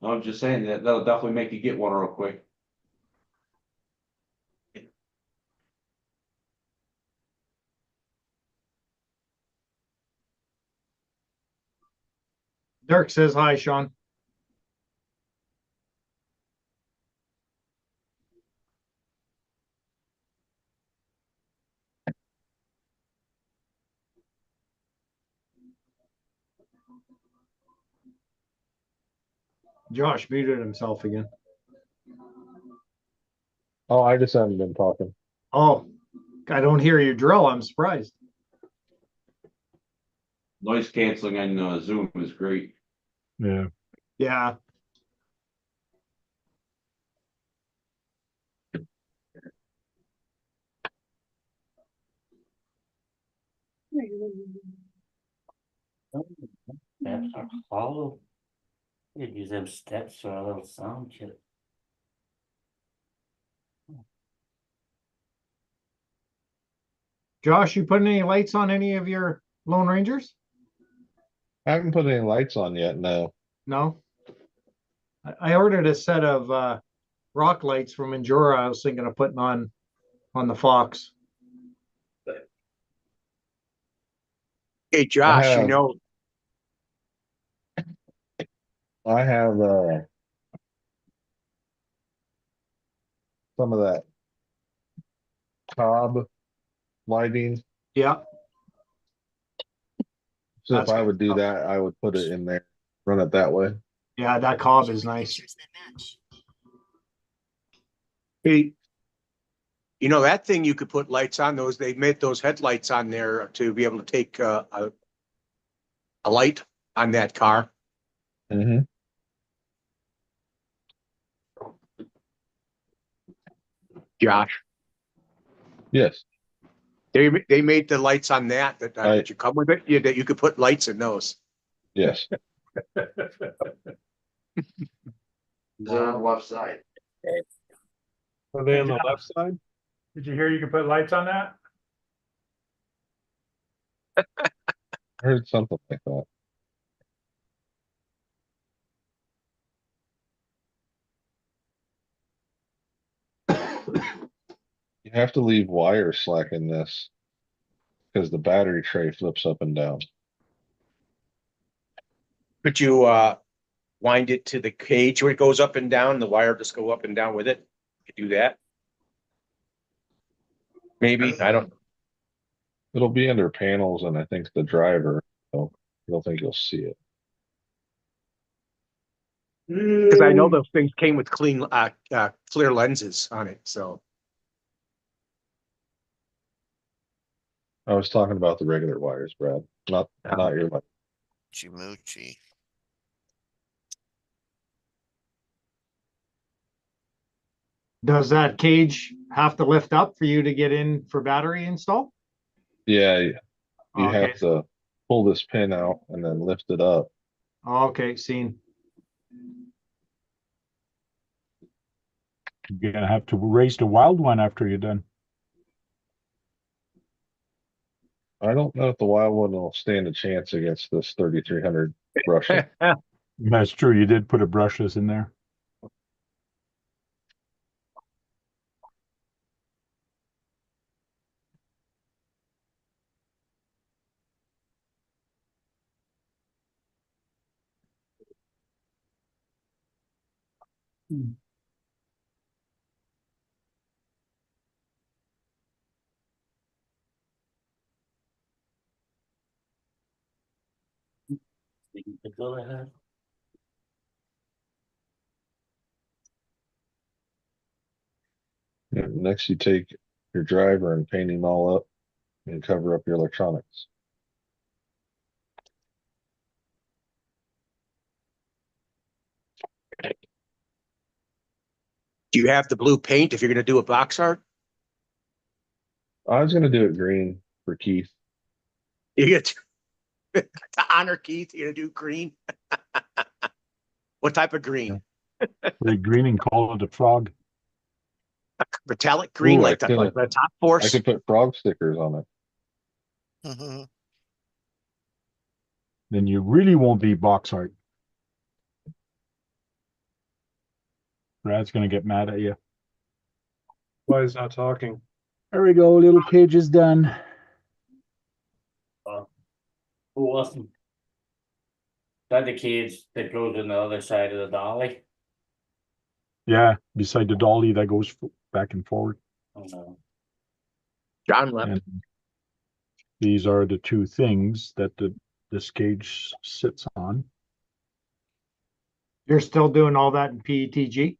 I'm just saying that'll definitely make you get one real quick. Dirk says hi, Sean. Josh muted himself again. Oh, I just haven't been talking. Oh, I don't hear your drill. I'm surprised. Noise canceling on Zoom is great. Yeah. Yeah. Steps are hollow. You'd use them steps for a little sound kit. Josh, you putting any lights on any of your Lone Rangers? I haven't put any lights on yet, no. No. I ordered a set of rock lights from Endura. I was thinking of putting on the Fox. Hey, Josh, you have- know, I have some of that Cobb lighting. Yeah. So if That's I good would do stuff. that, I would put it in there, run it that way. Yeah, that Cobb is nice. hey, you know, that thing you could put lights on those, they made those headlights on there to be able to take a light on that car. Mm-hmm. Josh, Yes. they made the lights on that Right. that you come with it, yeah, that you could put lights in those. Yes. They're on the left side. Are they on the left side? Did you hear you can put lights on that? I heard something like that. You have to leave wire slack in this. Because the battery tray flips up and down. Could you wind it to the cage where it goes up and down, the wire just go up and down with it? You do that? Maybe, I don't, It'll be under panels and I think the driver, so I don't think you'll see it. because I know those things came with clear lenses on it, so. I was talking about the regular wires, Brad, not your like. Chimuchi. Does that cage have to lift up for you to get in for battery install? Yeah, you Okay. have to pull this pin out and then lift it up. Okay, seen. You're gonna have to raise the wild one after you're done. I don't know if the wild one will stand a chance against this 3300 Russian. That's true. You did put a brushless in there. Go ahead. Next, you take your driver and paint him all up and cover up your electronics. Do you have the blue paint if you're gonna do a box art? I was gonna do it green for Keith. You get to honor Keith, you're gonna do green? What type of green? The green and call it a frog. Metallic green, Ooh, like I the, could- like the top I force? could put frog stickers on it. Then you really won't be box art. Brad's gonna get mad at you. Why is not talking? There we go. Little cage is done. Who wasn't? That the kids that goes on the other side of the dolly. Yeah, beside the dolly that goes back and forward. Oh, no. John left. And these are the two things that this cage sits on. You're still doing all that in PETG?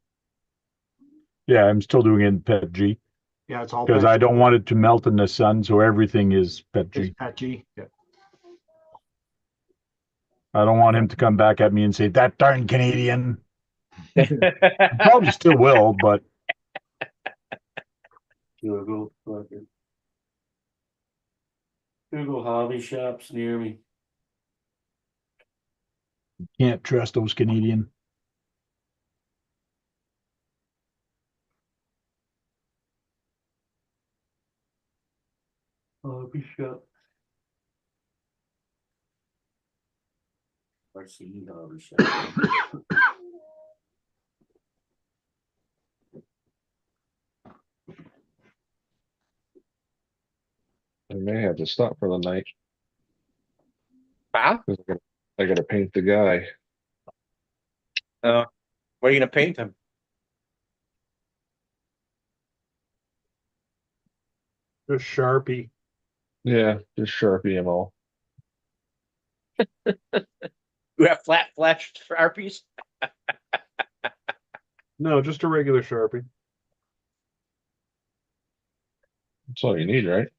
Yeah, I'm still doing it in PETG Yeah, it's all because I don't want it to melt in the sun, so everything is PETG. PETG. Yeah. I don't want him to come back at me and say, that darn Canadian. Probably still will, but You will go for it. Google hobby shops near me. Can't trust those Canadian. Hobby shop. RC hobby shop. I may have to stop for the night. Huh? 'Cause I gotta paint the guy. What are you gonna paint them? Just Sharpie. Yeah, just Sharpie him all. You have flat Sharpies? No, just a regular Sharpie. That's all you need, right?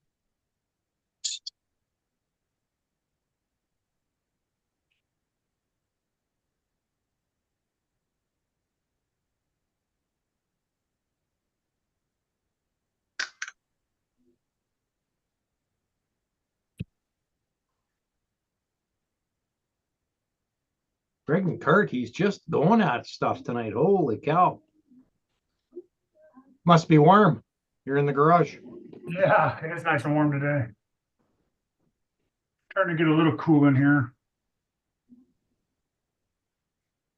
Friggin' Kurt, he's just going at stuff tonight. Holy cow. Must be warm. You're in the garage. Yeah, it is nice and warm today. Starting to get a little cool in here.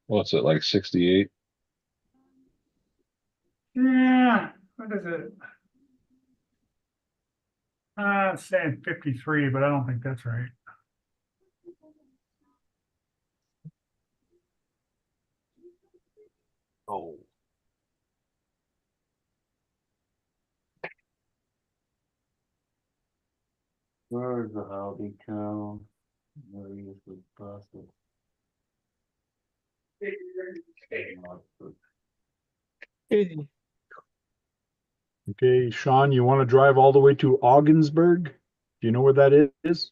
What's it, like 68? Yeah, what is it? It's saying 53, but I don't think that's right. Oh. Where's the hobby town? Where is the process? Okay, Sean, you want to drive all the way to Ogdensburg? Do you know where that is?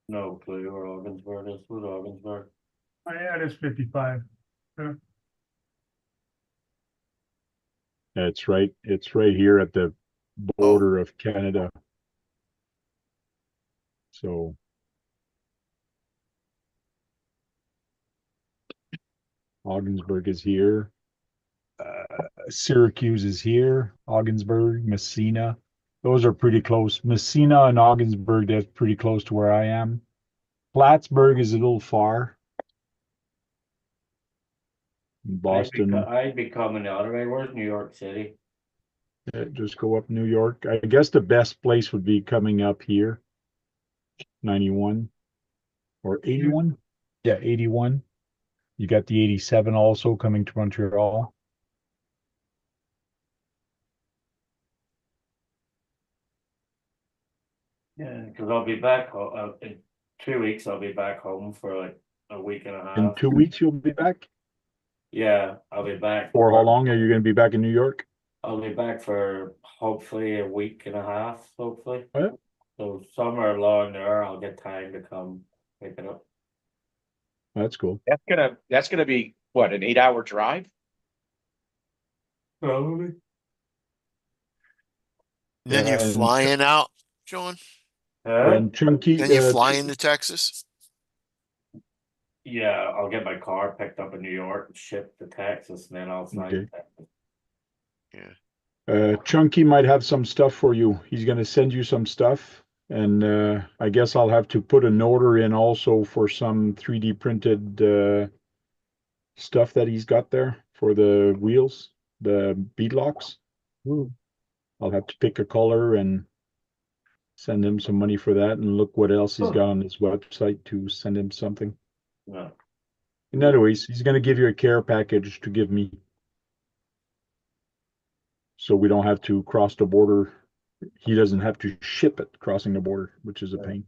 No clue where Ogdensburg is. Where's Ogdensburg? Oh, yeah, it is 55. It's right here at the border of Canada. So Ogdensburg is here. Syracuse is here. Ogdensburg, Messina. Those are pretty close. Messina and Ogdensburg, that's pretty close to where I am. Plattsburgh is a little far. Boston. I'd be coming the other way. Where's New York City? Just go up New York. I guess the best place would be coming up here. 91 or 81. Yeah, 81. You got the 87 also coming to Montreal. Yeah, because I'll be back in 2 weeks. I'll be back home for like a week and a half. In 2 weeks, you'll be back? Yeah, I'll be back. For how long are you going to be back in New York? I'll be back for hopefully a week and a half, hopefully. Oh, yeah. So somewhere along there, I'll get time to come pick it up. That's cool. That's gonna be what, an 8-hour drive? Probably. Then you're And- flying out, John? And Chunky. Then you're flying to Texas? Yeah, I'll get my car picked up in New York and shipped to Texas, and then I'll fly to Okay. Texas. Chunky might have some stuff for you. He's going to send you some stuff. And I guess I'll have to put an order in also for some 3D printed stuff that he's got there for the wheels, the bead locks. I'll have to pick a color and send him some money for that and look what else he's got on his website to send him something. No. In other ways, he's going to give you a care package to give me. So we don't have to cross the border. He doesn't have to ship it crossing the border, which is a pain.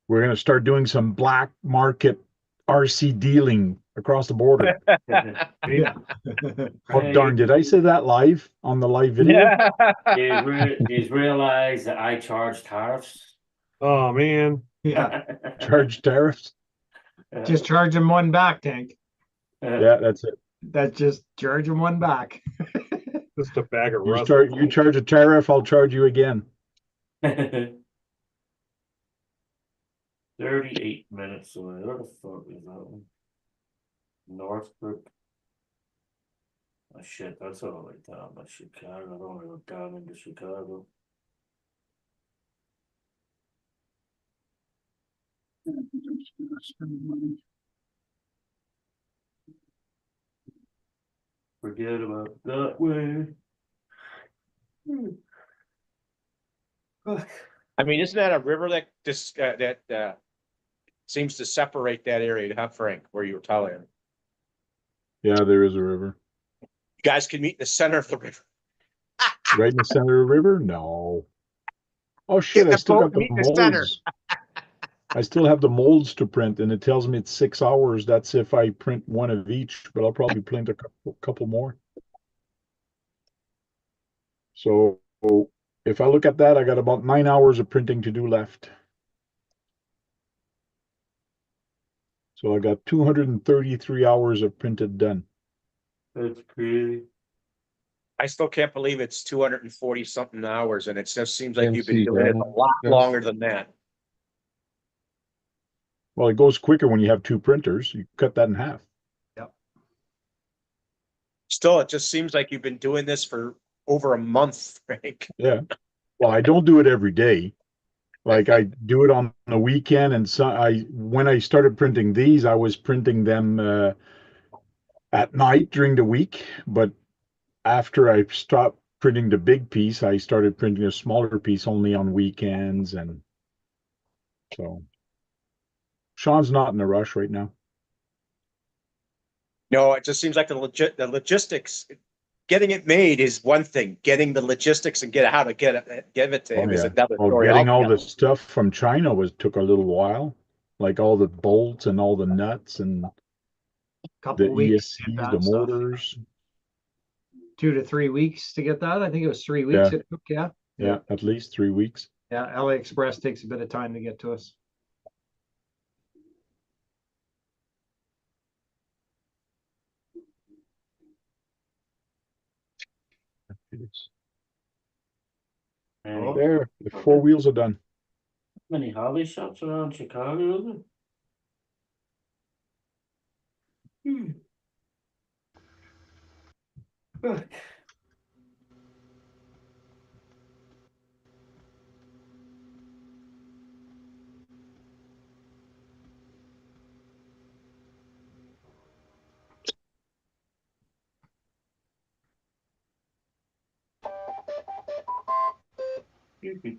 We're going to start doing some black market RC dealing across the border. Yeah. Oh, darn, did I say that live on the live video? Do you realize that I charge tariffs? Oh, man. Yeah. Charge tariffs? Just charge him one back, Tank. Yeah, that's it. That's just charge them one back. Just a bag of You rust. start, you charge a tariff, I'll charge you again. 38 minutes away. Where the fuck is that one? Northbrook. Oh shit, that's all the way down by Chicago. I don't want to go down into Chicago. Forget about that way. I mean, isn't that a river that just, seems to separate that area, huh, Frank, where you were telling? Yeah, there is a river. You guys can meet in the center of the river. Right in the center of the river? No. Oh shit, Get I the still boat, got the meet in the center. molds. I still have the molds to print and it tells me it's 6 hours. That's if I print one of each, but I'll probably print a couple more. So if I look at that, I got about 9 hours of printing to do left. So I got 233 hours of printed done. That's crazy. I still can't believe it's 240 something hours, and it just seems like you've been MC doing it a Dennis. lot Yes. longer than that. Well, it goes quicker when you have two printers. You cut that in half. Still, it just seems like you've been doing this for over a month, Frank. Yeah. Well, I don't do it every day. Like I do it on the weekend, and so when I started printing these, I was printing them at night during the week. But after I stopped printing the big piece, I started printing a smaller piece only on weekends, and so Sean's not in a rush right now. No, it just seems like the logistics, getting it made is one thing. Getting the logistics and how to give it to him is another Well, story. getting all altogether. the stuff from China took a little while, like all the bolts and all the nuts and Couple the weeks to get ESCs, that the stuff. motors. 2 to 3 weeks to get that. I think it was 3 weeks Yeah. it took. Yeah. Yeah, at least 3 weeks. Yeah. AliExpress takes a bit of time to get to us. Oh. There, the 4 wheels are done. Many hobby shops around Chicago, is there? Fuck.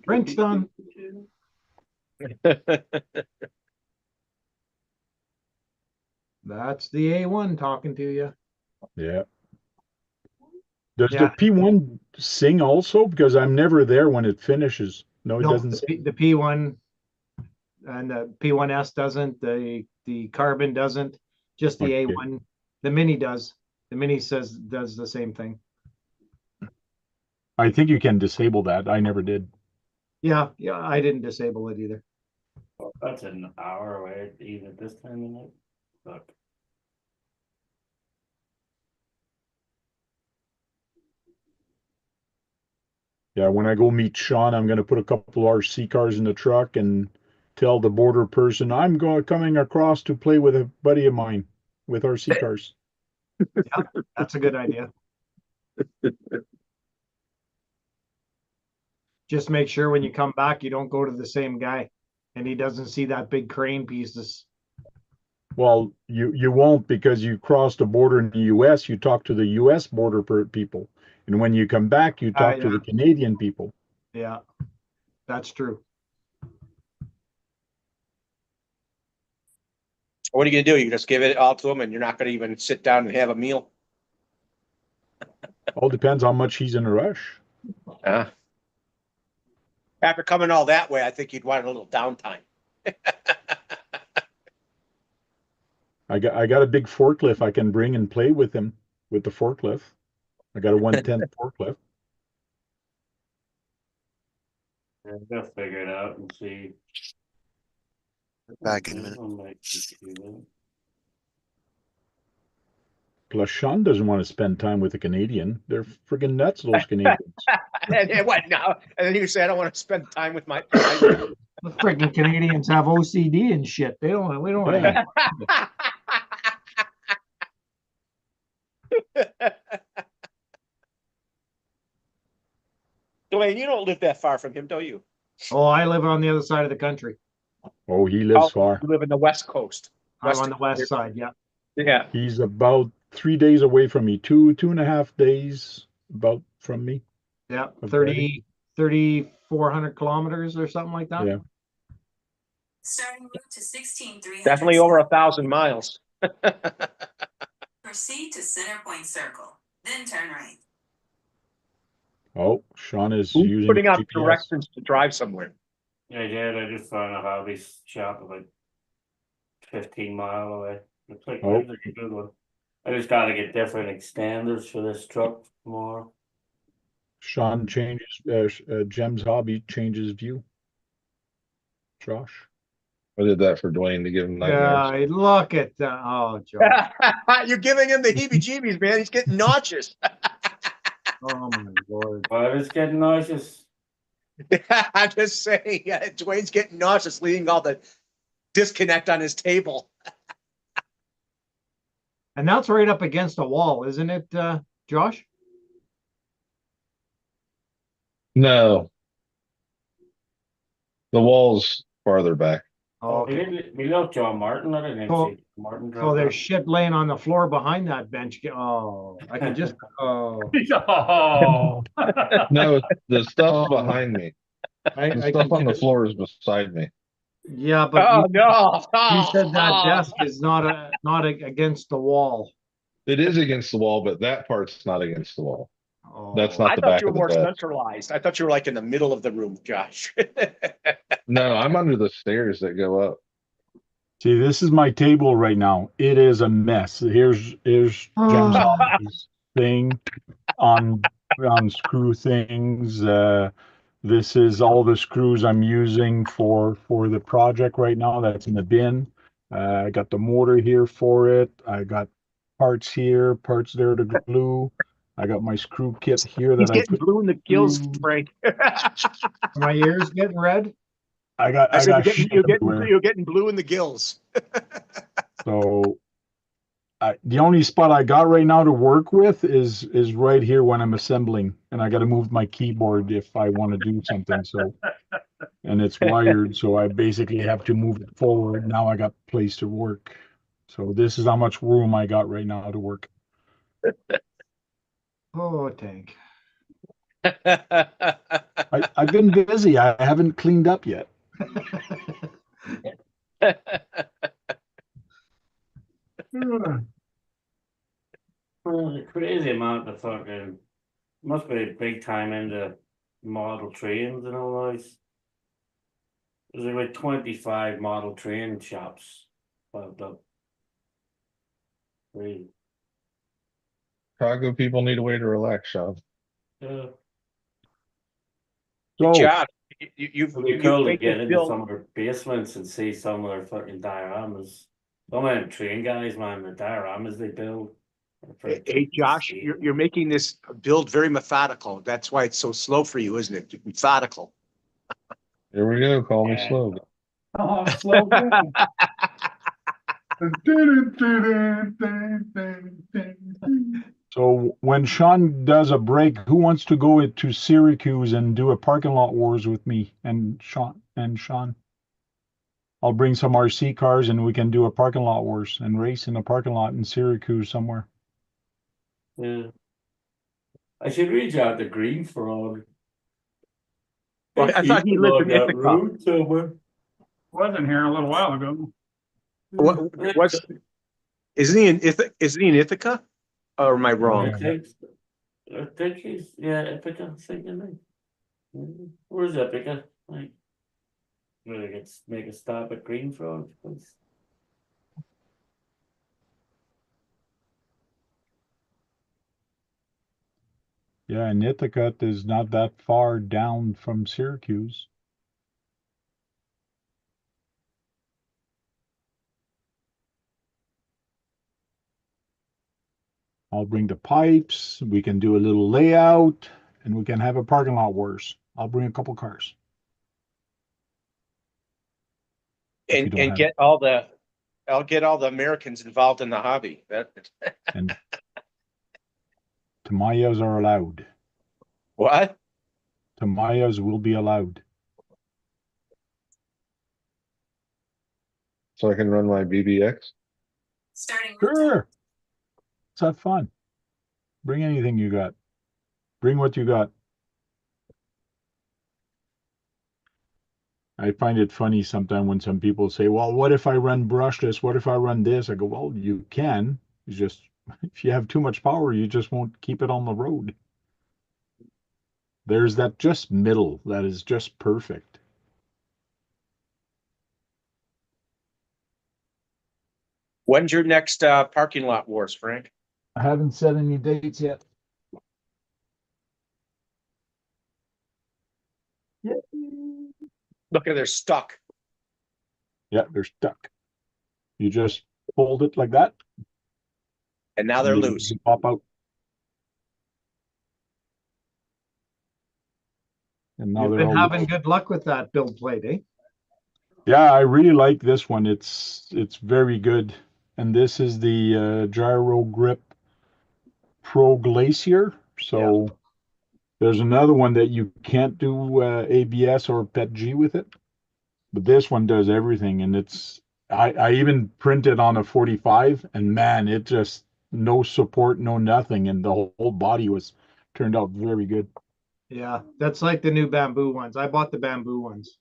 Print's done. That's the A1 talking to you. Yeah. Does Yeah. the P1 sing also? Because I'm never there when it finishes. No, it No, doesn't sing. the P1 and the P1S doesn't. The Carbon doesn't. Just the Okay. A1. The Mini does. The Mini does the same thing. I think you can disable that. I never did. Yeah, I didn't disable it either. Oh, that's an hour away, even at this time of night. Fuck. Yeah, when I go meet Sean, I'm going to put a couple RC cars in the truck and tell the border person I'm coming across to play with a buddy of mine with RC cars. Yeah, that's a good idea. Just make sure when you come back, you don't go to the same guy and he doesn't see that big crane pieces. Well, you won't, because you cross the border in the US, you talk to the US border people. And when you come back, you talk to yeah. the Canadian people. Yeah, that's true. What are you gonna do? You just give it all to them, and you're not gonna even sit down and have a meal. All depends how much he's in a rush. After coming all that way, I think you'd want a little downtime. I got a big forklift I can bring and play with him with the forklift. I got a 110 forklift. Yeah, I gotta figure it out and see. Back in a minute. I might just do that. Plus, Sean doesn't want to spend time with a Canadian. They're friggin' nuts, those Canadians. And what now? And then you say, I don't want to spend time with my. The freaking Canadians have OCD and shit. We don't. Yeah. Dwayne, you don't live that far from him, do you? Oh, I live on the other side of the country. Oh, he lives far. You live in the West Coast. I'm on the west side. Yeah. Yeah. He's about 3 days away from me. 2.5 days about from me. Yeah. Okay. 3,400 kilometers or something like that. Yeah. Starting route to 16,300. Definitely over 1,000 miles. Proceed to Center Point Circle, then turn right. Oh, Sean is Who's using putting out GPS. directions to drive somewhere? I did, I just found a hobby shop about 15 mile away. It's like, Oh. where's a good one? I just gotta get different extenders for this truck tomorrow. Sean changes, Jem's hobby changes view. Josh. I did that for Dwayne to give him nightmares. Yeah, look at that. Oh, Joe. You're giving him the heebie-jeebies, man. He's getting nauseous. Oh my lord. But it's getting nauseous. I'm just saying, Dwayne's getting nauseous, leaving all the disconnect on his table. And that's right up against a wall, isn't it, Josh? No. The wall's farther back. Oh, okay. We love John Martin. I didn't So- see Martin. So drive there's by. shit laying on the floor behind that bench. Oh, I can just. Oh, Oh. No, the stuff behind me. I The can stuff on the just- floor is beside me. Yeah, but Oh, you, no. you said that desk is not against the wall. It is against the wall, but that part's not against the wall. Oh, That's not I the thought back you were of the more desk. centralized. I thought you were like in the middle of the room, Josh. No, I'm under the stairs that go up. See, this is my table right now. It is a mess. Here's Jem's hobbies thing on screw things. This is all the screws I'm using for the project right now. That's in the bin. I got the mortar here for it. I got parts here, parts there to glue. I got my screw kit here He's that I getting put. blue in the gills, through. Frank. my ears getting red. I got I said got shit everywhere. you're getting blue in the gills. So the only spot I got right now to work with is right here when I'm assembling, and I got to move my keyboard if I want to do something. So, and it's wired, so I basically have to move it forward. Now I got place to work. So this is how much room I got right now to work. Oh, tank. I've been busy. I haven't cleaned up yet. Well, the crazy amount of fucking must be a big time into model trains and all those. There's like 25 model train shops popped up. Crazy. Chicago people need a way to relax, Sean. Yeah. So Josh, you've It'd be cool to made get this into bill- some of their basements and see some of their fucking dioramas. Some of them train guys, man, the dioramas they build. are pretty Hey, cool to Josh, see. you're making this build very methodical. That's why it's so slow for you, isn't it? Methodical. Here we go. Call me Yeah. slow. Oh, slow down. So when Sean does a break, who wants to go to Syracuse and do a parking lot wars with me and Sean? I'll bring some RC cars and we can do a parking lot wars and race in a parking lot in Syracuse somewhere. Yeah. I should reach out to Green Frog. Well, I thought he lived in Ithaca. Road somewhere. Wasn't here a little while ago. What's isn't he in Ithaca? Or am I wrong? I think he's Ithaca, thinking. Where's Ithaca? Like, really make a stop at Green Frog, please. Yeah, and Ithaca is not that far down from Syracuse. I'll bring the pipes. We can do a little layout and we can have a parking lot wars. I'll bring a couple cars. If you don't And have- get I'll get all the Americans involved in the hobby. That And Tamayas are allowed. what? Tamayas will be allowed. So I can run my BBX. Starting route time. Sure. Let's have fun. Bring anything you got. Bring what you got. I find it funny sometimes when some people say, well, what if I run brushless? What if I run this? I go, well, you can. It's just, if you have too much power, you just won't keep it on the road. There's that just middle that is just perfect. When's your next parking lot wars, Frank? I haven't set any dates yet. Look at they're stuck. Yeah, they're stuck. You just fold it like that. And now they're and they loose. Pop out. And now You've they're been all having loose. good luck with that build plate, eh? Yeah, I really like this one. It's very good. And this is the Gyro Grip Pro Glacier. So there's another one that you can't do ABS or PETG with it. But this one does everything. And I even printed on a 45 and man, it just no support, no nothing. And the whole body was turned out very good. Yeah, that's like the new bamboo ones. I bought the bamboo ones.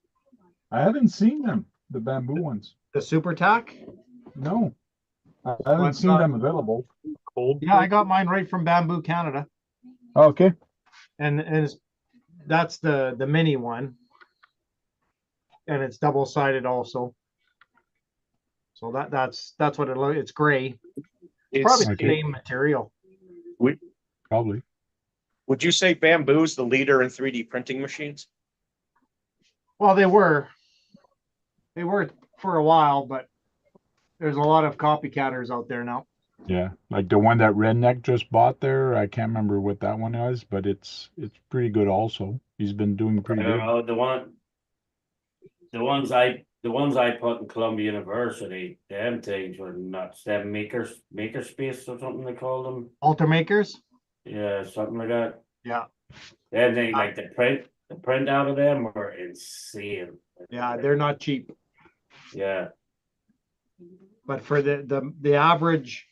I haven't seen them, the bamboo ones. The Super Tack? No, I haven't What's seen not- them available. Cold. Yeah, I got mine right from Bamboo Canada. Okay. And that's the mini one. And it's double-sided also. So that's what it looks. It's gray. It's probably the Okay. same material. Probably. Would you say Bamboo's the leader in 3D printing machines? Well, they were for a while, but there's a lot of copycatters out there now. Yeah, like the one that Redneck just bought there. I can't remember what that one is, but it's pretty good also. He's been doing I pretty don't good. know, the ones I put in Columbia University, them things were nuts. Them makerspace or something they call them. Altermakers? Yeah, something like that. Yeah. Then they like the print out of them were insane. Yeah, they're not cheap. Yeah, But for the average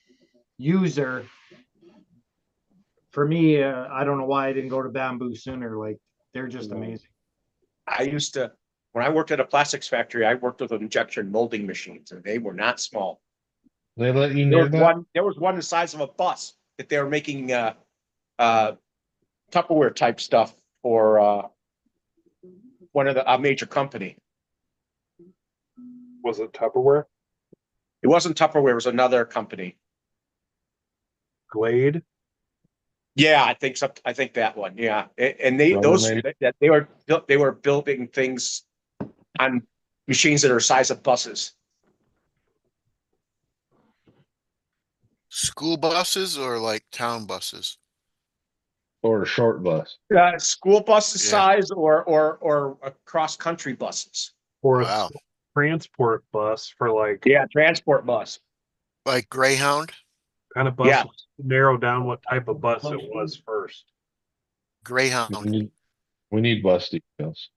user, for me, I don't know why I didn't go to Bamboo sooner. Like they're just amazing. I used to, when I worked at a plastics factory, I worked with injection molding machines and they were not small. They let you There know was that? there was one the size of a bus that they were making Tupperware type stuff for one of a major company. Was it Tupperware? It wasn't Tupperware, it was another company. Glade? Yeah, I think so. I think that one. Yeah, and Rubbermaid? they were building things on machines that are size of buses. School buses or like town buses? Or a short bus? School buses Yeah. size or cross country buses. Or Wow. a transport bus for like Yeah, transport bus. Like Greyhound? kind of bus. Yeah. Narrow down what type of bus it was first. We Greyhound. need bus details.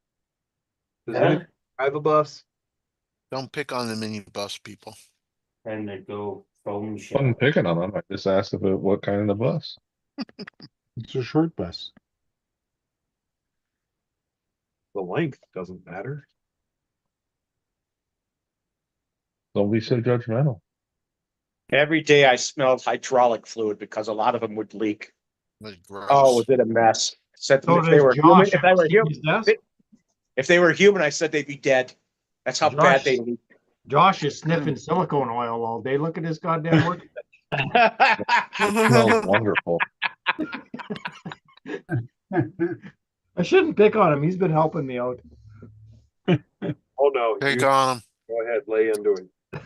Does anyone drive a bus? Don't pick on the minibus people. and they go phone I shop. wasn't picking on them. I just asked about what kind of bus. It's a short bus. The length doesn't matter. Don't be so judgmental. Every day I smelled hydraulic fluid because a lot of them would leak. That's gross. Oh, was it a mess? Said So if they does were human, Josh if they were at human, his desk. if they were human, I said they'd be dead. That's how bad Josh. they leak. Josh is sniffing silicone oil all day. Look at his goddamn work. Smells wonderful. I shouldn't pick on him. He's been helping me out. Oh no, Pick you on them. go ahead, lay into it.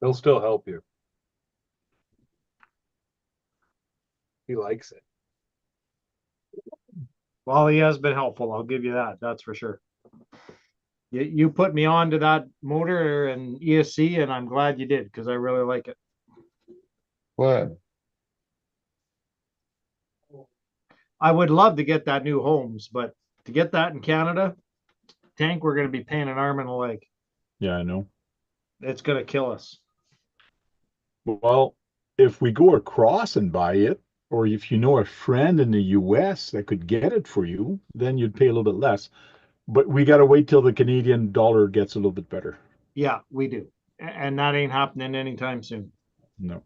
He'll still help you. He likes it. Well, he has been helpful. I'll give you that. That's for sure. You put me on to that motor and ESC, and I'm glad you did because I really like it. What? I would love to get that new Holmes, but to get that in Canada, tank, we're going to be paying an arm and a leg. Yeah, I know. It's going to kill us. Well, if we go across and buy it, or if you know a friend in the US that could get it for you, then you'd pay a little bit less. But we got to wait till the Canadian dollar gets a little bit better. Yeah, we do. And that ain't happening anytime soon. No.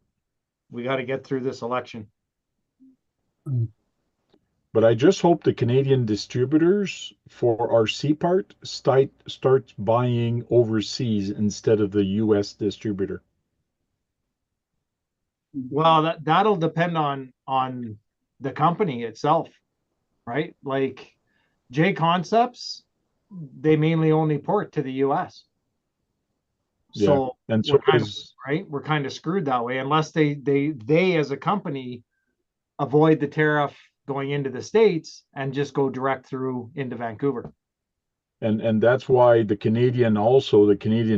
We got to get through this election. But I just hope the Canadian distributors for our C part starts buying overseas instead of the US distributor. Well, that'll depend on the company itself, right? Like J Concepts, they mainly only port to the US. So Yeah, and so we're kind of, is right, we're kind of screwed that way unless they as a company avoid the tariff going into the States and just go direct through into Vancouver. and that's why the Canadian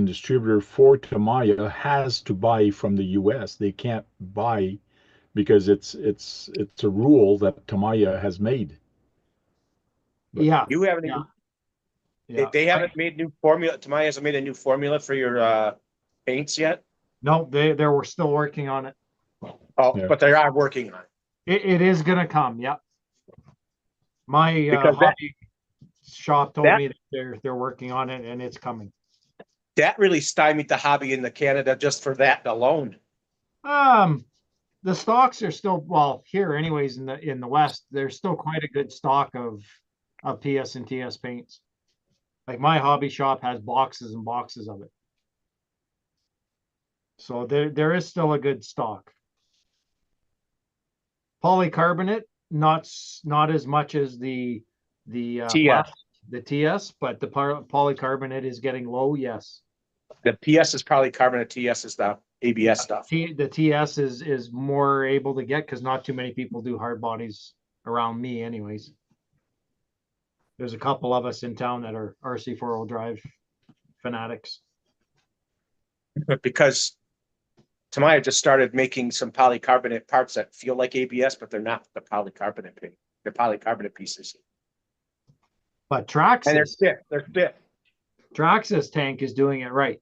distributor for Tamaya has to buy from the US. They can't buy because it's a rule that Tamaya has made. Yeah. You haven't Yeah. even, Yeah. they haven't made new formula, Tamaya hasn't made a new formula for your paints yet? No, they're still working on it. Oh, Yeah. but they are working on it. It is gonna come, yeah. My Because that- hobby shop told that- me that they're working on it and it's coming. That really stymied the hobby in the Canada just for that alone. The stocks are still, well, here anyways in the West, there's still quite a good stock of PS and TS paints. Like my hobby shop has boxes and boxes of it. So there is still a good stock. Polycarbonate, not as much as the TS. the TS, but the polycarbonate is getting low. Yes, The PS is probably carbonate, TS is the ABS stuff. the TS is more able to get because not too many people do hard bodies around me, anyways. There's a couple of us in town that are RC 4-wheel drive fanatics. But because Tamaya just started making some polycarbonate parts that feel like ABS, but they're not the polycarbonate paint. They're polycarbonate pieces. But And they're Traxxas, stiff. They're stiff. Traxxas tank is doing it right.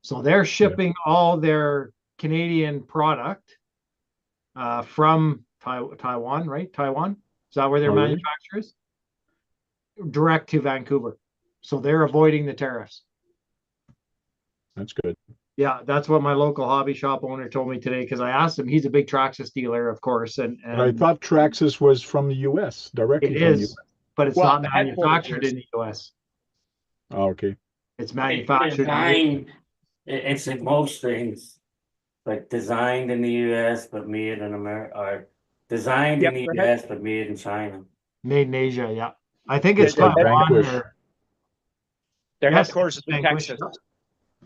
So they're shipping all their Canadian product from Taiwan, right? Taiwan. Is that where their Oh, really? manufacturer is? Direct to Vancouver. So they're avoiding the tariffs. That's good. Yeah, that's what my local hobby shop owner told me today because I asked him. He's a big Traxxas dealer, of course, and But I thought Traxxas was from the US, directly it from the is, US. but it's Well, not the headquarters manufactured is- in the US. Oh, okay. It's manufactured. It's like most things, like designed in the US but made in America, or designed in the Yep, go ahead. US but made in China. Made in Asia, yeah. I think it's Yeah, Taiwan Vanquish. or Their Yes, headquarters is in Vanquish. Texas.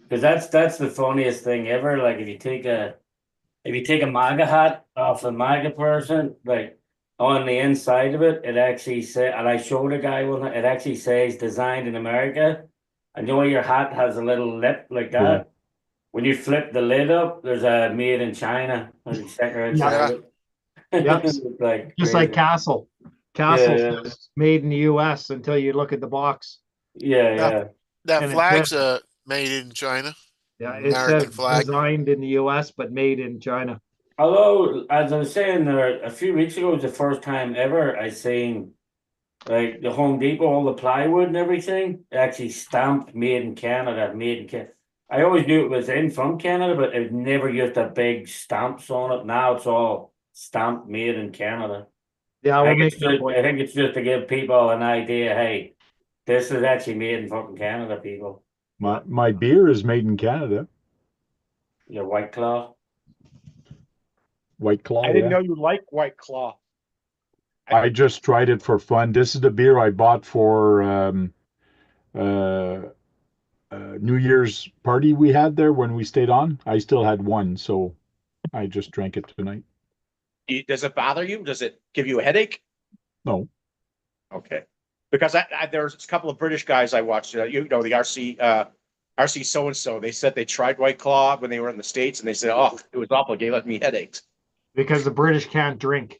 Because that's the funniest thing ever. Like if you take a MAGA hat off a MAGA person, like on the inside of it, it actually say, and I showed a guy one, it actually says designed in America. And you know your hat has a little lip like that. Yeah. When you flip the lid up, there's a made in China and sticker inside it. Yep. It's like just like crazy. Castle. Castle Yeah. says made in the US until you look at the box. Yeah. That And it flag's says- made in China. Yeah, it American says flag. designed in the US but made in China. Although, as I was saying there a few weeks ago, was the first time ever I seen like the Home Depot, all the plywood and everything, actually stamped made in Canada, made in Canada. I always knew it was in from Canada, but it never used a big stamps on it. Now it's all stamped made in Canada. Yeah, I we'll think, make it's that just, point. I think it's just to give people an idea, hey, this is actually made in fucking Canada, people. My beer is made in Canada. Your White Claw. White Claw. I didn't yeah. know you liked White Claw. I just tried it for fun. This is the beer I bought for New Year's party we had there when we stayed on. I still had one, so I just drank it tonight. Does it bother you? Does it give you a headache? No. Okay. Because there's a couple of British guys I watched, the RC so-and-so, they said they tried White Claw when they were in the States and they said, oh, it was awful. It gave me headaches. Because the British can't drink.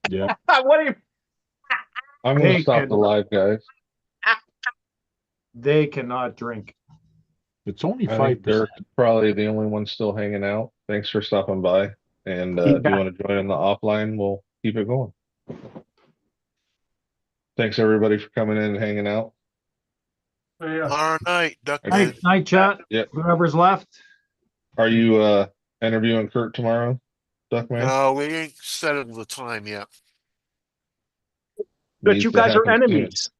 Yeah. What do you? I'm gonna Hey, stop Ken. the live, guys. They cannot drink. It's only I think 5%. Dirk's probably the only one still hanging out. Thanks for stopping by. And if you want to join in the offline, we'll keep it going. Thanks everybody for coming in and hanging out. So, yeah. Tomorrow night, Duck Okay. Man. Night chat. Yep. Whoever's left. Are you interviewing Kurt tomorrow, Duckman? No, we ain't settled the time yet. But Needs you to guys are happen soon. enemies.